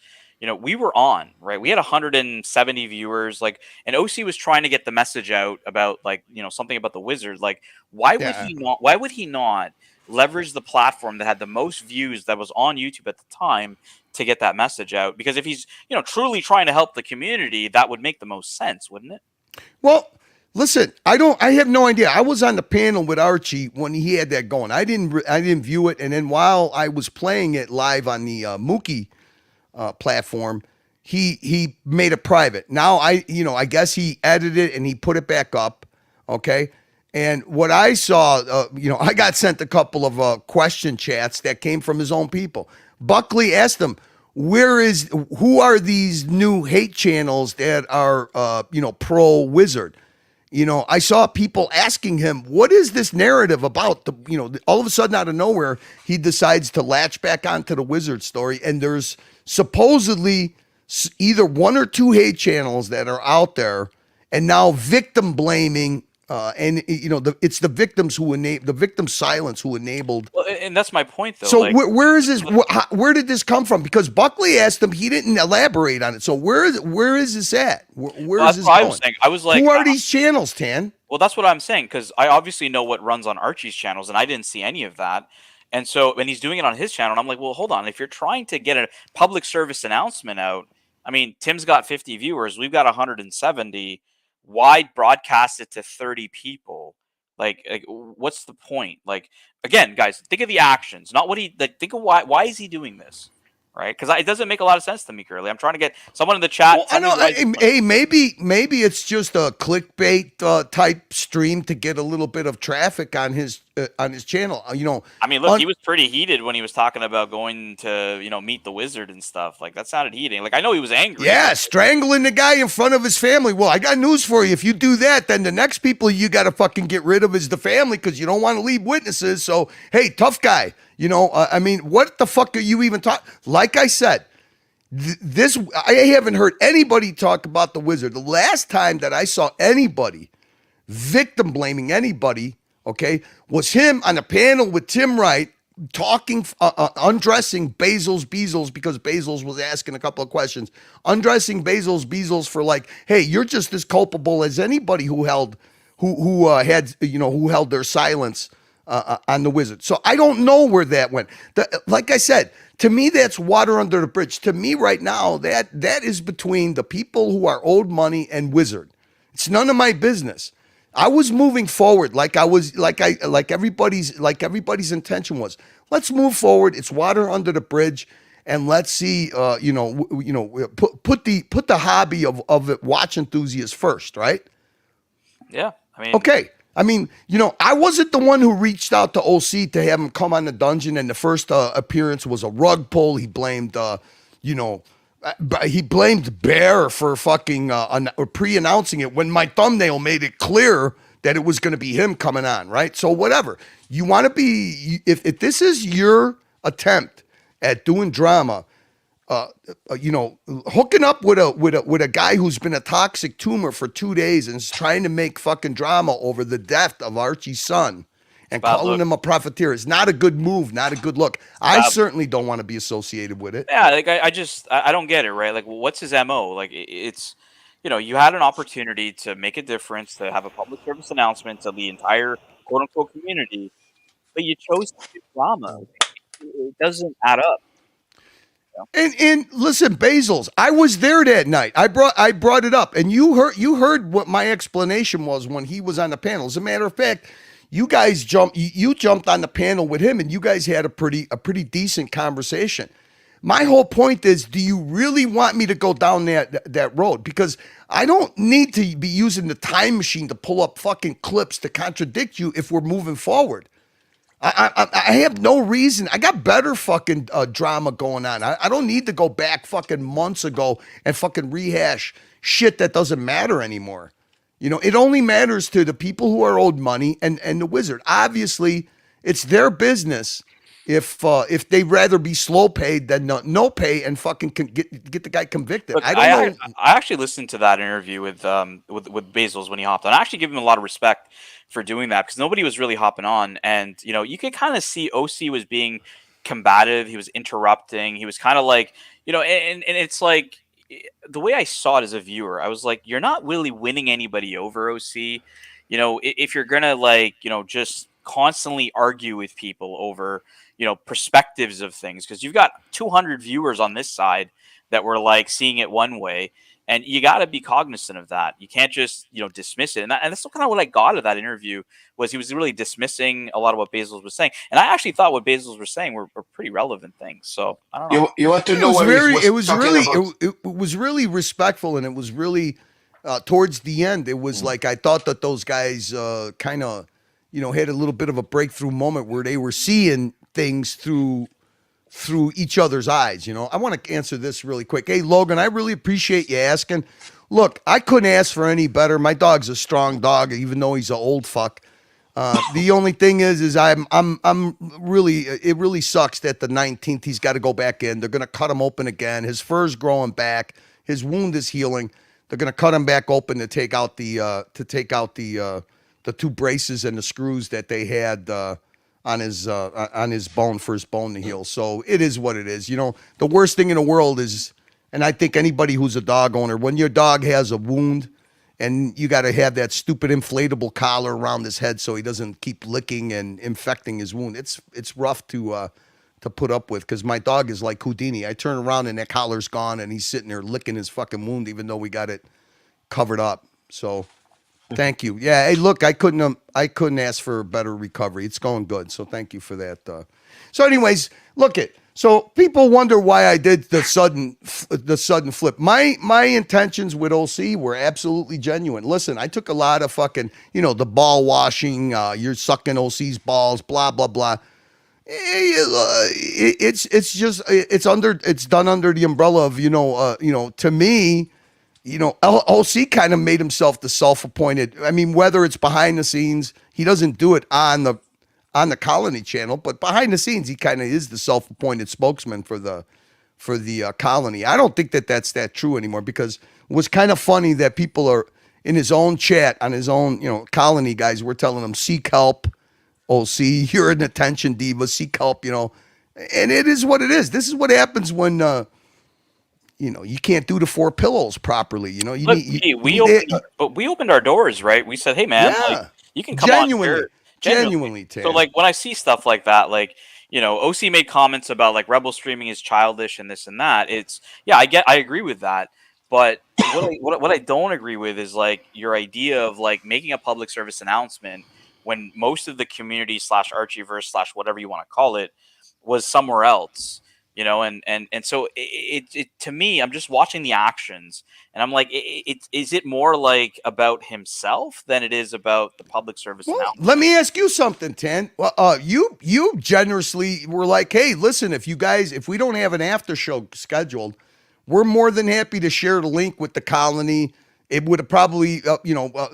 we were on, right? We had 170 viewers, and OC was trying to get the message out about something about the Wizard. Why would he not leverage the platform that had the most views that was on YouTube at the time to get that message out? Because if he's, truly trying to help the community, that would make the most sense, wouldn't it? Well, listen, I have no idea. I was on the panel with Archie when he had that going. I didn't view it, and then while I was playing it live on the Mookie platform, he made it private. Now I guess he edited it and he put it back up. Okay. And what I saw, I got sent a couple of question chats that came from his own people. Buckley asked him, who are these new hate channels that are, pro Wizard? I saw people asking him, what is this narrative about? All of a sudden out of nowhere, he decides to latch back onto the Wizard story. And there's supposedly either one or two hate channels that are out there and now victim blaming. It's the victims the victim silence who enabled. Well, and that's my point, though. So where is this? Where did this come from? Because Buckley asked him, he didn't elaborate on it. So where is this at? Where is this going? I was saying. I was like, who are these channels, Tan? Well, that's what I'm saying, because I obviously know what runs on Archie's channels, and I didn't see any of that. And so when he's doing it on his channel, and I'm like, well, hold on. If you're trying to get a public service announcement out, I mean, Tim's got 50 viewers, we've got 170. Why broadcast it to 30 people? Like what's the point? Like, again, guys, think of the actions, not what think of why is he doing this? Right? Because it doesn't make a lot of sense to me, Curly. I'm trying to get someone in the chat. Well, I know. Hey, maybe it's just a clickbait type stream to get a little bit of traffic on his channel. I mean, look, he was pretty heated when he was talking about going to meet the Wizard and stuff. Like, that sounded heating. Like, I know he was angry. Yeah, strangling the guy in front of his family. Well, I got news for you. If you do that, then the next people you got to fucking get rid of is the family because you don't want to leave witnesses. So, hey, tough guy. I mean, what the fuck are you even talking? Like I said, I haven't heard anybody talk about the Wizard. The last time that I saw anybody victim blaming anybody, okay, was him on a panel with Tim Wright talking, undressing Bezos because Bezos was asking a couple of questions, undressing Bezos for like, hey, you're just as culpable as anybody who held their silence on the Wizard. So I don't know where that went. Like I said, to me, that's water under the bridge. To me right now, that is between the people who are owed money and Wizard. It's none of my business. I was moving forward like everybody's intention was. Let's move forward. It's water under the bridge, and let's see. Put the hobby of watch enthusiasts first, right? Yeah, I mean, okay. I mean, I wasn't the one who reached out to OC to have him come on the dungeon, and the first appearance was a rug pull. He blamed, he blamed Bear for fucking pre-announcing it when my thumbnail made it clear that it was going to be him coming on, right? So whatever. You want to be, if this is your attempt at doing drama, hooking up with a guy who's been a toxic tumor for 2 days and is trying to make fucking drama over the death of Archie's son and calling him a profiteer is not a good move, not a good look. I certainly don't want to be associated with it. Yeah, like I don't get it, right? Like, what's his MO? Like, it's, you had an opportunity to make a difference, to have a public service announcement to the entire quote unquote community, but you chose to do drama. It doesn't add up. And listen, Bezos, I was there that night. I brought it up, and you heard what my explanation was when he was on the panel. As a matter of fact, you guys jumped on the panel with him, and you guys had a pretty decent conversation. My whole point is, do you really want me to go down that road? Because I don't need to be using the time machine to pull up fucking clips to contradict you if we're moving forward. I have no reason. I got better fucking drama going on. I don't need to go back fucking months ago and fucking rehash shit that doesn't matter anymore. It only matters to the people who are owed money and the Wizard. Obviously, it's their business if they'd rather be slow paid than no pay and fucking get the guy convicted. Look, I don't know. I actually listened to that interview with Bezos when he hopped on. I actually give him a lot of respect for doing that because nobody was really hopping on, and you could kind of see OC was being combative. He was interrupting. He was kind of like, and it's like the way I saw it as a viewer, I was like, you're not really winning anybody over, OC. If you're gonna just constantly argue with people over perspectives of things, because you've got 200 viewers on this side that were like seeing it one way, And you got to be cognizant of that. You can't just, dismiss it. And that's kind of what I got out of that interview, was he was really dismissing a lot of what Bezos was saying. And I actually thought what Bezos was saying were pretty relevant things. So I don't know. You want to know what it was really respectful, and it was really towards the end. It was like I thought that those guys kind of, had a little bit of a breakthrough moment where they were seeing things through each other's eyes. I want to answer this really quick. Hey, Logan, I really appreciate you asking. Look, I couldn't ask for any better. My dog's a strong dog, even though he's an old fuck. The only thing is I'm really, it really sucks that the 19th he's got to go back in. They're going to cut him open again. His fur's growing back. His wound is healing. They're going to cut him back open to take out the two braces and the screws that they had on his bone for his bone to heal. So it is what it is. The worst thing in the world is, and I think anybody who's a dog owner, when your dog has a wound and you got to have that stupid inflatable collar around his head so he doesn't keep licking and infecting his wound. It's rough to put up with, because my dog is like Houdini. I turn around and that collar's gone and he's sitting there licking his fucking wound, even though we got it covered up. So thank you. Yeah. Hey, look, I couldn't ask for a better recovery. It's going good. So thank you for that. So anyways, so people wonder why I did the sudden flip. My intentions with OC were absolutely genuine. Listen, I took a lot of fucking, the ball washing, you're sucking OC's balls, blah, blah, blah. It's done under the umbrella of, to me, OC kind of made himself the self-appointed. I mean, whether it's behind the scenes, he doesn't do it on the Colony channel, but behind the scenes, he kind of is the self-appointed spokesman for the Colony. I don't think that's that true anymore, because it was kind of funny that people are in his own chat on his own, Colony guys were telling him, seek help, OC, you're an attention diva, seek help, and it is what it is. This is what happens when, you can't do the 4 pillows properly. We opened our doors, right? We said, hey man, you can come on here. Genuinely, Tan. So when I see stuff like that, OC made comments about rebel streaming is childish and this and that. I agree with that. But what I don't agree with is your idea of making a public service announcement when most of the community / Archieverse / whatever you want to call it was somewhere else. And so it to me, I'm just watching the actions, and I'm like, is it more about himself than it is about the public service announcement? Let me ask you something, Tan. Well, you generously were like, hey, listen, if we don't have an after show scheduled, we're more than happy to share the link with the Colony. It would have probably,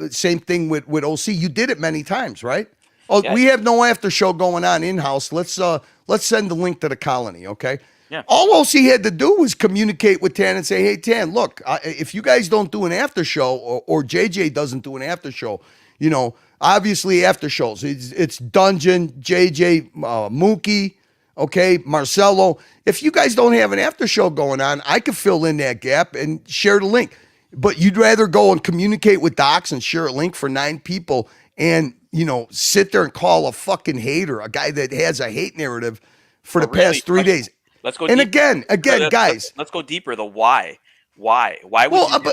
same thing with OC. You did it many times, right? Oh, yeah. We have no after show going on in-house. Let's send the link to the Colony, okay? Yeah. All OC had to do was communicate with Tan and say, hey, Tan, look, if you guys don't do an after show or JJ doesn't do an after show, obviously after shows, it's Dungeon, JJ, Mookie, okay, Marcelo. If you guys don't have an after show going on, I could fill in that gap and share the link. But you'd rather go and communicate with docs and share a link for 9 people and, sit there and call a fucking hater, a guy that has a hate narrative for the past 3 days. Let's go. And deeper. again, guys. Let's go deeper. The why. Why would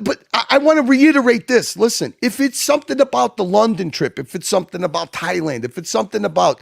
but I want to reiterate this. Listen, if it's something about the London trip, if it's something about Thailand, if it's something about,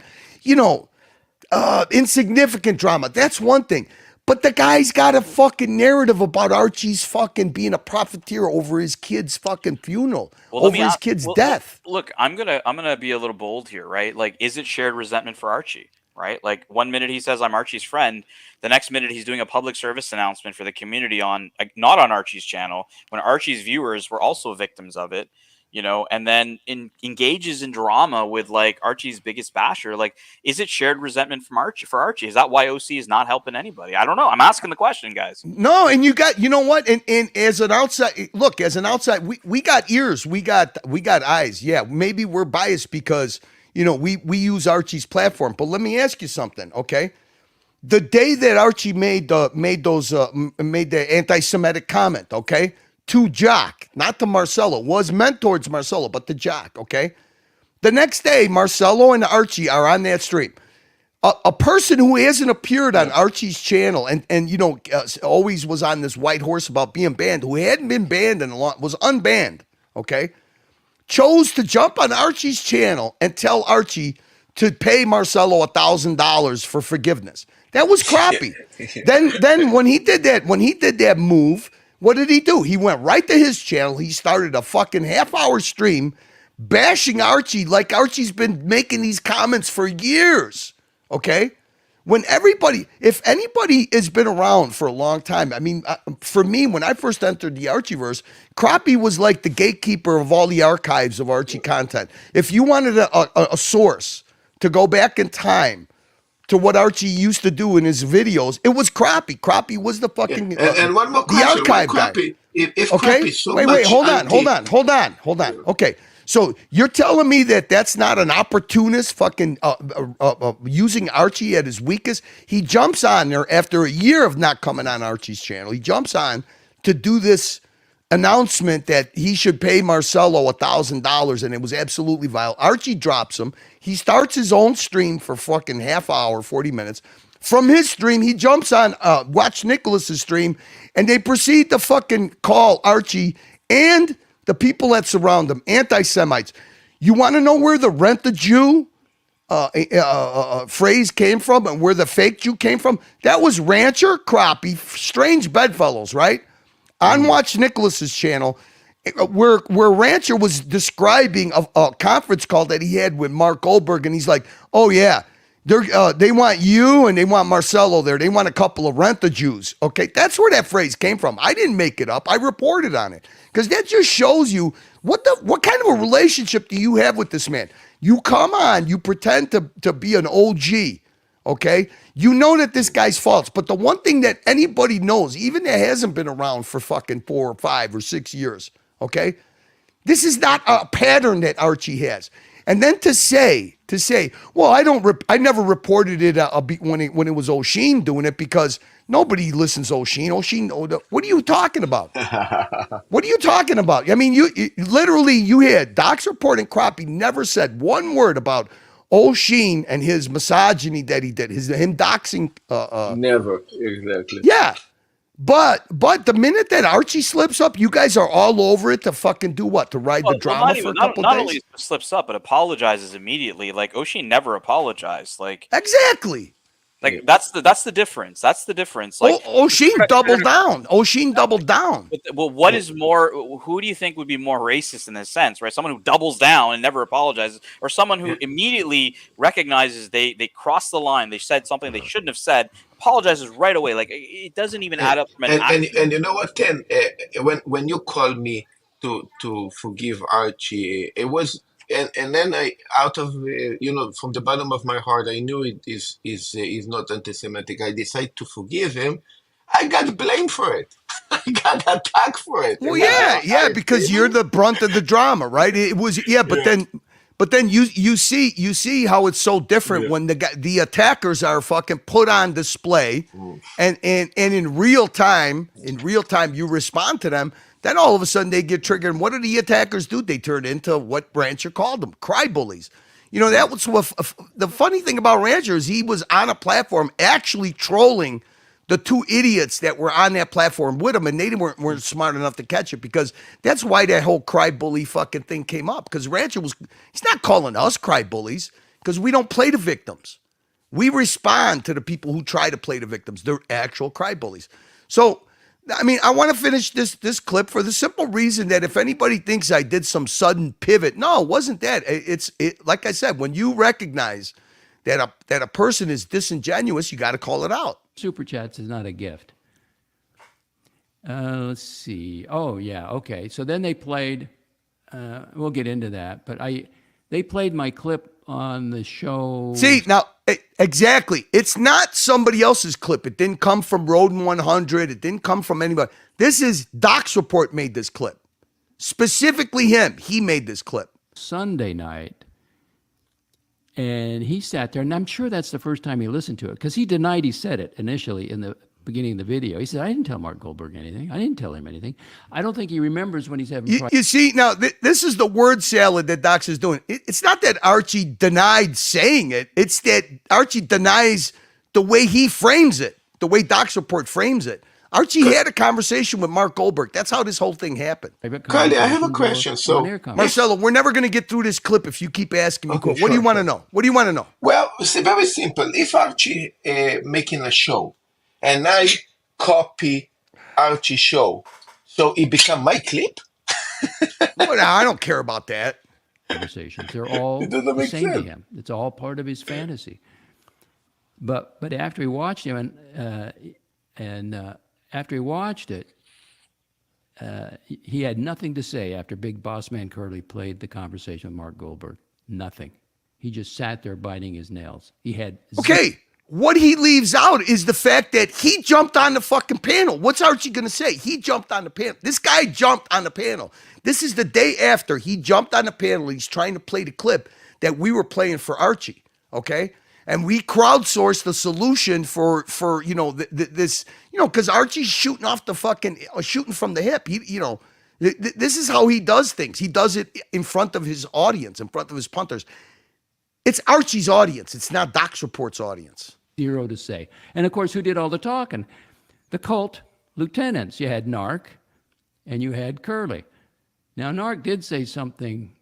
insignificant drama, that's one thing. But the guy's got a fucking narrative about Archie's fucking being a profiteer over his kid's fucking funeral, over his kid's death. Look, I'm gonna be a little bold here, right? Is it shared resentment for Archie? Right? 1 minute he says I'm Archie's friend, the next minute he's doing a public service announcement for the community not on Archie's channel, when Archie's viewers were also victims of it, and then engages in drama with Archie's biggest basher. Is it shared resentment from for Archie? Is that why OC is not helping anybody? I don't know. I'm asking the question, guys. No, and you know what? And as an outside, we got ears, we got eyes. Yeah, maybe we're biased because we use Archie's platform. But let me ask you something, okay? The day that Archie made the anti-Semitic comment, okay, to Jock, not to Marcelo, was meant towards Marcelo, but to Jock, okay? The next day, Marcelo and Archie are on that stream. a person who hasn't appeared on Archie's channel and you know always was on this white horse about being banned, who hadn't been banned in a long, was unbanned, okay, chose to jump on Archie's channel and tell Archie to pay Marcelo $1,000 for forgiveness. That was crappy. Then when he did that move, what did he do? He went right to his channel. He started a fucking half-hour stream bashing Archie like Archie's been making these comments for years. Okay? When everybody, if anybody has been around for a long time, I mean, for me, when I first entered the Archieverse, Crappie was like the gatekeeper of all the archives of Archie content. If you wanted a source to go back in time to what Archie used to do in his videos, it was Crappie. Crappie was the fucking and one more question, the archive guy. If Okay, Crappie so wait, much hold on. Okay, so you're telling me that that's not an opportunist fucking using Archie at his weakest? He jumps on there after a year of not coming on Archie's channel. He jumps on to do this announcement that he should pay Marcelo $1,000, and it was absolutely vile. Archie drops him. He starts his own stream for fucking half hour, 40 minutes. From his stream, he jumps on Watch Nicholas's stream, and they proceed to fucking call Archie and the people that surround him anti-Semites. You want to know where the rent the Jew phrase came from and where the fake Jew came from? That was Rancher, Crappie, Strange Bedfellows, right? On Watch Nicholas's channel, where Rancher was describing a conference call that he had with Mark Goldberg, and he's like, oh yeah, they want you and they want Marcelo there. They want a couple of rent the Jews. Okay, that's where that phrase came from. I didn't make it up. I reported on it because that just shows you what kind of a relationship do you have with this man? You come on, you pretend to be an OG. Okay, you know that this guy's false, but the one thing that anybody knows, even that hasn't been around for fucking 4 or 5 or 6 years, okay, this is not a pattern that Archie has. And then to say, well, I never reported it when it was O'Sheen doing it because nobody listens to O'Sheen. What are you talking about? What are you talking about? I mean, you literally had Doc's Report and Crappie never said one word about O'Sheen and his misogyny that he did, him doxing. Never, exactly. Yeah. But the minute that Archie slips up, you guys are all over it to fucking do what? To ride the drama for a couple not days? only slips up, but apologizes immediately. Like O'Sheen never apologized. Like exactly. Like that's the difference. That's the difference. Like O'Sheen doubled down. O'Sheen doubled down. Well, what is more? Who do you think would be more racist in this sense, right? Someone who doubles down and never apologizes, or someone who immediately recognizes they crossed the line, they said something they shouldn't have said, apologizes right away? Like it doesn't even add up. And you know what, Ken? When you called me to forgive Archie, it was. And then I, out of from the bottom of my heart, I knew it is not anti-Semitic. I decided to forgive him. I got blamed for it. I got attacked for it. Well, yeah, because you're the brunt of the drama, right? It was, but then you see how it's so different when the attackers are fucking put on display, and in real time you respond to them. Then all of a sudden they get triggered. And what do the attackers do? They turn into what Rancher called them, cry bullies. You know, that was the funny thing about Rancher is he was on a platform actually trolling the 2 idiots that were on that platform with him, and they weren't smart enough to catch it, because that's why that whole cry bully fucking thing came up, because Rancher he's not calling us cry bullies, because we don't play the victims. We respond to the people who try to play the victims. They're actual cry bullies. So, I mean, I want to finish this clip for the simple reason that if anybody thinks I did some sudden pivot, no, it wasn't that. It's like I said, when you recognize that a person is disingenuous, you got to call it out. Super Chats is not a gift. Let's see. Oh, yeah, okay. So then they played, we'll get into that, but they played my clip on the show. See, now, exactly. It's not somebody else's clip. It didn't come from Roden 100. It didn't come from anybody. This is Doc's Report made this clip. Specifically him. He made this clip. Sunday night. And he sat there, and I'm sure that's the first time he listened to it, because he denied he said it initially in the beginning of the video. He said, I didn't tell Mark Goldberg anything. I didn't tell him anything. I don't think he remembers when he's having You see, now, this is the word salad that Docs is doing. It's not that Archie denied saying it. It's that Archie denies the way he frames it, the way Doc's report frames it. Archie had a conversation with Mark Goldberg. That's how this whole thing happened. Curly, I have a question. So, Marcelo, we're never going to get through this clip if you keep asking me. What do you want to know? What do you want to know? Well, it's very simple. If Archie making a show and I copy Archie's show, so it become my clip? Well, no, I don't care about that. Conversations. They're all the same to him. It's all part of his fantasy. But after he watched him and after he watched it, he had nothing to say after Big Boss Man Curly played the conversation with Mark Goldberg. Nothing. He just sat there biting his nails. He had what he leaves out is the fact that he jumped on the fucking panel. What's Archie going to say? He jumped on the panel. This guy jumped on the panel. This is the day after he jumped on the panel. He's trying to play the clip that we were playing for Archie, okay? And we crowdsourced the solution for this, because Archie's shooting off the fucking, shooting from the hip. This is how he does things. He does it in front of his audience, in front of his punters. It's Archie's audience. It's not Doc's Report's audience. Zero to say. And of course, who did all the talking? The cult lieutenants. You had Narc and you had Curly. Now, Narc did say something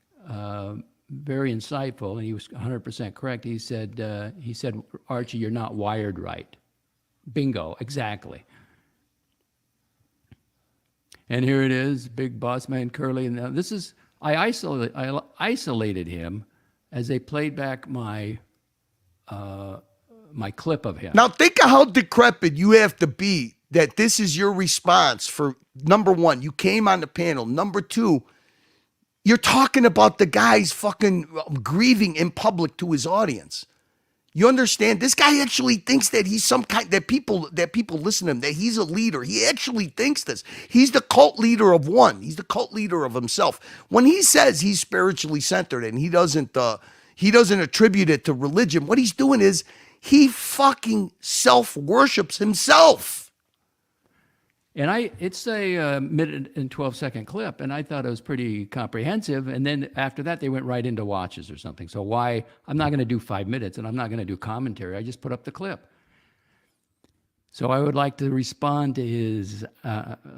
very insightful, and he was 100% correct. He said, Archie, you're not wired right. Bingo, exactly. And here it is, Big Boss Man Curly. And now this is, I isolated him as they played back my clip of him. Now think of how decrepit you have to be that this is your response for, number one, you came on the panel. Number two, you're talking about the guy's fucking grieving in public to his audience. You understand? This guy actually thinks that he's some kind, that people listen to him, that he's a leader. He actually thinks this. He's the cult leader of one. He's the cult leader of himself. When he says he's spiritually centered and he doesn't attribute it to religion, what he's doing is he fucking self-worships himself. And it's a minute and 12-second clip, and I thought it was pretty comprehensive. And then after that, they went right into watches or something. So why? I'm not going to do 5 minutes, and I'm not going to do commentary. I just put up the clip. So I would like to respond to his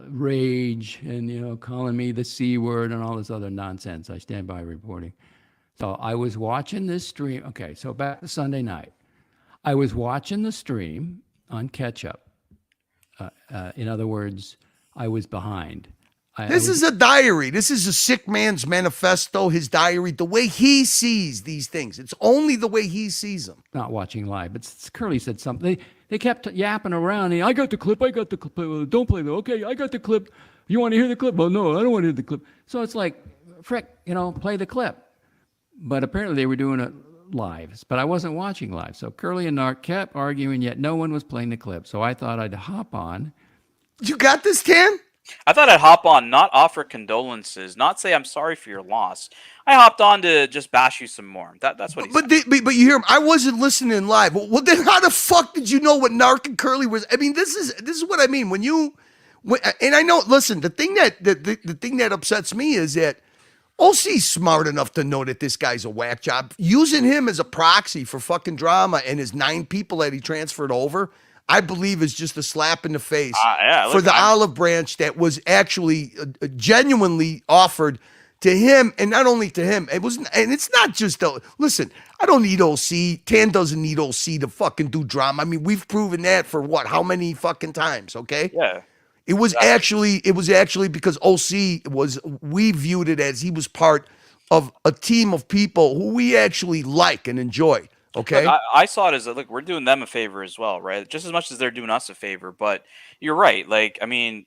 rage and, calling me the C word and all this other nonsense. I stand by reporting. So I was watching this stream. Okay, so back to Sunday night. I was watching the stream on catch-up. In other words, I was behind. This is a diary. This is a sick man's manifesto, his diary, the way he sees these things. It's only the way he sees them. Not watching live, but Curly said something. They kept yapping around. I got the clip. Don't play though. Okay, I got the clip. You want to hear the clip? Well, no, I don't want to hear the clip. So it's like, frick, play the clip. But apparently they were doing it live, but I wasn't watching live. So Curly and Narc kept arguing, yet no one was playing the clip. So I thought I'd hop on. You got this, Tan? I thought I'd hop on, not offer condolences, not say I'm sorry for your loss. I hopped on to just bash you some more. That's what he said. But you hear him. I wasn't listening live. Well, then how the fuck did you know what Narc and Curly was? I mean, this is what I mean. And I know. Listen, the thing that upsets me is that OC's smart enough to know that this guy's a whack job. Using him as a proxy for fucking drama and his 9 people that he transferred over, I believe is just a slap in the face for the olive branch that was actually genuinely offered to him, and not only to him. It was, and it's not just listen. I don't need OC. Tan doesn't need OC to fucking do drama. I mean, we've proven that for what? How many fucking times? Okay. Yeah. It was actually because we viewed it as he was part of a team of people who we actually like and enjoy. Okay. Look, I saw it as look, we're doing them a favor as well, right? Just as much as they're doing us a favor. But you're right. Like, I mean,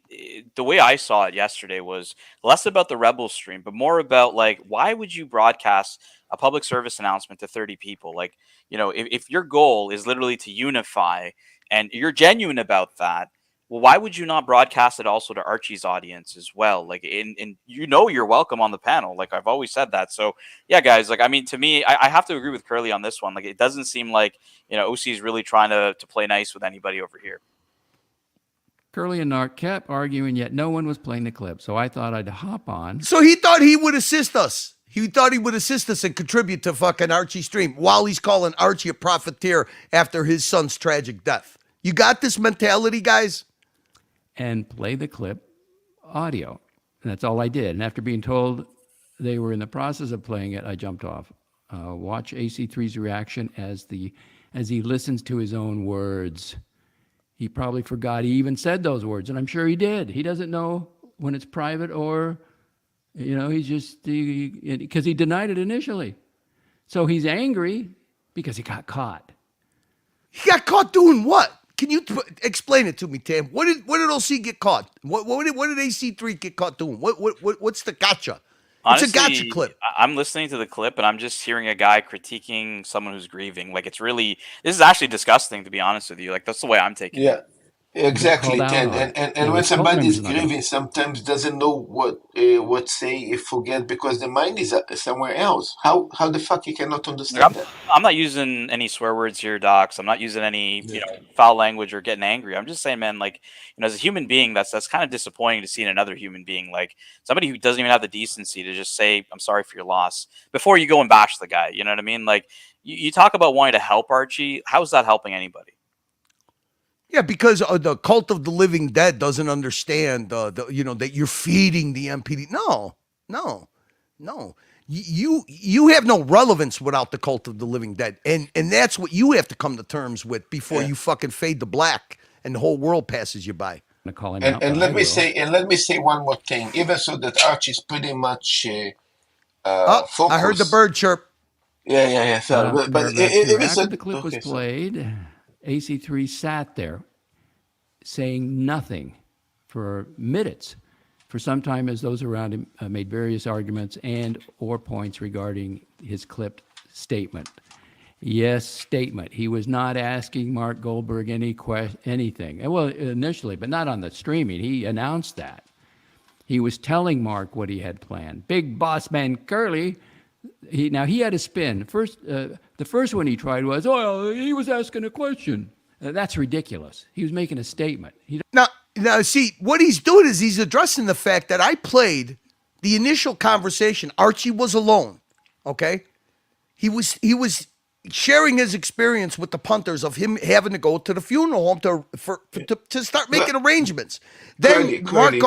the way I saw it yesterday was less about the Rebels stream, but more about like, why would you broadcast a public service announcement to 30 people? Like, if your goal is literally to unify and you're genuine about that, well, why would you not broadcast it also to Archie's audience as well? Like, and you're welcome on the panel. Like, I've always said that. So, yeah, guys, like, I mean, to me, I have to agree with Curly on this one. Like, it doesn't seem like, OC is really trying to play nice with anybody over here. Curly and Narc kept arguing, yet no one was playing the clip. So I thought I'd hop on. So he thought he would assist us. He thought he would assist us and contribute to fucking Archie's stream while he's calling Archie a profiteer after his son's tragic death. You got this mentality, guys? And play the clip audio. And that's all I did. And after being told they were in the process of playing it, I jumped off. Watch AC3's reaction as he listens to his own words. He probably forgot he even said those words, and I'm sure he did. He doesn't know when it's private or, he's just, because he denied it initially. So he's angry because he got caught. He got caught doing what? Can you explain it to me, Tam? What did OC get caught? What did AC3 get caught doing? What's the gotcha? Honestly, it's a gotcha clip. I'm listening to the clip and I'm just hearing a guy critiquing someone who's grieving. Like, this is actually disgusting, to be honest with you. Like, that's the way I'm taking it. Yeah, exactly. Called out And when somebody is grieving, sometimes doesn't know what say, forget, because the mind is somewhere else. How the fuck you cannot understand that? I'm not using any swear words here, docs. I'm not using any foul language or getting angry. I'm just saying, man, like, as a human being, that's kind of disappointing to see in another human being, like somebody who doesn't even have the decency to just say, "I'm sorry for your loss," before you go and bash the guy. You know what I mean? Like, you talk about wanting to help Archie. How is that helping anybody? Yeah, because the cult of the living dead doesn't understand that you're feeding the MPD. No. You have no relevance without the cult of the living dead, and that's what you have to come to terms with before you fucking fade to black and the whole world passes you by. And let me say one more thing. Even so, that Archie's pretty much focused. I heard the bird chirp. Yeah. Sorry, but after the clip was played, AC3 sat there saying nothing for minutes. For some time, as those around him made various arguments and or points regarding his clipped statement. Yes, statement. He was not asking Mark Goldberg anything. Well, initially, but not on the streaming. He announced that. He was telling Mark what he had planned. Big boss man Curly. He had a spin. The first one he tried was, he was asking a question. That's ridiculous. He was making a statement. Now, see, what he's doing is he's addressing the fact that I played the initial conversation. Archie was alone, okay? He was sharing his experience with the punters of him having to go to the funeral home to start making arrangements. Then Curly,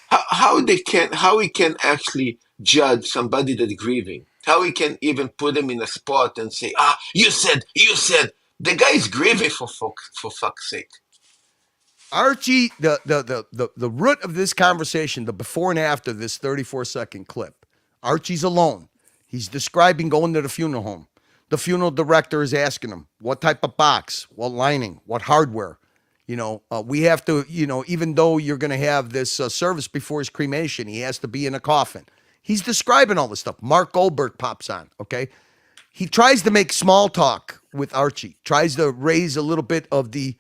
how he can actually judge somebody that's grieving? How he can even put him in a spot and say, you said the guy is grieving for fuck's sake. Archie, the root of this conversation, the before and after this 34-second clip, Archie's alone. He's describing going to the funeral home. The funeral director is asking him, what type of box, what lining, what hardware. We have to, even though you're going to have this service before his cremation, he has to be in a coffin. He's describing all this stuff. Mark Goldberg pops on, okay? He tries to make small talk with Archie, tries to raise a little bit of the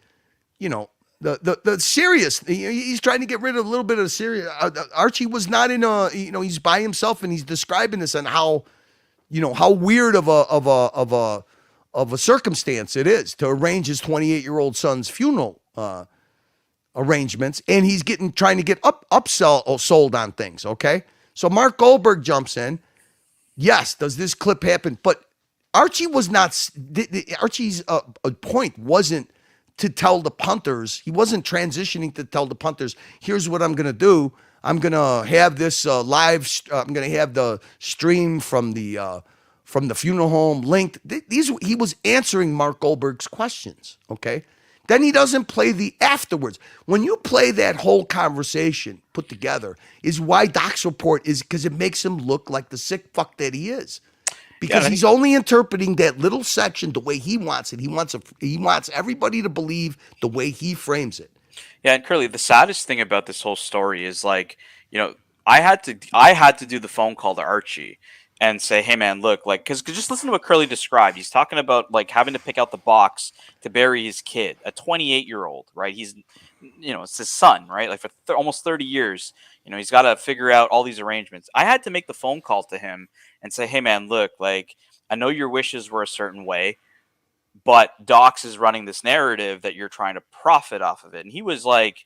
serious. He's trying to get rid of a little bit of the serious. Archie was not in he's by himself, and he's describing this and how weird of a circumstance it is to arrange his 28-year-old son's funeral arrangements, and he's trying to get sold on things. Okay, so Mark Goldberg jumps in. Yes, does this clip happen? But Archie was not. Archie's point wasn't to tell the punters. He wasn't transitioning to tell the punters, here's what I'm going to do. I'm going to have this live. I'm going to have the stream from the funeral home linked. He was answering Mark Goldberg's questions. Okay. Then he doesn't play the afterwards. When you play that whole conversation put together is why Doc's report is, because it makes him look like the sick fuck that he is. Because he's only interpreting that little section the way he wants it. He wants everybody to believe the way he frames it. Yeah, and Curly, the saddest thing about this whole story is, like, I had to do the phone call to Archie and say, hey man, look, like, because just listen to what Curly described. He's talking about, like, having to pick out the box to bury his kid, a 28-year-old, right? He's, it's his son, right? Like, for almost 30 years, he's got to figure out all these arrangements. I had to make the phone call to him and say, hey man, look, like, I know your wishes were a certain way. but Docs is running this narrative that you're trying to profit off of it. And he was like,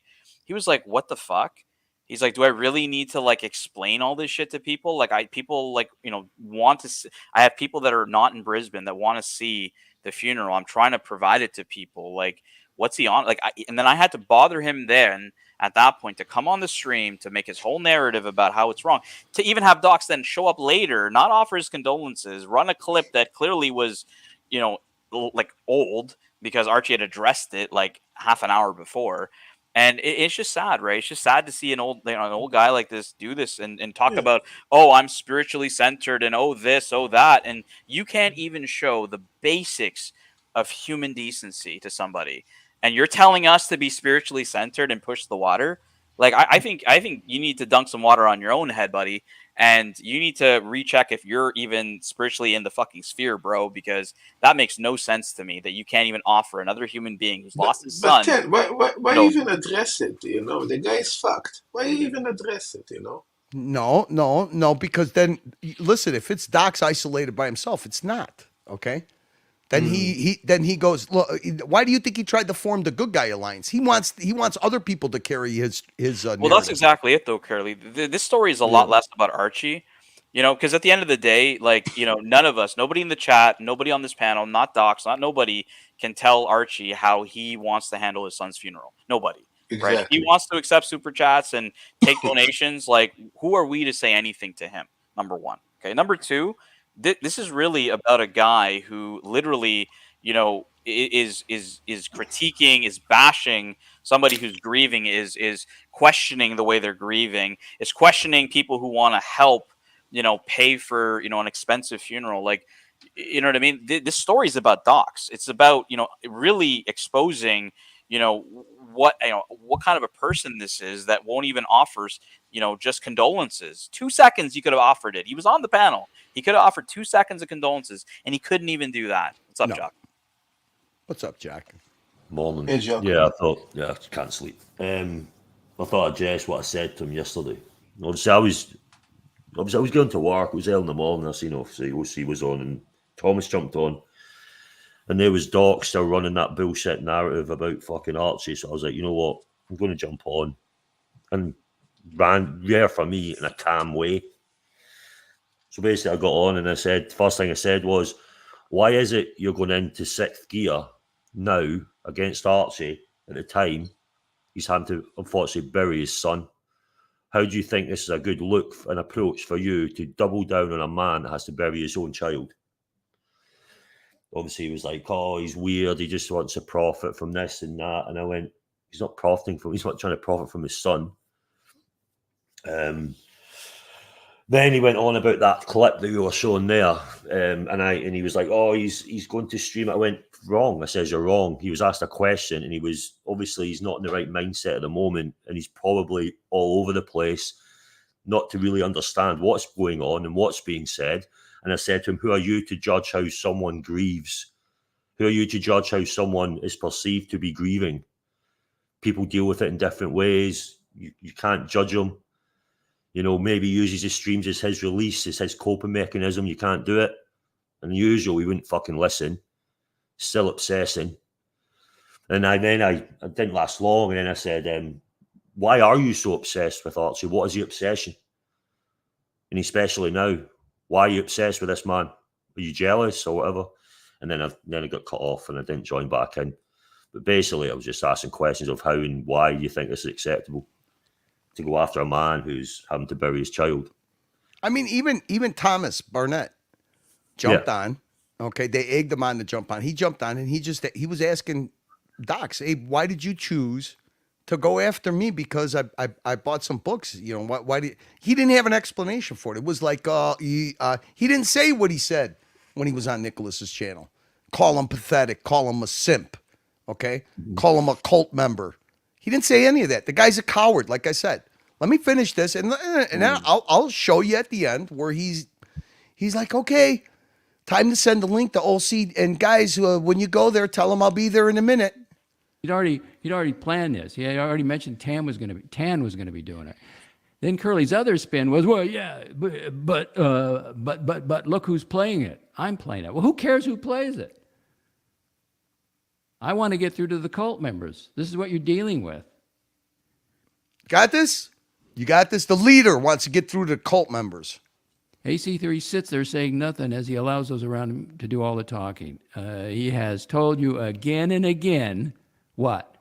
what the fuck? He's like, do I really need to like explain all this shit to people? Like people like, want to see, I have people that are not in Brisbane that want to see the funeral. I'm trying to provide it to people. Like, what's he on? Like, and then I had to bother him then at that point to come on the stream to make his whole narrative about how it's wrong, to even have Docs then show up later, not offer his condolences, run a clip that clearly was, like old because Archie had addressed it like half an hour before. And it's just sad, right? It's just sad to see an old guy like this do this and talk about, oh, I'm spiritually centered and oh this, oh that. And you can't even show the basics of human decency to somebody. And you're telling us to be spiritually centered and push the water. Like, I think you need to dunk some water on your own head, buddy. And you need to recheck if you're even spiritually in the fucking sphere, bro, because that makes no sense to me that you can't even offer another human being who's lost his son. Ted, why even address it? The guy is fucked. Why even address it? No, because then listen, if it's Doc's isolated by himself, it's not okay. Then he goes, look, why do you think he tried to form the good guy alliance? He wants other people to carry his well, that's exactly it though, Curly. This story is a lot less about Archie, because at the end of the day, like, none of us, nobody in the chat, nobody on this panel, not Docs, not nobody can tell Archie how he wants to handle his son's funeral. Nobody. Exactly. Right? If he wants to accept super chats and take donations, like, who are we to say anything to him? Number one. Okay. Number two, this is really about a guy who literally, is critiquing, is bashing somebody who's grieving, is questioning the way they're grieving, is questioning people who want to help, pay for, an expensive funeral. Like, you know what I mean? This story is about Docs. It's about, really exposing, what kind of a person this is that won't even offer, just condolences. 2 seconds you could have offered it. He was on the panel. He could have offered 2 seconds of condolences, and he couldn't even do that. What's up, Jack? What's up, Jack? Morning. Hey, Jack. Yeah, I can't sleep. I thought I'd address what I said to him yesterday. Obviously, I was going to work. It was early in the morning. I seen obviously OC was on, and Thomas jumped on. And there was Doc still running that bullshit narrative about fucking Archie. So I was like, you know what? I'm going to jump on. And ran rare for me in a calm way. So basically I got on and I said, first thing I said was, why is it you're going into sixth gear now against Archie at the time he's having to unfortunately bury his son? How do you think this is a good look and approach for you to double down on a man that has to bury his own child? Obviously, he was like, oh, he's weird. He just wants to profit from this and that. And I went, he's not profiting from, he's not trying to profit from his son. Then he went on about that clip that you were showing there. And he was like, oh, he's going to stream it. I went, wrong. I says, you're wrong. He was asked a question and he's not in the right mindset at the moment. And he's probably all over the place, not to really understand what's going on and what's being said. And I said to him, who are you to judge how someone grieves? Who are you to judge how someone is perceived to be grieving? People deal with it in different ways. You can't judge them. Maybe he uses his streams as his release, as his coping mechanism. You can't do it. And usually he wouldn't fucking listen. Still obsessing. And I didn't last long. And then I said, why are you so obsessed with Archie? What is the obsession? And especially now, why are you obsessed with this man? Are you jealous or whatever? And then I got cut off and I didn't join back in. But basically, I was just asking questions of how and why you think this is acceptable to go after a man who's having to bury his child. I mean, even Thomas Barnett jumped on. Okay, they egged him on to jump on. He jumped on and he was asking Docs, hey, why did you choose to go after me? Because I bought some books. Why did he didn't have an explanation for it. It was like he didn't say what he said when he was on Nicholas's channel. Call him pathetic. Call him a simp. Okay, call him a cult member. He didn't say any of that. The guy's a coward. Like I said, let me finish this and then I'll show you at the end where he's like, okay, time to send the link to OC and guys. When you go there, tell him I'll be there in a minute. He'd already planned this. He had already mentioned Tan was going to be doing it. Then Curly's other spin was, well, yeah, but look who's playing it. I'm playing it. Well, who cares who plays it? I want to get through to the cult members. This is what you're dealing with. Got this? You got this? The leader wants to get through to cult members. AC3 sits there saying nothing as he allows those around him to do all the talking. He has told you again and again what?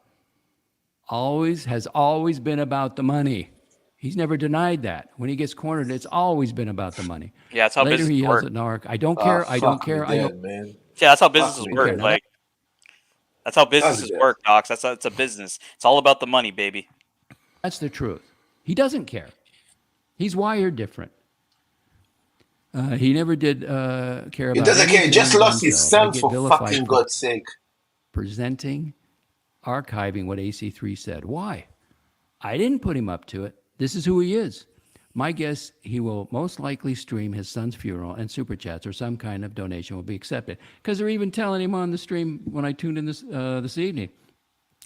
Has always been about the money. He's never denied that. When he gets cornered, it's always been about the money. Yeah, that's how Later business he yells work. at Narc, I don't care, I don't care, I don't. Man. Yeah, that's how businesses me. work. Okay, now Like, that's how businesses How's that? work, Docs. It's a business. It's all about the money, baby. That's the truth. He doesn't care. He's wired different. He never did care about. He doesn't care. He just anything lost his himself. son They get for vilified fucking for God's sake. presenting, archiving what AC3 said. Why? I didn't put him up to it. This is who he is. My guess, he will most likely stream his son's funeral, and super chats or some kind of donation will be accepted. Because they're even telling him on the stream when I tuned in this evening,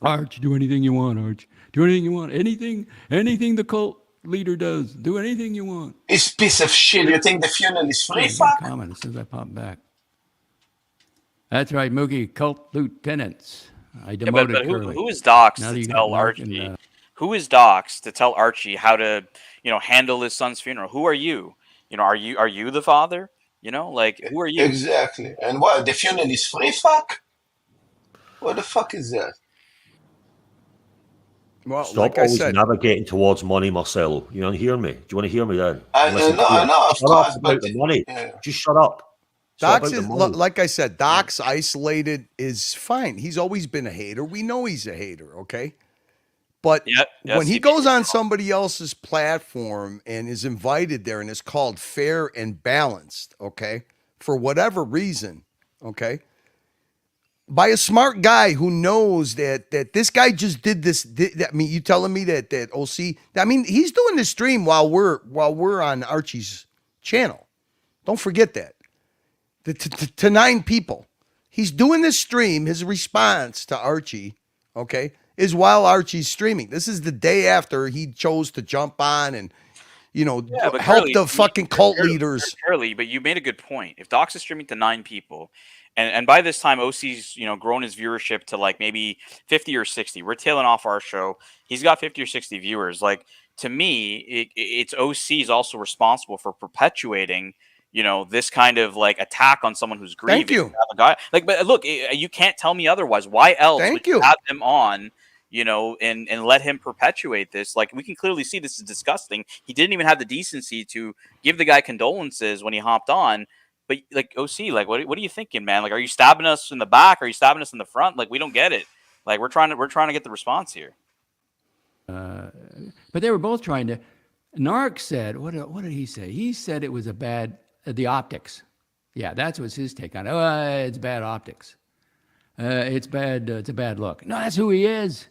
Arch, do anything you want, Arch. Do anything you want. Anything the cult leader does. Do anything you want. This piece of shit. You think the funeral is free? Yeah, Fuck. comment as soon as I pop back. That's right, Mookie. Cult lieutenants. I Yeah, demoted but Curly. who is Docs Now that to you got tell Mark Archie? and, Who is Docs to tell Archie how to, handle his son's funeral? Who are you? Are you the father? Like, who are you? Exactly. And what? The funeral is free? Fuck. What the fuck is that? Well, Stop like I always said, navigating towards money, Marcelo. You want to hear me? Do you want to hear me then? I Listen know, to I me. know, of Shut up course, about but the money. yeah. Just shut up. It's not Doc's about is, the money. like I said, Doc's isolated is fine. He's always been a hater. We know he's a hater, okay? But Yep, when he yes, goes on somebody else's platform and is invited there and is called fair and balanced, okay, for whatever reason, okay, by a smart guy who knows that this guy just did this. I mean, you telling me that OC? I mean, he's doing this stream while we're on Archie's channel. Don't forget that. To 9 people, he's doing this stream. His response to Archie, okay, is while Archie's streaming. This is the day after he chose to jump on and but help Curly, the fucking cult leaders. Curly, but you made a good point. If Docs is streaming to 9 people, and by this time OC's grown his viewership to like maybe 50 or 60. We're tailing off our show. He's got 50 or 60 viewers. Like, to me, it's OC's also responsible for perpetuating this kind of like attack on someone who's grieving. Thank you. Have a guy like, but look, you can't tell me otherwise. Why else would you have him on? And let him perpetuate this. Like, we can clearly see this is disgusting. He didn't even have the decency to give the guy condolences when he hopped on. But like, OC, like, what are you thinking, man? Like, are you stabbing us in the back? Are you stabbing us in the front? Like, we don't get it. Like, we're trying to get the response here. But they were both trying to. Narc said, what did he say? He said it was the optics. Yeah, that was his take on it. Oh, it's bad optics. It's bad. It's a bad look. No, that's who he is.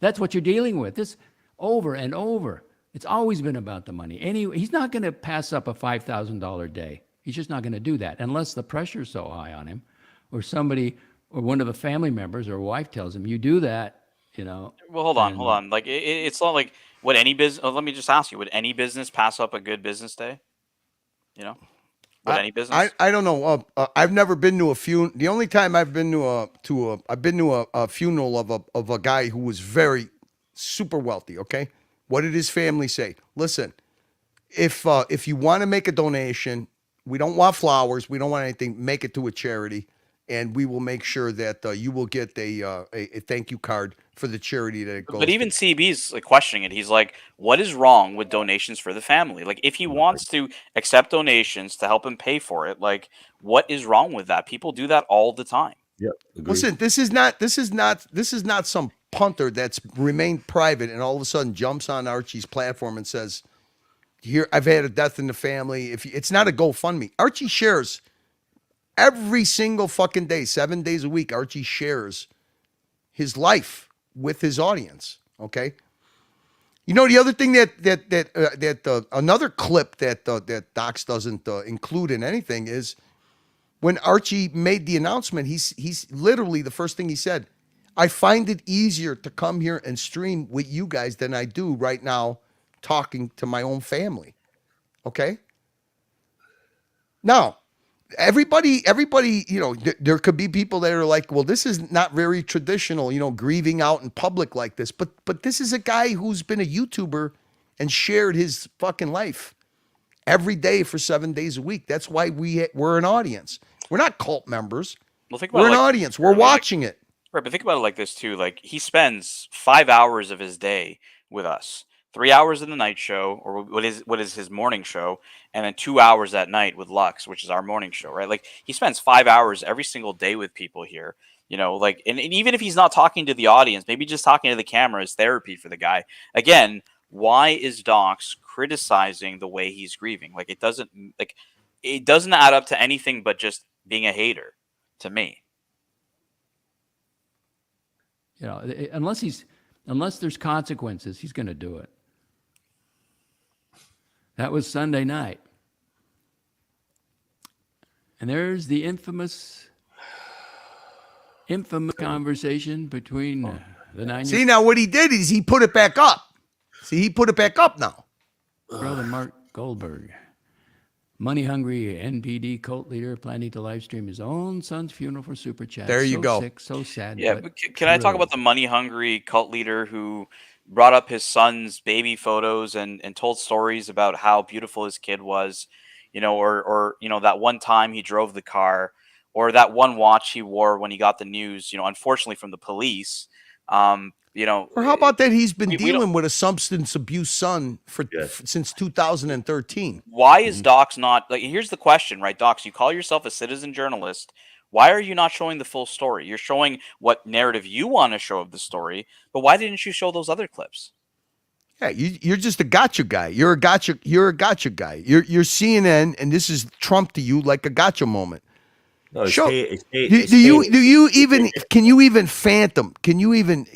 That's what you're dealing with. This over and over. It's always been about the money. He's not going to pass up a $5,000 day. He's just not going to do that unless the pressure's so high on him, or somebody, or one of the family members or wife tells him, "You do that." Well, hold on. Like, it's not like would any business. Let me just ask you: would any business pass up a good business day? Would any business? I don't know. I've never been to a funeral. The only time I've been to a funeral of a guy who was very super wealthy. Okay, what did his family say? Listen, if you want to make a donation, we don't want flowers. We don't want anything. Make it to a charity, and we will make sure that you will get a thank you card for the charity that it goes. But even CB's like questioning it. He's like, "What is wrong with donations for the family? Like, if he wants to accept donations to help him pay for it, like, what is wrong with that? People do that all the time." Yeah. Listen, this is not some punter that's remained private and all of a sudden jumps on Archie's platform and says, "Here, I've had a death in the family." It's not a GoFundMe. Archie shares every single fucking day, 7 days a week. Archie shares his life with his audience. Okay. The other thing that another clip that Docs doesn't include in anything is when Archie made the announcement. He's literally the first thing he said, "I find it easier to come here and stream with you guys than I do right now talking to my own family." Okay. Now, everybody, there could be people that are like, well, this is not very traditional, grieving out in public like this. But this is a guy who's been a YouTuber and shared his fucking life every day for 7 days a week. That's why we're an audience. We're not cult members. Well, think about We're it an like, audience. We're watching it. Right, but think about it like this too. Like he spends 5 hours of his day with us. 3 hours in the night show, or what is his morning show, and then 2 hours at night with Lux, which is our morning show, right? Like he spends 5 hours every single day with people here. Like, and even if he's not talking to the audience, maybe just talking to the camera is therapy for the guy. Again, why is Docs criticizing the way he's grieving? Like it doesn't add up to anything but just being a hater to me. Unless there's consequences, he's going to do it. That was Sunday night. And there's the infamous conversation between the 9. See, now what he did is he put it back up. See, he put it back up now. Brother Mark Goldberg, money-hungry NPD cult leader, planning to live stream his own son's funeral for Super Chat. There you go. Sick, so sad. Yeah, but can I talk about the money-hungry cult leader who brought up his son's baby photos and told stories about how beautiful his kid was, or that one time he drove the car, or that one watch he wore when he got the news, unfortunately from the police. Or how about that he's been dealing with a substance abuse son since 2013. Why is Docs not, like, here's the question, right, Docs, you call yourself a citizen journalist. Why are you not showing the full story? You're showing what narrative you want to show of the story, but why didn't you show those other clips? Yeah, you're just a gotcha guy. You're a gotcha guy. You're CNN, and this is Trump to you like a gotcha moment. No, do you even can you even fathom? Can you even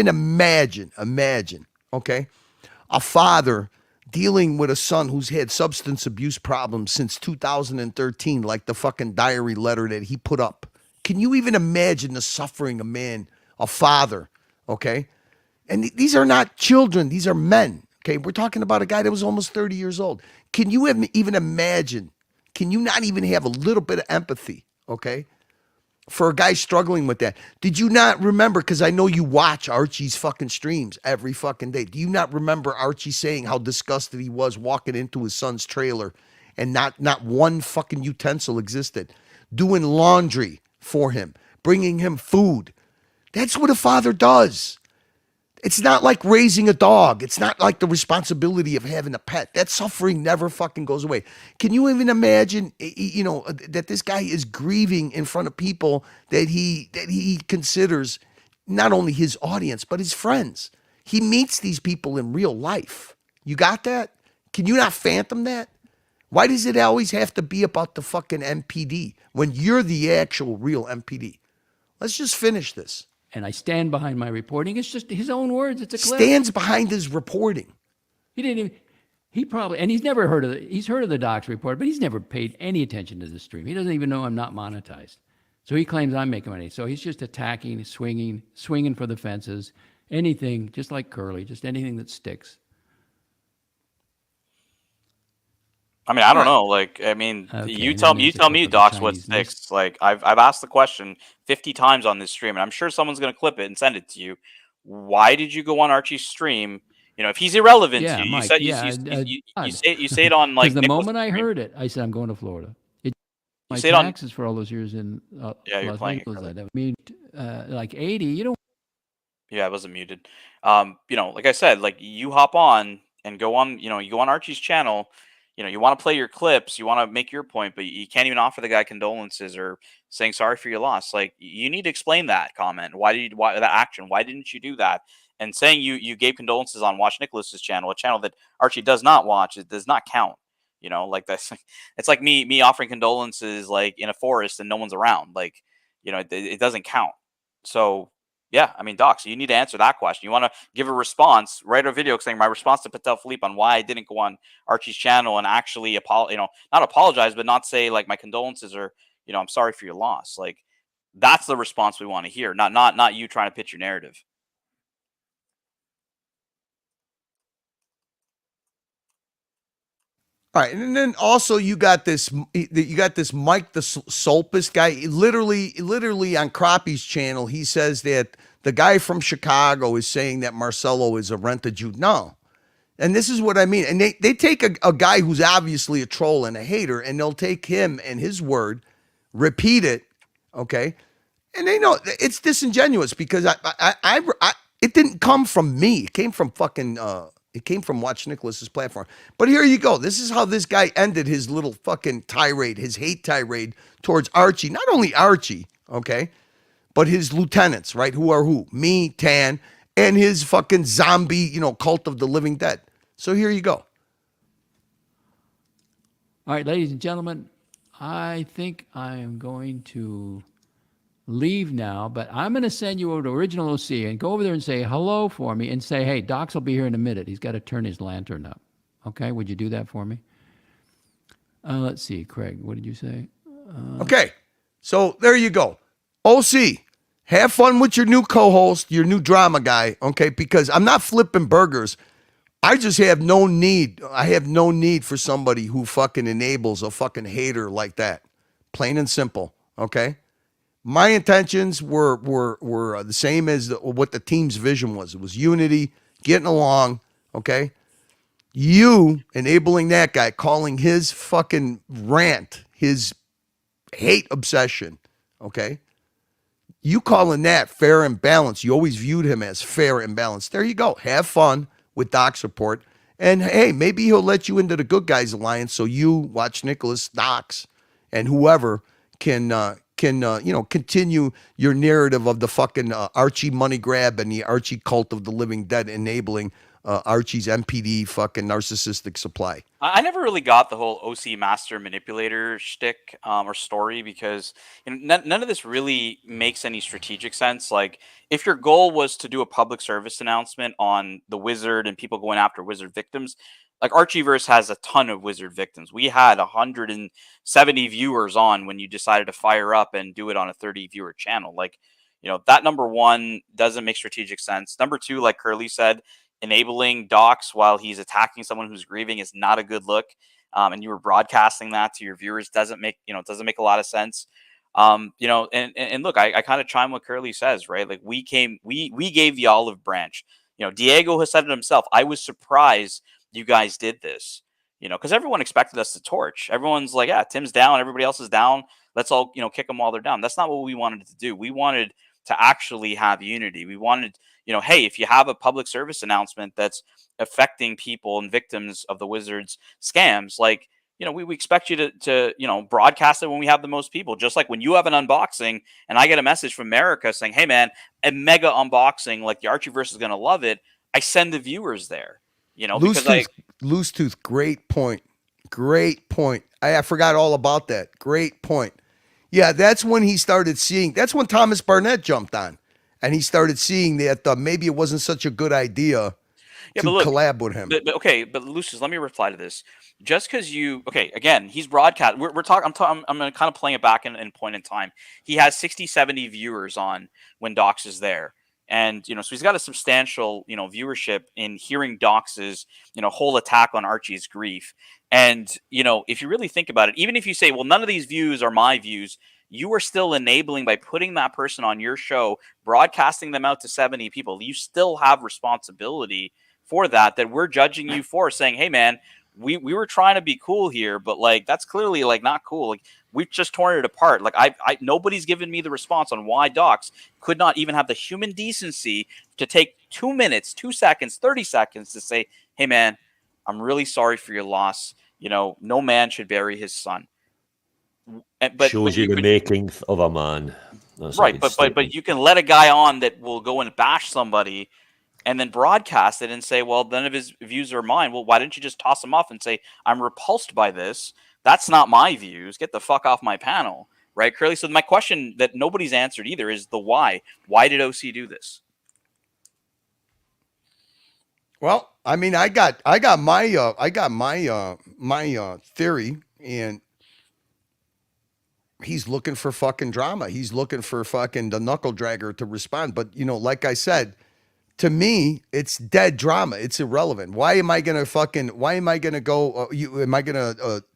imagine? Okay, a father dealing with a son who's had substance abuse problems since 2013, like the fucking diary letter that he put up. Can you even imagine the suffering a father? Okay, and these are not children; these are men. Okay, we're talking about a guy that was almost 30 years old. Can you even imagine? Can you not even have a little bit of empathy, okay, for a guy struggling with that? Did you not remember, because I know you watch Archie's fucking streams every fucking day. Do you not remember Archie saying how disgusted he was walking into his son's trailer and not one fucking utensil existed, doing laundry for him, bringing him food? That's what a father does. It's not like raising a dog. It's not like the responsibility of having a pet. That suffering never fucking goes away. Can you even imagine, that this guy is grieving in front of people that he considers not only his audience, but his friends? He meets these people in real life. You got that? Can you not fathom that? Why does it always have to be about the fucking MPD when you're the actual real MPD? Let's just finish this. And I stand behind my reporting. It's just his own words. It's a clip. Stands behind his reporting. He's heard of the Docs report, but he's never paid any attention to the stream. He doesn't even know I'm not monetized. So he claims I'm making money. So he's just attacking, swinging for the fences, anything, just like Curly, just anything that sticks. I mean, I don't know. Like, I mean, Okay, you tell me, Docs, what sticks. Like, I've asked the question 50 times on this stream, and I'm sure someone's going to clip it and send it to you. Why did you go on Archie's stream? If he's irrelevant to you, Mike, you say it on like. Because the moment I heard it, I said I'm going to Florida. My taxes for all those years in Los Angeles. I mean, like 80. You don't. Yeah, I wasn't muted. Like I said, like you hop on and go on. You go on Archie's channel. You want to play your clips, you want to make your point, but you can't even offer the guy condolences or saying sorry for your loss. Like, you need to explain that comment. Why that action? Why didn't you do that? And saying you gave condolences on Watch Nicholas's channel, a channel that Archie does not watch, it does not count. Like that's, it's like me offering condolences like in a forest and no one's around. Like, it doesn't count. So. Yeah, I mean, Docs, you need to answer that question. You want to give a response, write a video saying my response to Patel Philippe on why I didn't go on Archie's channel and actually not apologize, but not say like my condolences or, I'm sorry for your loss. Like, that's the response we want to hear, not you trying to pitch your narrative. All right, and then also you got this Mike the Solpus guy. Literally on Crappie's channel, he says that the guy from Chicago is saying that Marcelo is a rent-a-Jew. No. And this is what I mean. And they take a guy who's obviously a troll and a hater, and they'll take him and his word, repeat it, okay? And they know it's disingenuous because it didn't come from me. It came from it came from Watch Nicholas's platform. But here you go. This is how this guy ended his little fucking tirade, his hate tirade towards Archie. Not only Archie, okay, but his lieutenants, right? Who are who? Me, Tan, and his fucking zombie, cult of the living dead. So here you go. All right, ladies and gentlemen, I think I am going to leave now, but I'm going to send you over to Original OC and go over there and say hello for me and say, hey, Docs will be here in a minute. He's got to turn his lantern up. Okay, would you do that for me? Let's see, Craig, what did you say? Okay, so there you go. OC, have fun with your new co-host, your new drama guy, okay? Because I'm not flipping burgers. I just have no need. I have no need for somebody who fucking enables a fucking hater like that. Plain and simple, okay? My intentions were the same as what the team's vision was. It was unity, getting along, okay? You enabling that guy, calling his fucking rant, his hate obsession, okay? You calling that fair and balanced. You always viewed him as fair and balanced. There you go. Have fun with Doc support. And hey, maybe he'll let you into the Good Guys Alliance so you, Watch Nicholas, Docs, and whoever can continue your narrative of the fucking Archie money grab and the Archie cult of the living dead enabling Archie's MPD fucking narcissistic supply. I never really got the whole OC master manipulator shtick or story because none of this really makes any strategic sense. Like, if your goal was to do a public service announcement on the Wizard and people going after Wizard victims, like Archieverse has a ton of Wizard victims. We had 170 viewers on when you decided to fire up and do it on a 30 viewer channel. Like, that number one doesn't make strategic sense. Number two, like Curly said, enabling Docs while he's attacking someone who's grieving is not a good look. And you were broadcasting that to your viewers doesn't make a lot of sense. And look, I kind of chime what Curly says, right? Like we gave the olive branch. Diego has said it himself. I was surprised you guys did this, because everyone expected us to torch. Everyone's like, yeah, Tim's down, everybody else is down. Let's all, kick them while they're down. That's not what we wanted to do. We wanted to actually have unity. We wanted, hey, if you have a public service announcement that's affecting people and victims of the Wizards scams, like, we expect you to broadcast it when we have the most people. Just like when you have an unboxing and I get a message from America saying, hey man, a mega unboxing, like the Archieverse is going to love it. I send the viewers there, Loose Tooth, great point. Great point. I forgot all about that. Great point. Yeah, that's when he started seeing, that's when Thomas Barnett jumped on. And he started seeing that maybe it wasn't such a good idea to collab with him. But Lucius, let me reply to this. Just because again, he's broadcast. We're talking. I'm kind of playing it back in point in time. He has 60, 70 viewers on when Docs is there, and so he's got a substantial viewership in hearing Docs's whole attack on Archie's grief. And if you really think about it, even if you say, well, none of these views are my views, you are still enabling by putting that person on your show, broadcasting them out to 70 people. You still have responsibility for that we're judging you for, saying, hey man, we were trying to be cool here, but like that's clearly like not cool. Like we've just torn it apart. Like I nobody's given me the response on why Docs could not even have the human decency to take 2 minutes, 2 seconds, 30 seconds to say, hey man, I'm really sorry for your loss. No man should bury his son. Shows you the making of a man. That's right, but you can let a guy on that will go and bash somebody and then broadcast it and say, well, none of his views are mine. Well, why didn't you just toss him off and say, I'm repulsed by this. That's not my views. Get the fuck off my panel. Right, Curly? So my question that nobody's answered either is the why. Why did OC do this? Well, I mean, I got my theory, and he's looking for fucking drama. He's looking for fucking the knuckle dragger to respond. But like I said, to me, it's dead drama. It's irrelevant. Why am I gonna go?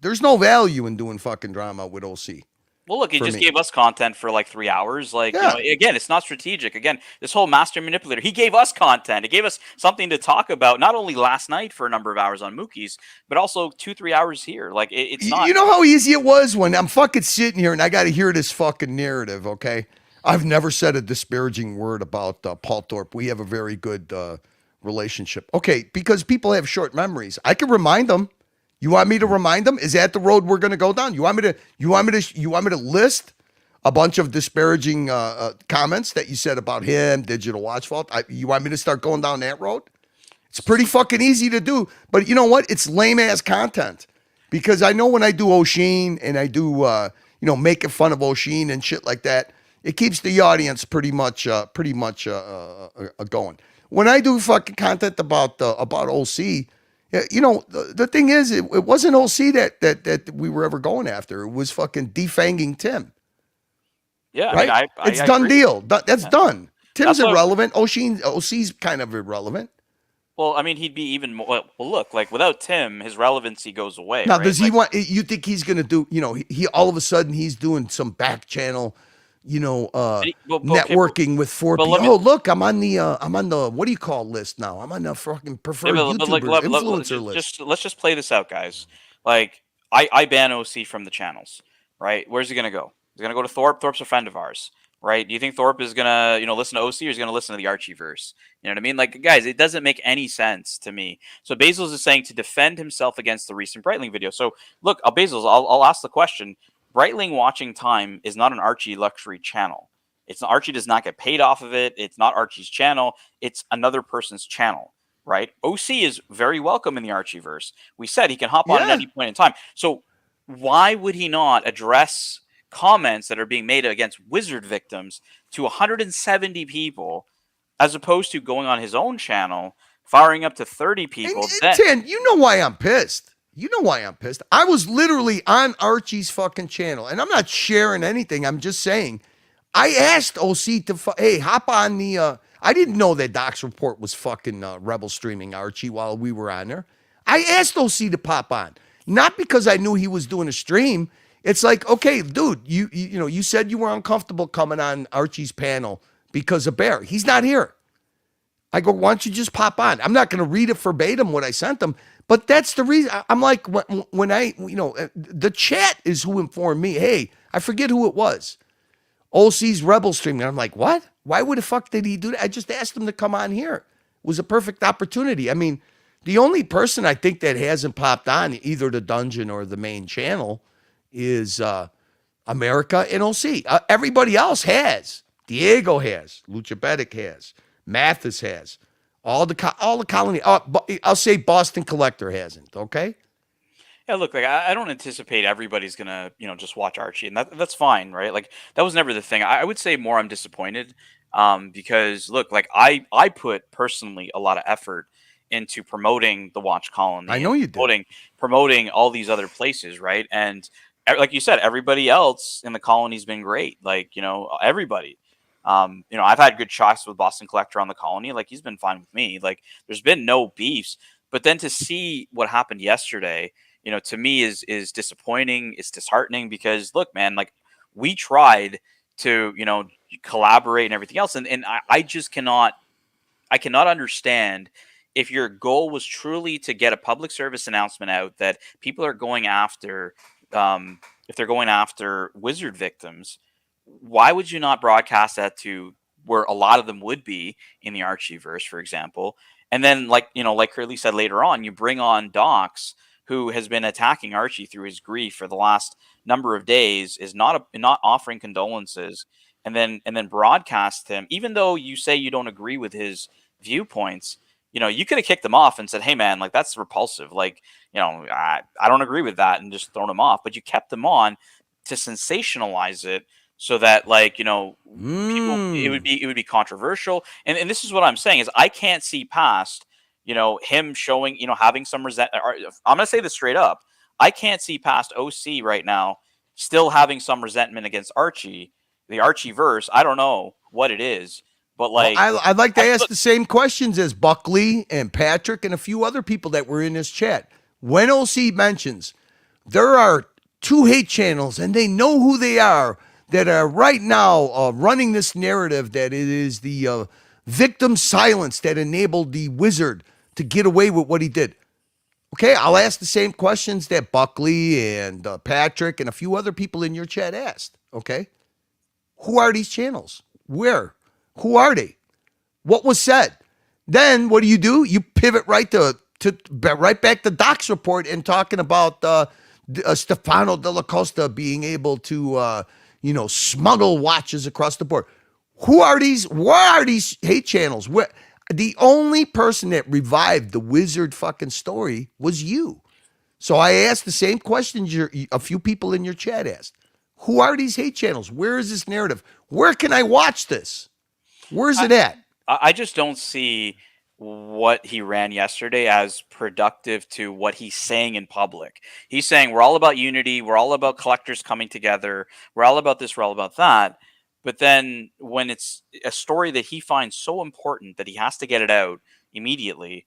There's no value in doing fucking drama with OC. Well, look, he for just me. gave us content for like 3 hours. Like, Yeah. again, it's not strategic. Again, this whole master manipulator, he gave us content. He gave us something to talk about, not only last night for a number of hours on Mookie's, but also 2-3 hours here. Like, it's not. You know how easy it was when I'm fucking sitting here and I got to hear this fucking narrative, okay? I've never said a disparaging word about Paul Thorpe. We have a very good relationship. Okay, because people have short memories. I can remind them. You want me to remind them? Is that the road we're going to go down? You want me to list a bunch of disparaging comments that you said about him, Digital Watch Vault? You want me to start going down that road? It's pretty fucking easy to do. But you know what? It's lame ass content. Because I know when I do O'Sheen and I do, making fun of O'Sheen and shit like that, it keeps the audience pretty much going. When I do fucking content about OC, the thing is, it wasn't OC that we were ever going after. It was fucking defanging Tim. Yeah, right? I It's done agree. deal. That's done. Tim's That's what- irrelevant. OC's kind of irrelevant. Well, I mean, he'd be even more. Well, look, like without Tim, his relevancy goes away. Now, right? does he Like, want? You think he's gonna do? He all of a sudden he's doing some back channel, okay, networking with four but people. let me- Oh, look, I'm on the what do you call list now? I'm on the fucking preferred yeah, but like, YouTubers influencer list. let's just play this out, guys. Like, I ban OC from the channels, right? Where's he gonna go? He's gonna go to Thorpe. Thorpe's a friend of ours, right? Do you think Thorpe is gonna, listen to OC, or is he gonna listen to the Archie verse? You know what I mean? Like, guys, it doesn't make any sense to me. So Bezos is saying to defend himself against the recent Breitling video. So look, Bezos, I'll ask the question. Breitling watching time is not an Archie luxury channel. Archie does not get paid off of it. It's not Archie's channel. It's another person's channel, right? OC is very welcome in the Archieverse. We said he can hop on at Yeah. any point in time. So why would he not address comments that are being made against Wizard victims to 170 people, as opposed to going on his own channel, firing up to 30 people? Tin, you know why I'm pissed. You know why I'm pissed. I was literally on Archie's fucking channel, and I'm not sharing anything. I'm just saying, I asked OC to, hey, hop on the. I didn't know that Doc's Report was fucking rebel streaming Archie while we were on there. I asked OC to pop on, not because I knew he was doing a stream. It's like, okay, dude, you said you were uncomfortable coming on Archie's panel because of Bear. He's not here. I go, why don't you just pop on? I'm not going to read it verbatim what I sent him, but that's the reason. I'm like, when the chat is who informed me. Hey, I forget who it was. OC's Rebel streaming. I'm like, what? Why would the fuck did he do that? I just asked him to come on here. It was a perfect opportunity. I mean, the only person I think that hasn't popped on either the dungeon or the main channel is America and OC. Everybody else has. Diego has. Lucha Bedic has. Mathis has. All the colony. I'll say Boston Collector hasn't. Okay. Yeah, look, like I don't anticipate everybody's gonna, just watch Archie, and that's fine, right? Like that was never the thing. I would say more I'm disappointed, because look, like I put personally a lot of effort into promoting the Watch Colony. I know you did. Promoting all these other places, right? And like you said, everybody else in the colony's been great. Like everybody. I've had good shots with Boston Collector on the colony. Like he's been fine with me. Like there's been no beefs. But then to see what happened yesterday, to me is disappointing. It's disheartening because look, man, like we tried to, collaborate and everything else. And I just cannot understand if your goal was truly to get a public service announcement out that people are going after, if they're going after Wizard victims, why would you not broadcast that to where a lot of them would be in the Archieverse, for example? And then like Curly said later on, you bring on Docs, who has been attacking Archie through his grief for the last number of days, is not offering condolences, and then broadcast him, even though you say you don't agree with his viewpoints. You could have kicked him off and said, hey man, like that's repulsive. Like, I don't agree with that, and just thrown him off. But you kept him on to sensationalize it so that people, it would be controversial. And this is what I'm saying is I can't see past, him showing, having some resentment. I'm going to say this straight up. I can't see past OC right now still having some resentment against Archie, the Archieverse. I don't know what it is, But like, I'd like to ask the same questions as Buckley and Patrick and a few other people that were in this chat. When OC mentions there are 2 hate channels and they know who they are that are right now running this narrative that it is the victim silence that enabled the wizard to get away with what he did. Okay, I'll ask the same questions that Buckley and Patrick and a few other people in your chat asked. Okay, who are these channels? Where? Who are they? What was said? Then what do? You pivot right right back to Doc's report and talking about Stefano Della Costa being able to smuggle watches across the board. Who are these? Where are these hate channels? Where? The only person that revived the wizard fucking story was you. So I asked the same questions a few people in your chat asked. Who are these hate channels? Where is this narrative? Where can I watch this? Where's it at? I just don't see what he ran yesterday as productive to what he's saying in public. He's saying we're all about unity, we're all about collectors coming together, we're all about this, we're all about that. But then when it's a story that he finds so important that he has to get it out immediately,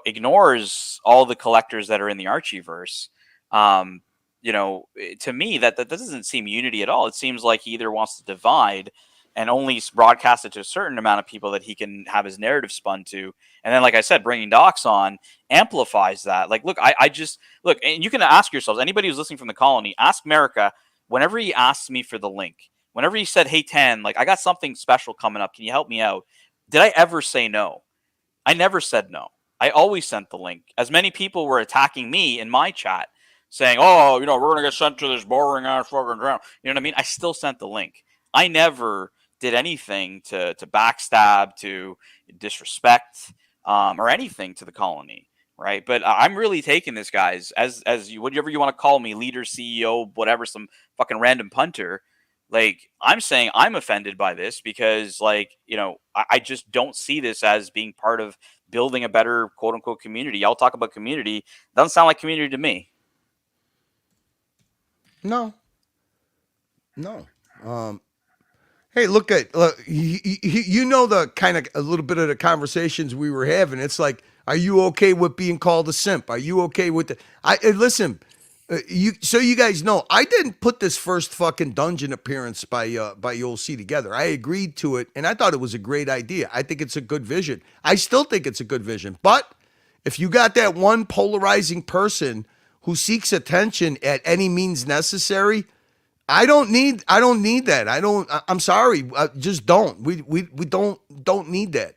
ignores all the collectors that are in the Archieverse. To me, that doesn't seem unity at all. It seems like he either wants to divide and only broadcast it to a certain amount of people that he can have his narrative spun to. And then, like I said, bringing Docs on amplifies that. Like, look, I just, look, and you can ask yourselves, anybody who's listening from the colony, ask America, whenever he asks me for the link, whenever he said, hey, 10, like, I got something special coming up. Can you help me out? Did I ever say no? I never said no. I always sent the link. As many people were attacking me in my chat, saying, oh, we're going to get sent to this boring ass fucking drown. You know what I mean? I still sent the link. I never did anything to backstab, to disrespect, or anything to the colony, right? But I'm really taking this, guys, as you, whatever you want to call me, leader, CEO, whatever, some fucking random punter. Like, I'm saying I'm offended by this because, like, I just don't see this as being part of building a better quote unquote community. Y'all talk about community. Doesn't sound like community to me. No. Hey, look, the kind of a little bit of the conversations we were having. It's like, are you okay with being called a simp? Are you okay with listen, you guys know, I didn't put this first fucking dungeon appearance by OC together. I agreed to it, and I thought it was a great idea. I think it's a good vision. I still think it's a good vision. But if you got that one polarizing person who seeks attention at any means necessary, I don't need that. I'm sorry. Just don't. We don't need that.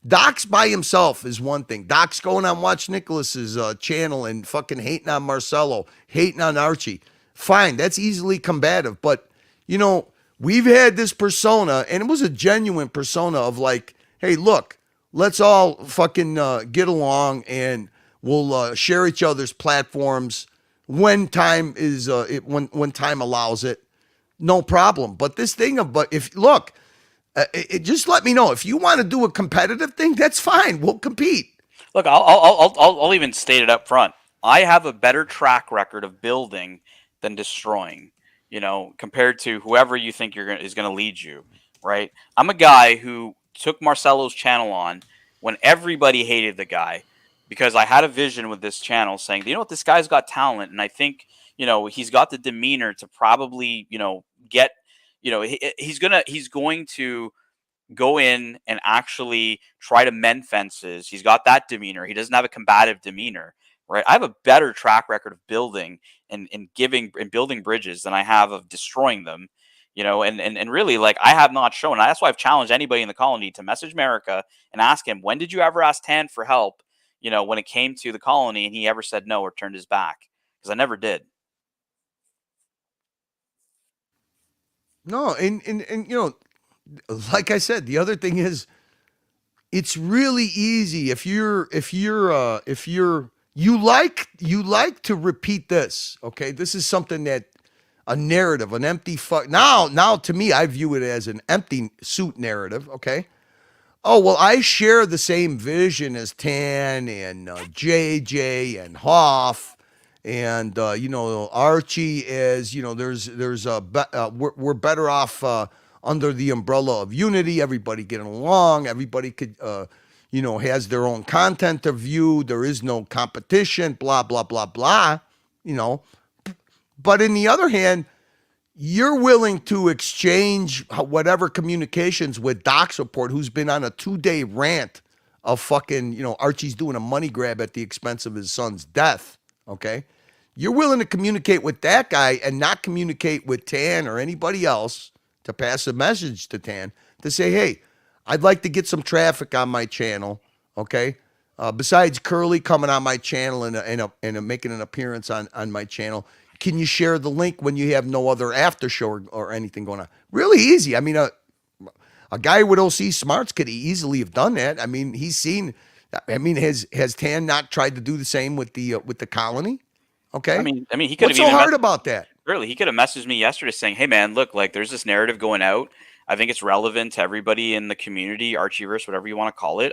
Doc's by himself is one thing. Doc's going on Watch Nicholas's channel and fucking hating on Marcelo, hating on Archie. Fine. That's easily combative. But, we've had this persona, and it was a genuine persona of like, hey, look, let's all fucking get along and we'll share each other's platforms when time is when time allows it, no problem. But this thing of just let me know if you want to do a competitive thing. That's fine. We'll compete. Look, I'll even state it up front. I have a better track record of building than destroying. Compared to whoever you think is going to lead you. Right? I'm a guy who took Marcelo's channel on when everybody hated the guy, because I had a vision with this channel saying, this guy's got talent. And I think, he's got the demeanor to probably, get, he's going to go in and actually try to mend fences. He's got that demeanor. He doesn't have a combative demeanor, right? I have a better track record of building and building bridges than I have of destroying them. And really, like, I have not shown. That's why I've challenged anybody in the colony to message America and ask him, when did you ever ask Tan for help? When it came to the colony, and he ever said no or turned his back? Because I never did. No, and like I said, the other thing is, it's really easy if you like to repeat this. Okay, this is something that a narrative, an empty fuck. Now to me, I view it as an empty suit narrative. Okay. Oh, well, I share the same vision as Tan and JJ and Hoff and, Archie is, we're better off under the umbrella of unity, everybody getting along, everybody could, has their own content to view. There is no competition, blah, blah, blah, blah, But in the other hand, you're willing to exchange whatever communications with Doc's report, who's been on a 2-day rant of fucking, Archie's doing a money grab at the expense of his son's death, okay? You're willing to communicate with that guy and not communicate with Tan or anybody else to pass a message to Tan to say, hey, I'd like to get some traffic on my channel, okay? Besides Curly coming on my channel and making an appearance on my channel, can you share the link when you have no other after show or anything going on? Really easy. I mean, a guy with OC smarts could easily have done that. I mean, he's seen. I mean, has Tan not tried to do the same with the colony? Okay. I mean, he could. What's so hard about that? Really, he could have messaged me yesterday saying, "Hey, man, look, like there's this narrative going out. I think it's relevant to everybody in the community, Archieverse, whatever you want to call it.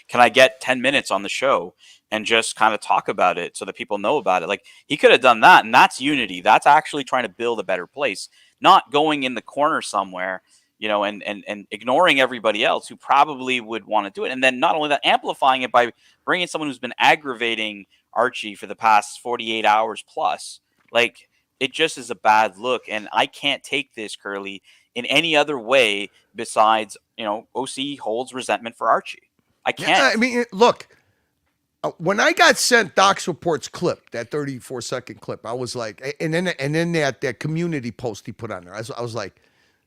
Can I get 10 minutes on the show and just kind of talk about it so that people know about it?" Like he could have done that, and that's unity. That's actually trying to build a better place, not going in the corner somewhere, and ignoring everybody else who probably would want to do it. And then not only that, amplifying it by bringing someone who's been aggravating Archie for the past 48 hours plus. Like it just is a bad look, and I can't take this, Curly, in any other way besides, OC holds resentment for Archie. I can't. Yeah, I mean, look, when I got sent Doc's reports clip, that 34-second clip, I was like, and then that community post he put on there, I was like,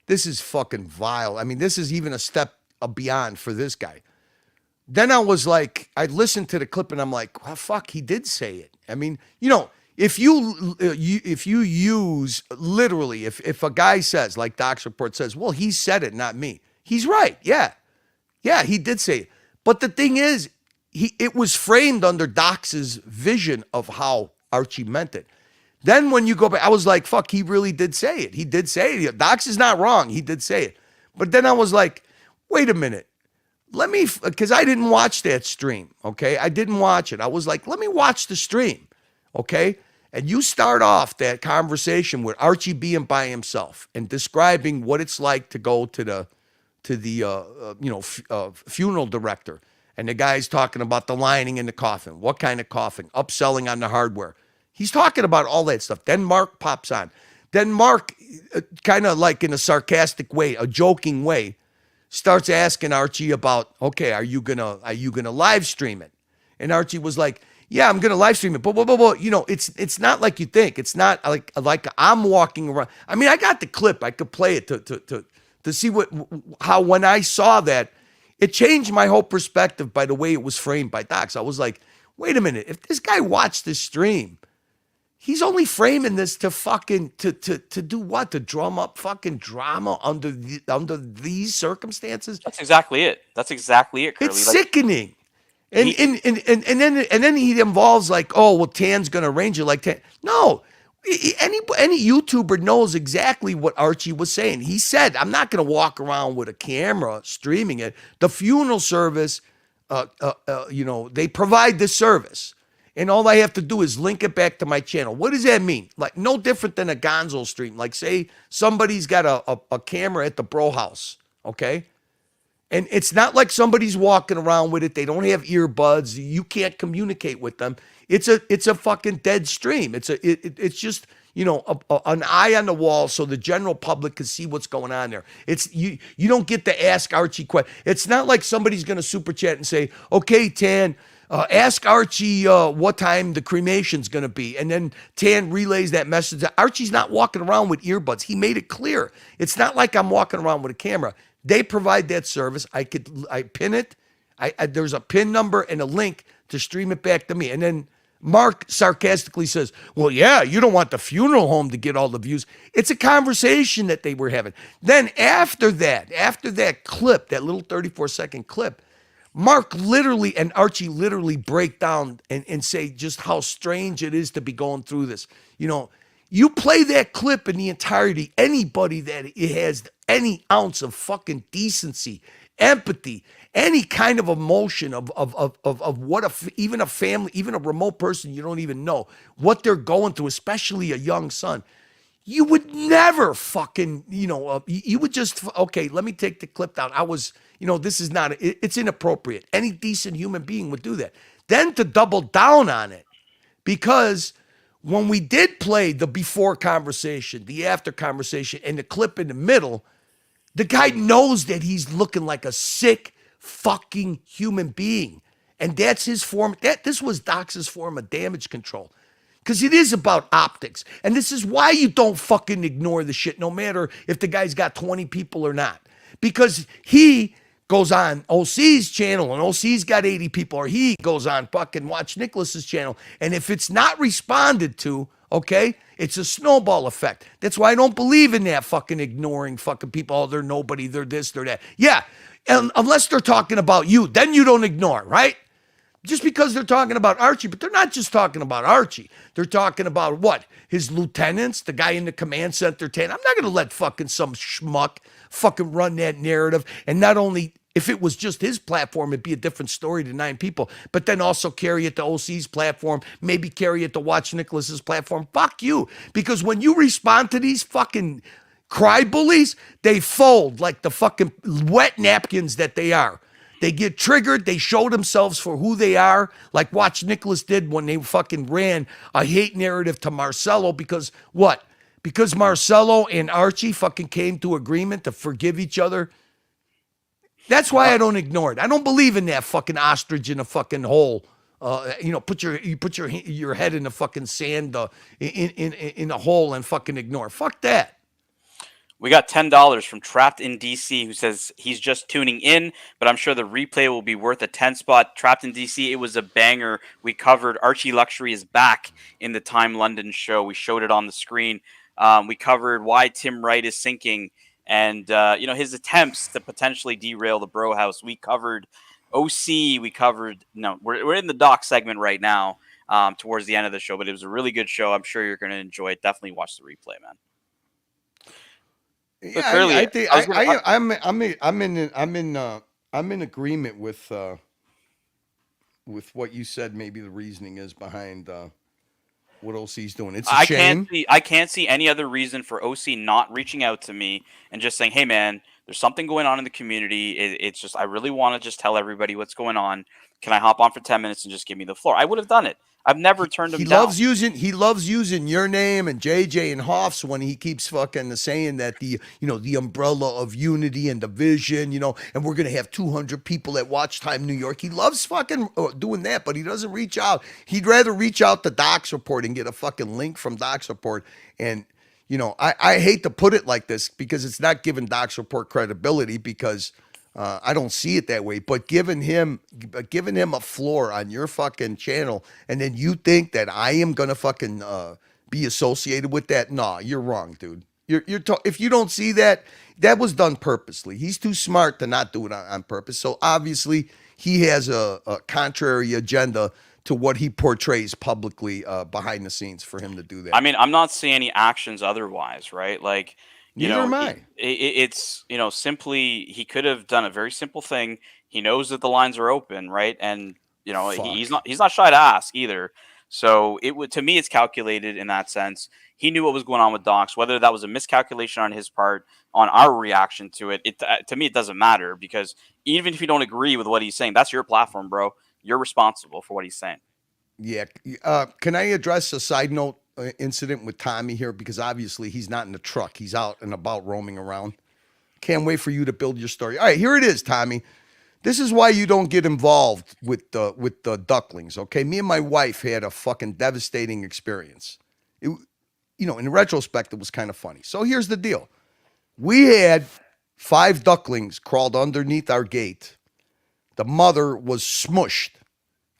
this is fucking vile. I mean, this is even a step beyond for this guy. Then I was like, I listened to the clip and I'm like, well, fuck, he did say it. I mean, if you use literally, if a guy says, like Doc's report says, well, he said it, not me. He's right. Yeah, he did say it. But the thing is, it was framed under Doc's vision of how Archie meant it. Then when you go back, I was like, fuck, he really did say it. He did say it. Doc's is not wrong. He did say it. But then I was like, wait a minute. Because I didn't watch that stream, okay? I didn't watch it. I was like, let me watch the stream, okay? And you start off that conversation with Archie being by himself and describing what it's like to go to the funeral director. And the guy's talking about the lining in the coffin. What kind of coffin? Upselling on the hardware. He's talking about all that stuff. Then Mark pops on. Then Mark, kind of like in a sarcastic way, a joking way, starts asking Archie about, okay, are you gonna live stream it? And Archie was like, yeah, I'm gonna live stream it. But it's not like you think. It's not like I'm walking around. I mean, I got the clip. I could play it to see how when I saw that, it changed my whole perspective by the way it was framed by Docs. I was like, wait a minute, if this guy watched this stream, he's only framing this to fucking to do what? To drum up fucking drama under these circumstances. That's exactly it. Curly. It's sickening. And then he involves like, oh well, Tan's gonna arrange it like Tan. No, any YouTuber knows exactly what Archie was saying. He said, I'm not gonna walk around with a camera streaming it. The funeral service, they provide this service. And all I have to do is link it back to my channel. What does that mean? Like no different than a Gonzo stream. Like say somebody's got a camera at the bro house, okay? And it's not like somebody's walking around with it. They don't have earbuds. You can't communicate with them. It's a fucking dead stream. It's just an eye on the wall so the general public can see what's going on there. It's you don't get to ask Archie questions. It's not like somebody's gonna super chat and say, okay, Tan, ask Archie what time the cremation's going to be. And then Tan relays that message. Archie's not walking around with earbuds. He made it clear. It's not like I'm walking around with a camera. They provide that service. I pin it. There's a pin number and a link to stream it back to me. And then Mark sarcastically says, well, yeah, you don't want the funeral home to get all the views. It's a conversation that they were having. Then after that clip, that little 34-second clip, Mark literally and Archie literally break down and say just how strange it is to be going through this. You play that clip in the entirety, anybody that has any ounce of fucking decency, empathy, any kind of emotion of what even a family, even a remote person you don't even know, what they're going through, especially a young son. you would never fucking, you would just, okay, let me take the clip down. This is not, it's inappropriate. Any decent human being would do that. Then to double down on it, because when we did play the before conversation, the after conversation, and the clip in the middle, the guy knows that he's looking like a sick fucking human being. And that's his form. This was Doc's form of damage control. Because it is about optics. And this is why you don't fucking ignore the shit, no matter if the guy's got 20 people or not. Because he goes on OC's channel and OC's got 80 people, or he goes on fucking Watch Nicholas's channel. And if it's not responded to, okay, it's a snowball effect. That's why I don't believe in that fucking ignoring fucking people. Oh, they're nobody, they're this, they're that. Yeah, and unless they're talking about you, then you don't ignore, right? Just because they're talking about Archie, but they're not just talking about Archie. They're talking about what? His lieutenants, the guy in the command center 10. I'm not going to let fucking some schmuck fucking run that narrative. And not only, if it was just his platform, it'd be a different story to 9 people, but then also carry it to OC's platform, maybe carry it to Watch Nicholas's platform. Fuck you. Because when you respond to these fucking cry bullies, they fold like the fucking wet napkins that they are. They get triggered. They show themselves for who they are, like Watch Nicholas did when they fucking ran a hate narrative to Marcelo. Because what? Because Marcelo and Archie fucking came to agreement to forgive each other. That's why I don't ignore it. I don't believe in that fucking ostrich in a fucking hole. Put your head in the fucking sand in a hole and fucking ignore. Fuck that. We got $10 from Trapped in DC, who says he's just tuning in, but I'm sure the replay will be worth a 10 spot. Trapped in DC, it was a banger. We covered Archie Luxury is back in the Time London show. We showed it on the screen. We covered why Tim Wright is sinking and his attempts to potentially derail the Bro House. We covered OC. We covered we're in the doc segment right now towards the end of the show, but it was a really good show. I'm sure you're going to enjoy it. Definitely watch the replay, man. Yeah, clearly, I think I'm in agreement with what you said. Maybe the reasoning is behind what OC's doing. It's a shame. I can't see any other reason for OC not reaching out to me and just saying, "Hey, man, there's something going on in the community. It's just I really want to just tell everybody what's going on. Can I hop on for 10 minutes and just give me the floor?" I would have done it. I've never turned him down. He loves using your name and JJ and Hoff's when he keeps fucking saying that the umbrella of unity and division, and we're gonna have 200 people at Watch Time New York. He loves fucking doing that, but he doesn't reach out. He'd rather reach out to Doc's Report and get a fucking link from Doc's Report. And I hate to put it like this because it's not giving Doc's Report credibility because I don't see it that way, but giving him a floor on your fucking channel, and then you think that I am gonna fucking be associated with that? Nah, you're wrong, dude. If you don't see that, that was done purposely. He's too smart to not do it on purpose. So obviously he has a contrary agenda to what he portrays publicly behind the scenes for him to do that. I mean, I'm not seeing any actions otherwise, right? Like. Neither am I. It's simply he could have done a very simple thing. He knows that the lines are open, right? And he's not shy to ask either. So to me it's calculated in that sense. He knew what was going on with Docs, whether that was a miscalculation on his part, on our reaction to it. To me it doesn't matter because even if you don't agree with what he's saying, that's your platform, bro. You're responsible for what he's saying. Yeah. Can I address a side note? Incident with Tommy here because obviously he's not in the truck. He's out and about roaming around. Can't wait for you to build your story. All right, here it is, Tommy. This is why you don't get involved with the ducklings, okay? Me and my wife had a fucking devastating experience. In retrospect, it was kind of funny. So here's the deal. We had 5 ducklings crawled underneath our gate. The mother was smushed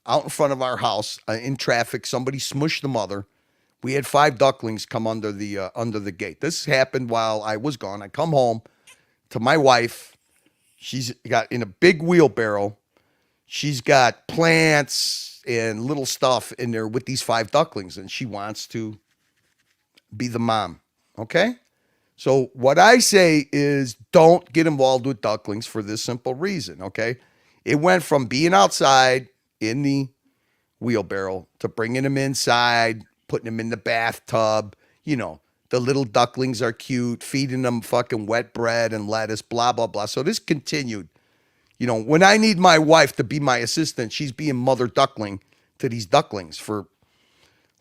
out in front of our house in traffic. Somebody smushed the mother. We had 5 ducklings come under the gate. This happened while I was gone. I come home to my wife. She's got in a big wheelbarrow. She's got plants and little stuff in there with these 5 ducklings, and she wants to be the mom. Okay? So what I say is don't get involved with ducklings for this simple reason, okay? It went from being outside in the wheelbarrow to bringing them inside, putting them in the bathtub, The little ducklings are cute, feeding them fucking wet bread and lettuce, blah, blah, blah. So this continued. You know, when I need my wife to be my assistant, she's being mother duckling to these ducklings for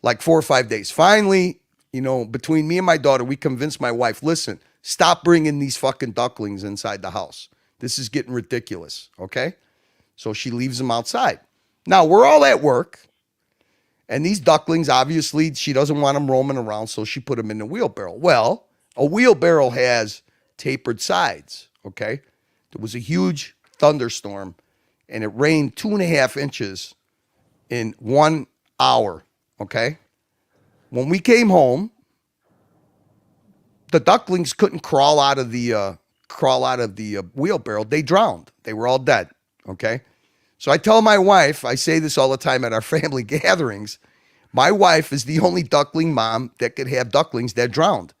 like 4 or 5 days. Finally, you know, between me and my daughter, we convinced my wife, listen, stop bringing these fucking ducklings inside the house. This is getting ridiculous, okay? So she leaves them outside. Now, we're all at work, and these ducklings, obviously, she doesn't want them roaming around, so she put them in the wheelbarrow. Well, a wheelbarrow has tapered sides, okay? There was a huge thunderstorm, and it rained 2.5 inches in 1 hour, okay? When we came home, the ducklings couldn't crawl out of the wheelbarrow. They drowned. They were all dead, okay? So I tell my wife, I say this all the time at our family gatherings, my wife is the only duckling mom that could have ducklings that drowned.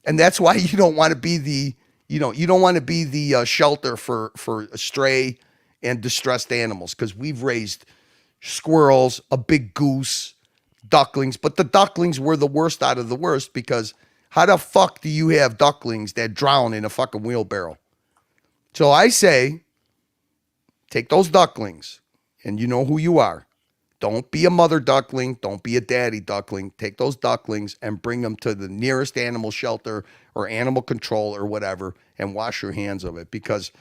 And that's why you don't want to be the, you don't want to be the shelter for stray and distressed animals, because we've raised squirrels, a big goose, ducklings, but the ducklings were the worst out of the worst, because how the fuck do you have ducklings that drown in a fucking wheelbarrow? So I say, take those ducklings, and you know who you are. Don't be a mother duckling. Don't be a daddy duckling. Take those ducklings and bring them to the nearest animal shelter or animal control or whatever, and wash your hands of it, because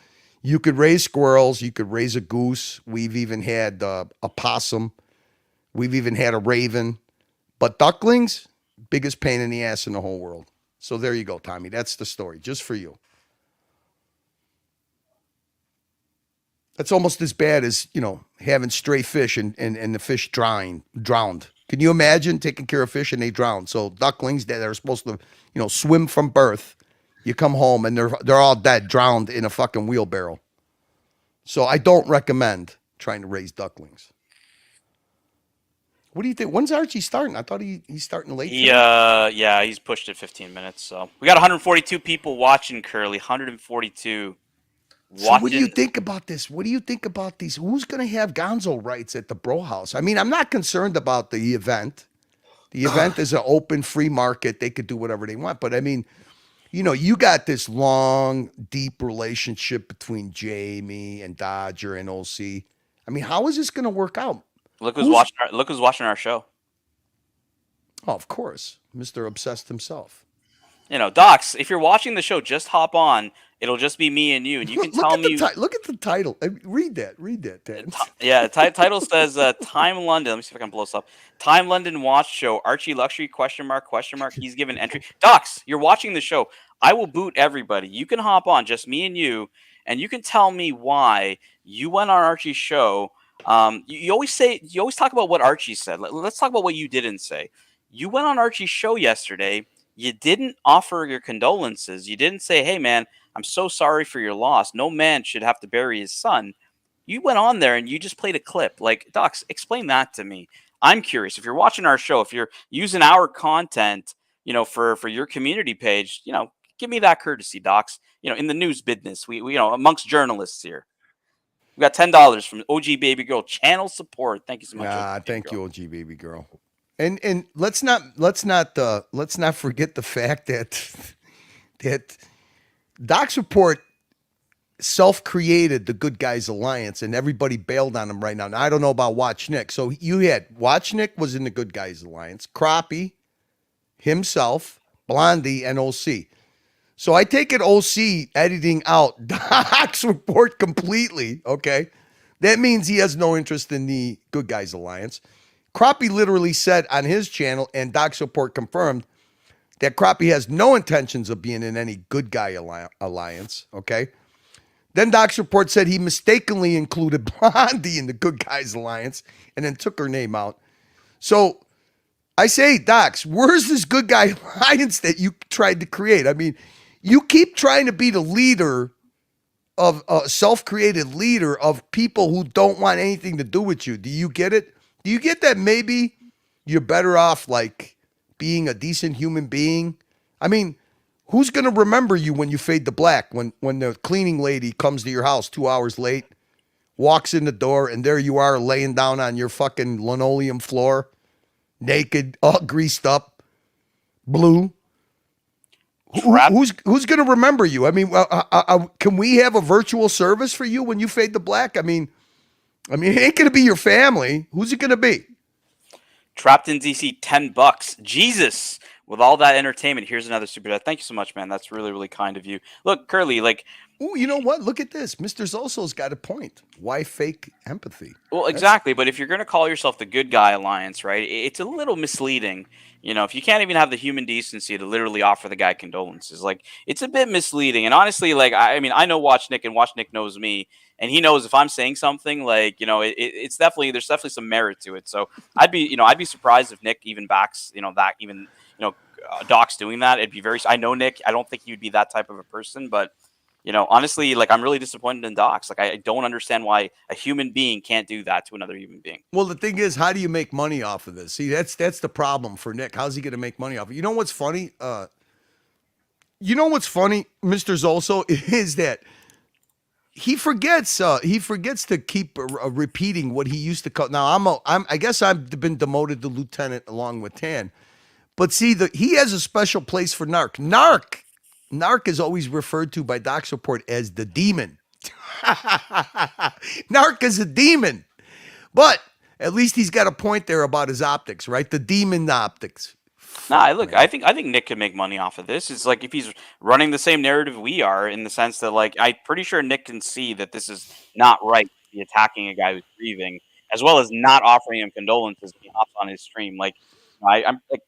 you could raise squirrels. You could raise a goose. We've even had a possum. We've even had a raven. But ducklings, biggest pain in the ass in the whole world. So there you go, Tommy. That's the story, just for you. That's almost as bad as, you know, having stray fish and the fish drowned. Can you imagine taking care of fish and they drown? So ducklings that are supposed to, you know, swim from birth, you come home and they're all dead, drowned in a fucking wheelbarrow. So I don't recommend trying to raise ducklings. What do you think? When's Archie starting? I thought he's starting late. Yeah, he's pushed it 15 minutes. So we got 142 people watching, Curly. 142. So what do you think about this? What do you think about these? Who's going to have gonzo rights at the bro house? I mean, I'm not concerned about the event. The event is an open, free market. They could do whatever they want. But I mean, you know, you got this long, deep relationship between Jamie and Dodger and OC. I mean, how is this going to work out? Look who's watching our show. Oh, of course, Mr. Obsessed himself. You know, Docs, if you're watching the show, just hop on. It'll just be me and you, and you can tell me. Look at the title. Read that, Dan. Yeah, title says Time London. Let me see if I can blow this up. Time London Watch Show. Archie Luxury ? He's given entry. Docs, you're watching the show. I will boot everybody. You can hop on, just me and you you can tell me why you went on Archie's show. You always talk about what Archie said. Let's talk about what you didn't say. You went on Archie's show yesterday. You didn't offer your condolences. You didn't say, hey, man, I'm so sorry for your loss. No man should have to bury his son. You went on there and you just played a clip. Like, Docs, explain that to me. I'm curious. If you're watching our show, if you're using our content, you know, for your community page, you know, give me that courtesy, Docs. You know, in the news business, we you know, amongst journalists here. We got $10 from OG Baby Girl channel support. Thank you so much. Thank you, OG Baby Girl. And let's not forget the fact that Doc's Report self-created the Good Guys Alliance, and everybody bailed on him right now. Now I don't know about Watch Nick. So you had Watch Nick was in the Good Guys Alliance, Crappie, himself, Blondie, and OC. So I take it OC editing out Doc's Report completely. Okay, that means he has no interest in the Good Guys Alliance. Crappie literally said on his channel, and Doc's Report confirmed, that Crappie has no intentions of being in any Good Guy Alliance, okay? Then Doc's Report said he mistakenly included Blondie in the Good Guys Alliance and then took her name out. So I say, Docs, where's this Good Guy Alliance that you tried to create? I mean, you keep trying to be the leader of a self-created leader of people who don't want anything to do with you. Do you get it? Do you get that maybe you're better off like being a decent human being? I mean, who's going to remember you when you fade to black, when the cleaning lady comes to your house 2 hours late, walks in the door, and there you are laying down on your fucking linoleum floor, naked, all greased up, blue. Who's going to remember you? I mean, can we have a virtual service for you when you fade to black? I mean, it ain't going to be your family. Who's it going to be? Trapped in DC, $10. Jesus, with all that entertainment, here's another super chat. Thank you so much, man. That's really, really kind of you. Look, Curly, like, oh, you know what? Look at this. Mr. Zolso's got a point. Why fake empathy? well, exactly. But if you're going to call yourself the Good Guy Alliance, right, it's a little misleading. You know, if you can't even have the human decency to literally offer the guy condolences, like, it's a bit misleading. And honestly, like, I mean, I know Watch Nick, and Watch Nick knows me, and he knows if I'm saying something, like, you know, it's definitely, there's definitely some merit to it. So I'd be surprised if Nick even backs, that even, Doc's doing that. It'd be I know Nick. I don't think he would be that type of a person, but. Honestly, like, I'm really disappointed in Docs. Like, I don't understand why a human being can't do that to another human being. Well, the thing is, how do you make money off of this? See, that's the problem for Nick. How's he going to make money off of it? You know what's funny? Mr. Zolso, is that he forgets to keep repeating what he used to call. Now, I guess I've been demoted to lieutenant along with Tan. But see, he has a special place for Narc. Narc is always referred to by Doc's report as the demon. Narc is a demon. But at least he's got a point there about his optics, right? The demon optics. Nah, look, I think Nick could make money off of this. It's like if he's running the same narrative we are, in the sense that, like, I'm pretty sure Nick can see that this is not right to be attacking a guy who's grieving, as well as not offering him condolences when he hops on his stream. Like, I'm like,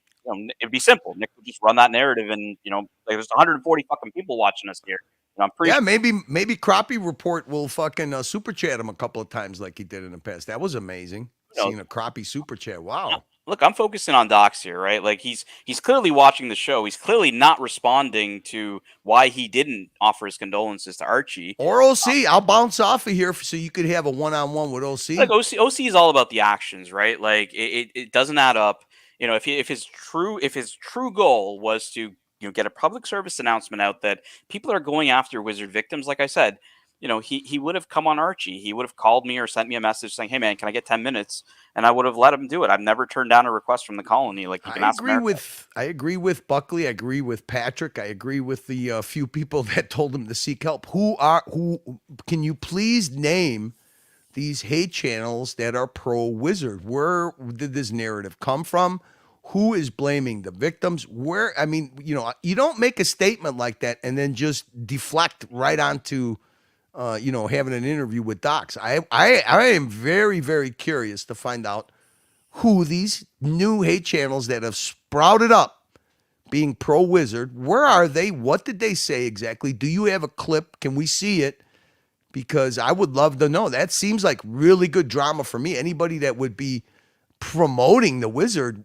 it'd be simple. Nick would just run that narrative, and like, there's 140 fucking people watching us here. I'm pretty. Yeah, maybe Crappie Report will fucking super chat him a couple of times like he did in the past. That was amazing. Seeing a Crappie super chat. Wow. Look, I'm focusing on Docs here, right? Like, he's clearly watching the show. He's clearly not responding to why he didn't offer his condolences to Archie or OC. I'll bounce off of here so you could have a one-on-one with OC. Like, OC is all about the actions, right? Like, it doesn't add up. If his true goal was to get a public service announcement out that people are going after Wizard victims, like I said, he would have come on Archie. He would have called me or sent me a message saying, "Hey man, can I get 10 minutes?" And I would have let him do it. I've never turned down a request from the colony. Like, you can ask America. I agree with Buckley. I agree with Patrick. I agree with the few people that told him to seek help. Who can you please name these hate channels that are pro Wizard? Where did this narrative come from? Who is blaming the victims? You don't make a statement like that and then just deflect right onto, having an interview with Docs. I am very, very curious to find out who these new hate channels that have sprouted up being pro Wizard, where are they? What did they say exactly? Do you have a clip? Can we see it? Because I would love to know. That seems like really good drama for me. Anybody that would be promoting the Wizard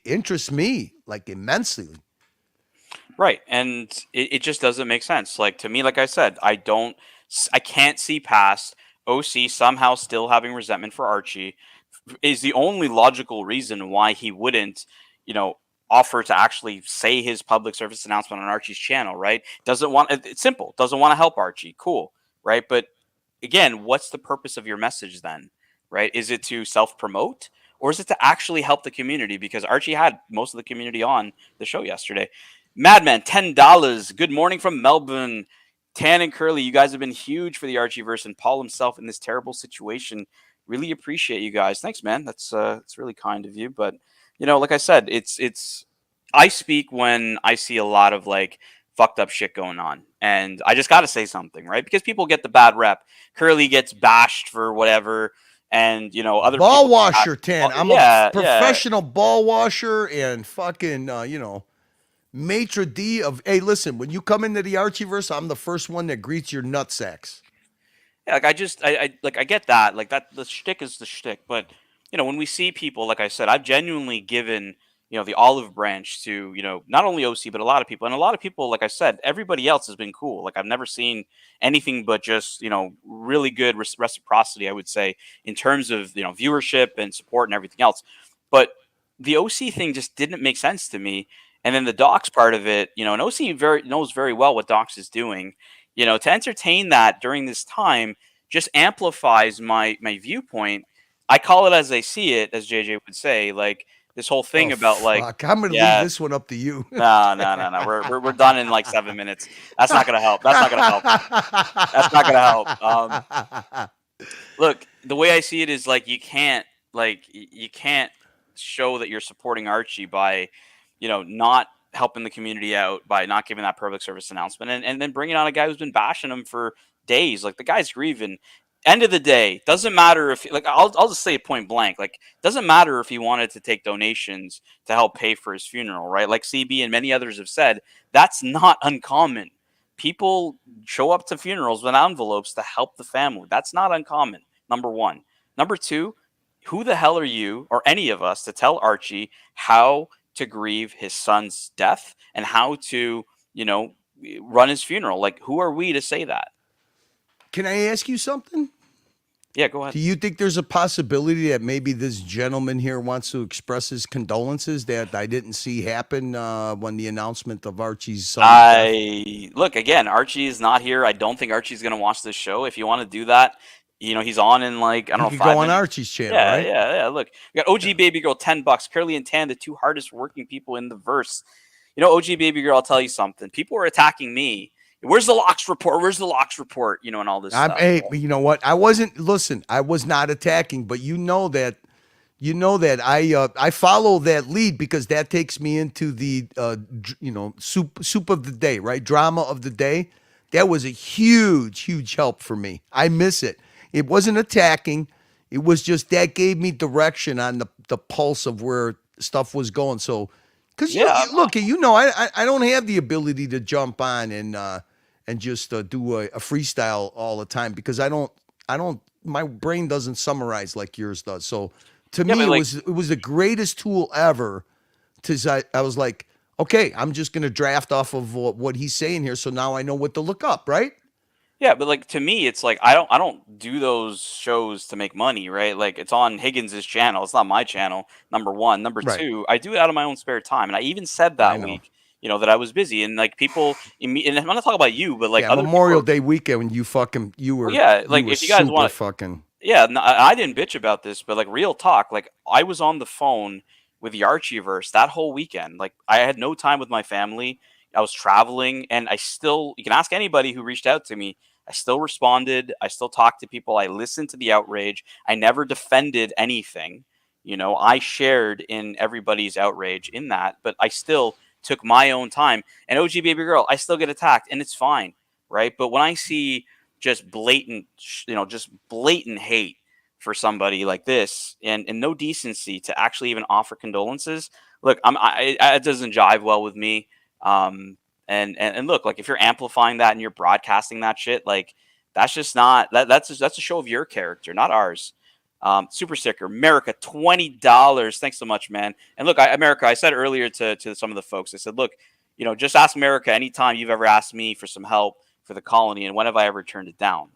interests me like immensely. Right. And it just doesn't make sense. Like, to me, like I said, I can't see past OC somehow still having resentment for Archie is the only logical reason why he wouldn't, offer to actually say his public service announcement on Archie's channel, right? It's simple. Doesn't want to help Archie. Cool. Right. But again, what's the purpose of your message then? Right. Is it to self-promote? Or is it to actually help the community? Because Archie had most of the community on the show yesterday. Madman, $10. Good morning from Melbourne. Tan and Curly, you guys have been huge for the Archieverse and Paul himself in this terrible situation. Really appreciate you guys. Thanks, man. That's really kind of you. But like I said, I speak when I see a lot of like fucked up shit going on, and I just got to say something, right? Because people get the bad rep. Curly gets bashed for whatever. And other ball washer, Tan. I'm a professional ball washer and fucking maitre d' of. Hey, listen, when you come into the Archieverse, I'm the first one that greets your nutsacks. Yeah, like I get that. Like, that the shtick is the shtick, but when we see people, like I said, I've genuinely given the olive branch to not only OC but a lot of people, and a lot of people, like I said, everybody else has been cool. Like, I've never seen anything but just really good reciprocity, I would say, in terms of viewership and support and everything else. But the OC thing just didn't make sense to me. And then the Docs part of it, and OC knows very well what Docs is doing. To entertain that during this time just amplifies my viewpoint. I call it as I see it, as JJ would say. Like, this whole thing about like, I'm gonna leave this one up to you. No. We're done in like 7 minutes. That's not gonna help. That's not gonna help. That's not gonna help. Look, the way I see it is like you can't show that you're supporting Archie by, not helping the community out, by not giving that public service announcement, and then bringing on a guy who's been bashing him for days. Like, the guy's grieving. End of the day, doesn't matter if, like, I'll just say it point blank, like, doesn't matter if he wanted to take donations to help pay for his funeral, right? Like CB and many others have said, that's not uncommon. People show up to funerals with envelopes to help the family. That's not uncommon, number one. Number two, who the hell are you or any of us to tell Archie how to grieve his son's death and how to, run his funeral? Like, who are we to say that? Can I ask you something? Yeah, go ahead. Do you think there's a possibility that maybe this gentleman here wants to express his condolences that I didn't see happen when the announcement of Archie's son? Look, again, Archie is not here. I don't think Archie's going to watch this show. If you want to do that, he's on in like, I don't know, 5 go on minutes. Archie's channel, Yeah, right? Yeah. Look, we got OG Baby Girl, $10. Curly and Tan, the two hardest working people in the verse. OG Baby Girl, I'll tell you something. People are attacking me. Where's the locks report? Where's the locks report? And all this stuff. Hey, you know what? I was not attacking, but you know that I follow that lead because that takes me into the soup of the day, right? Drama of the day. That was a huge help for me. I miss it. It wasn't attacking. It was just that gave me direction on the pulse of where stuff was going. So, because look, I don't have the ability to jump on and just do a freestyle all the time because I don't. My brain doesn't summarize like yours does. So to me, it was the greatest tool ever. I was like, okay, I'm just gonna draft off of what he's saying here, so now I know what to look up, right? Yeah, but like to me, it's like I don't do those shows to make money, right? Like it's on Higgins's channel. It's not my channel. Number one. Number two, I do it out of my own spare time, and I even said that week, that I was busy, and like people, and I'm not talking about you, but like other Memorial Day weekend when you were like if you guys want fucking I didn't bitch about this, but like real talk, like I was on the phone with the Archieverse that whole weekend. Like I had no time with my family. I was traveling, and you can ask anybody who reached out to me. I still responded. I still talked to people. I listened to the outrage. I never defended anything. I shared in everybody's outrage in that, but I still took my own time. And OG Baby Girl, I still get attacked, and it's fine, right? But when I see just blatant hate for somebody like this and no decency to actually even offer condolences, look, it doesn't jive well with me. And look, like if you're amplifying that and you're broadcasting that shit, like that's just not that's a show of your character, not ours. Super sticker, America, $20. Thanks so much, man. And look, America, I said earlier to some of the folks, I said, look, just ask America anytime you've ever asked me for some help for the colony, and when have I ever turned it down?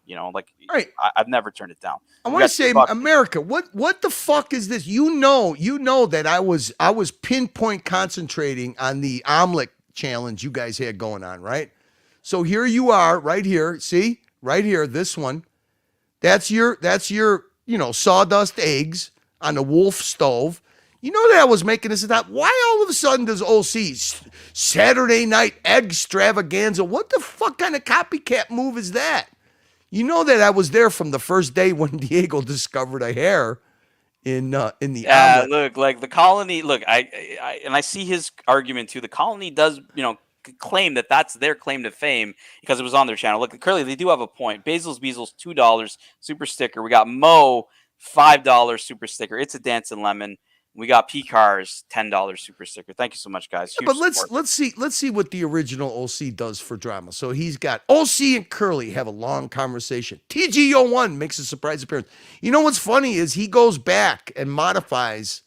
I've never turned it down. I want to say, America, what the fuck is this? You know that I was pinpoint concentrating on the omelet challenge you guys had going on, right? So here you are, right here. See, right here, this one. That's your sawdust eggs on a wolf stove. You know that I was making this up. Why all of a sudden does OC Saturday night egg extravaganza? What the fuck kind of copycat move is that? You know that I was there from the first day when Diego discovered a hair in the omelet. Look, like the colony. Look, I see his argument too. The colony does, claim that that's their claim to fame because it was on their channel. Look, Curly, they do have a point. Basil's Beezels, $2 super sticker. We got Mo, $5 super sticker. It's a dancing lemon. We got P-Cars, $10 super sticker. Thank you so much, guys. Yeah, but let's see what the original OC does for drama. So he's got OC and Curly have a long conversation. TGO1 makes a surprise appearance. You know what's funny is he goes back and modifies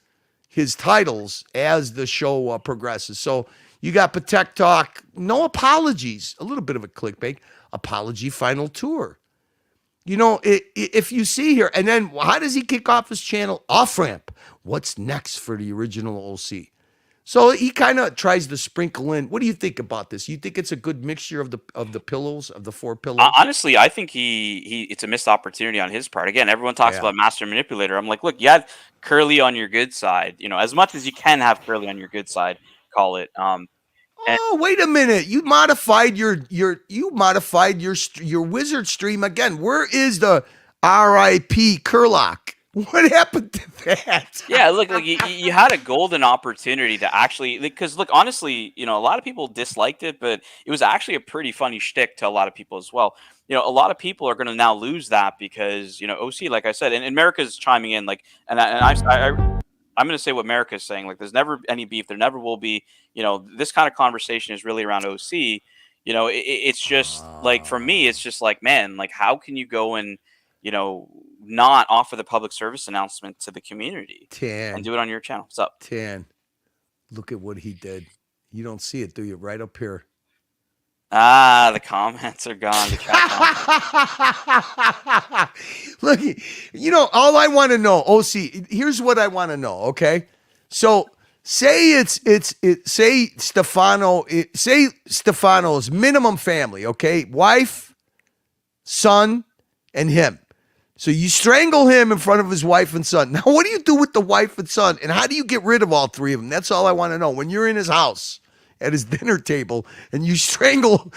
his titles as the show progresses. So you got Protect Talk, no apologies, a little bit of a clickbait, apology final tour. If you see here, and then how does he kick off his channel? Off ramp. What's next for the original OC? So he kind of tries to sprinkle in. What do you think about this? You think it's a good mixture of the pillows, of the 4 pillows? Honestly, I think he it's a missed opportunity on his part. Again, everyone talks Yeah. about master manipulator. I'm like, look, you had Curly on your good side. You know, as much as you can have Curly on your good side, call it. And Oh, wait a minute. You modified your wizard stream again. Where is the R.I.P. Kurlock? What happened to that? yeah, look, like you had a golden opportunity to actually, because look, honestly, you know, a lot of people disliked it, but it was actually a pretty funny shtick to a lot of people as well. You know, a lot of people are going to now lose that because, you know, OC, like I said, and America's chiming in, like, I'm going to say what America's saying. Like, there's never any beef. There never will be. You know, this kind of conversation is really around OC. You know, it's just like, for me, it's just like, man, like, how can you go and, you know, not offer the public service announcement to the community and do it on your channel? What's up? 10. Look at what he did. You don't see it, do you? Right up here. Ah, the comments are gone. The chat Look, you know, all I want to know, OC, here's what I want to know, okay? So say say Stefano's minimum family, okay? Wife, son, and him. So you strangle him in front of his wife and son. Now, what do you do with the wife and son? And how do you get rid of all 3 of them? That's all I want to know. When you're in his house at his dinner table and you strangle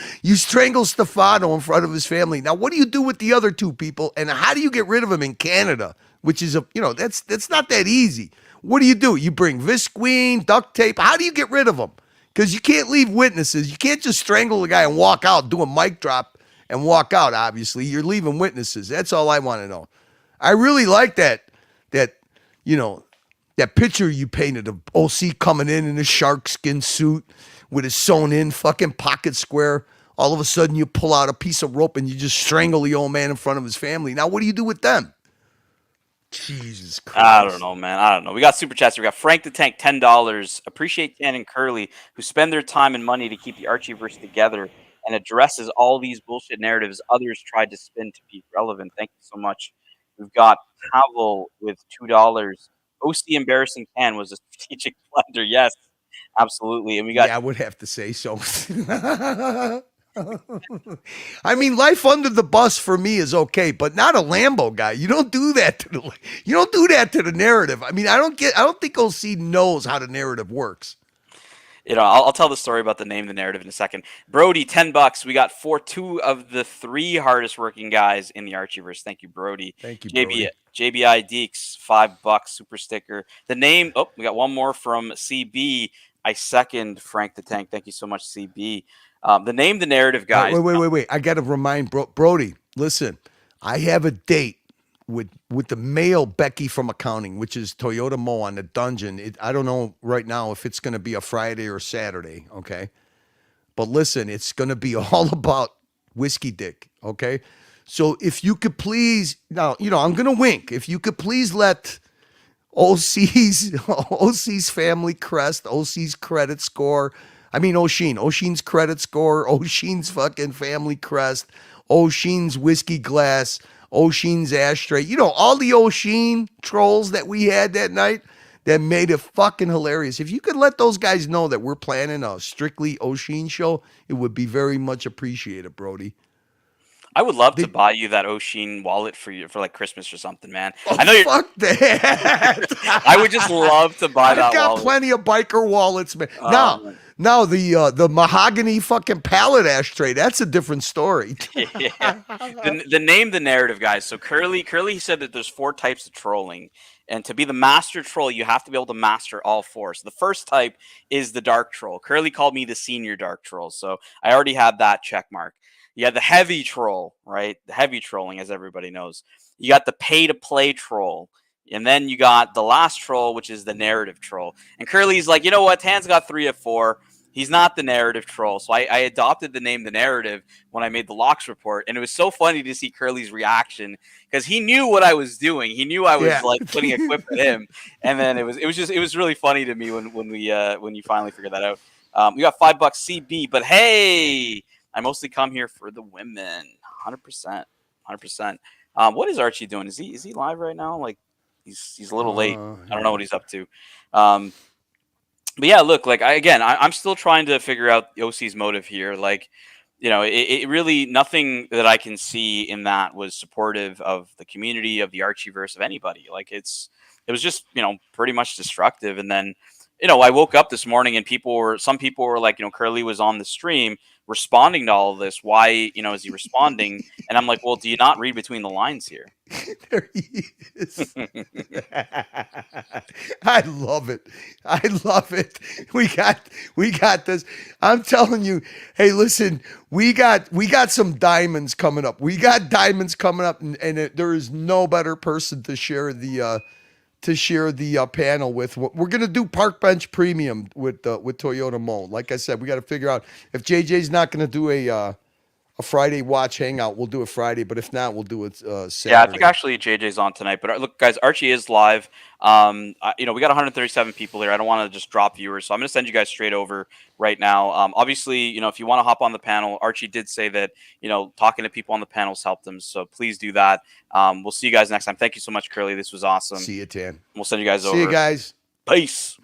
Stefano in front of his family. Now, what do you do with the other 2 people? And how do you get rid of them in Canada? Which is that's not that easy. What do? You bring visqueen, duct tape. How do you get rid of them? Because you can't leave witnesses. You can't just strangle the guy and walk out, do a mic drop and walk out, obviously. You're leaving witnesses. That's all I want to know. I really like that picture you painted of OC coming in a shark skin suit with his sewn in fucking pocket square. All of a sudden you pull out a piece of rope and you just strangle the old man in front of his family. Now, what do you do with them? Jesus Christ. I don't know, man. I don't know. We got super chats. We got Frank the Tank, $10. Appreciate Dan and Curly, who spend their time and money to keep the Archieverse together and addresses all these bullshit narratives others tried to spin to be relevant. Thank you so much. We've got Pavel with $2. OC embarrassing Can was a strategic blunder. Yes, absolutely. And we got I would have to say so. I mean, life under the bus for me is okay, but not a Lambo guy. You don't do that to the narrative. I mean, I don't think OC knows how the narrative works. You know, I'll tell the story about the name of the narrative in a second. Brody, $10. We got 2 of the 3 hardest working guys in the Archieverse. Thank you, Brody. Thank you, Brody. JBI Deeks, $5 super sticker. The name. Oh, we got one more from CB. I second Frank the Tank. Thank you so much, CB. The name, the narrative, guys. Wait. I got to remind Brody. Listen, I have a date with the male Becky from accounting, which is Toyota Mo on the dungeon. I don't know right now if it's going to be a Friday or Saturday, okay? But listen, it's going to be all about whiskey dick, okay? So if you could please, now, I'm going to wink. If you could please let OC's family crest, OC's credit score, O'Sheen's credit score, O'Sheen's fucking family crest, O'Sheen's whiskey glass, O'Sheen's ashtray. All the O'Sheen trolls that we had that night that made it fucking hilarious. If you could let those guys know that we're planning a strictly O'Sheen show, it would be very much appreciated, Brody. I would love to buy you that O'Sheen wallet for like Christmas or something, man. Oh, I know fuck that. I would just love to buy that I've got wallet. plenty of biker wallets, man. Now the mahogany fucking pallet ashtray, that's a different story. Yeah. The name, the narrative, guys. So Curly said that there's 4 types of trolling. And to be the master troll, you have to be able to master all 4. So the first type is the dark troll. Curly called me the senior dark troll. So I already had that check mark. You had the heavy troll, right? The heavy trolling, as everybody knows. You got the pay-to-play troll. And then you got the last troll, which is the narrative troll. And Curly's like, you know what? Tan's got 3 of 4. He's not the narrative troll. So I adopted the name The Narrative when I made the locks report. And it was so funny to see Curly's reaction because he knew what I was doing. He knew I was like putting a quip at him. And then it was really funny to me when you finally figured that out. We got $5 CB, but hey, I mostly come here for the women. 100%. What is Archie doing? Is he live right now? Like he's a little late. I don't know what he's up to. But yeah, look, like I'm still trying to figure out OC's motive here. Like, it really nothing that I can see in that was supportive of the community, of the Archieverse, of anybody. Like, it was just pretty much destructive. And then I woke up this morning and some people were like, Curly was on the stream responding to all of this. Why is he responding? And I'm like, well, do you not read between the lines here? There he is. I love it. I love it. We got this. I'm telling you. Hey, listen, we got some diamonds coming up. We got diamonds coming up, and there is no better person to share the panel with. We're gonna do Park Bench Premium with Toyota Mo. Like I said, we got to figure out if JJ's not gonna do a Friday watch hangout, we'll do it Friday. But if not, we'll do it Saturday. Yeah, I think actually JJ's on tonight. But look, guys, Archie is live. We got 137 people here. I don't want to just drop viewers, so I'm going to send you guys straight over right now. Obviously, if you want to hop on the panel, Archie did say that talking to people on the panels helped him. So please do that. We'll see you guys next time. Thank you so much, Curly. This was awesome. See you, Tan. We'll send you guys over. See you guys. Peace.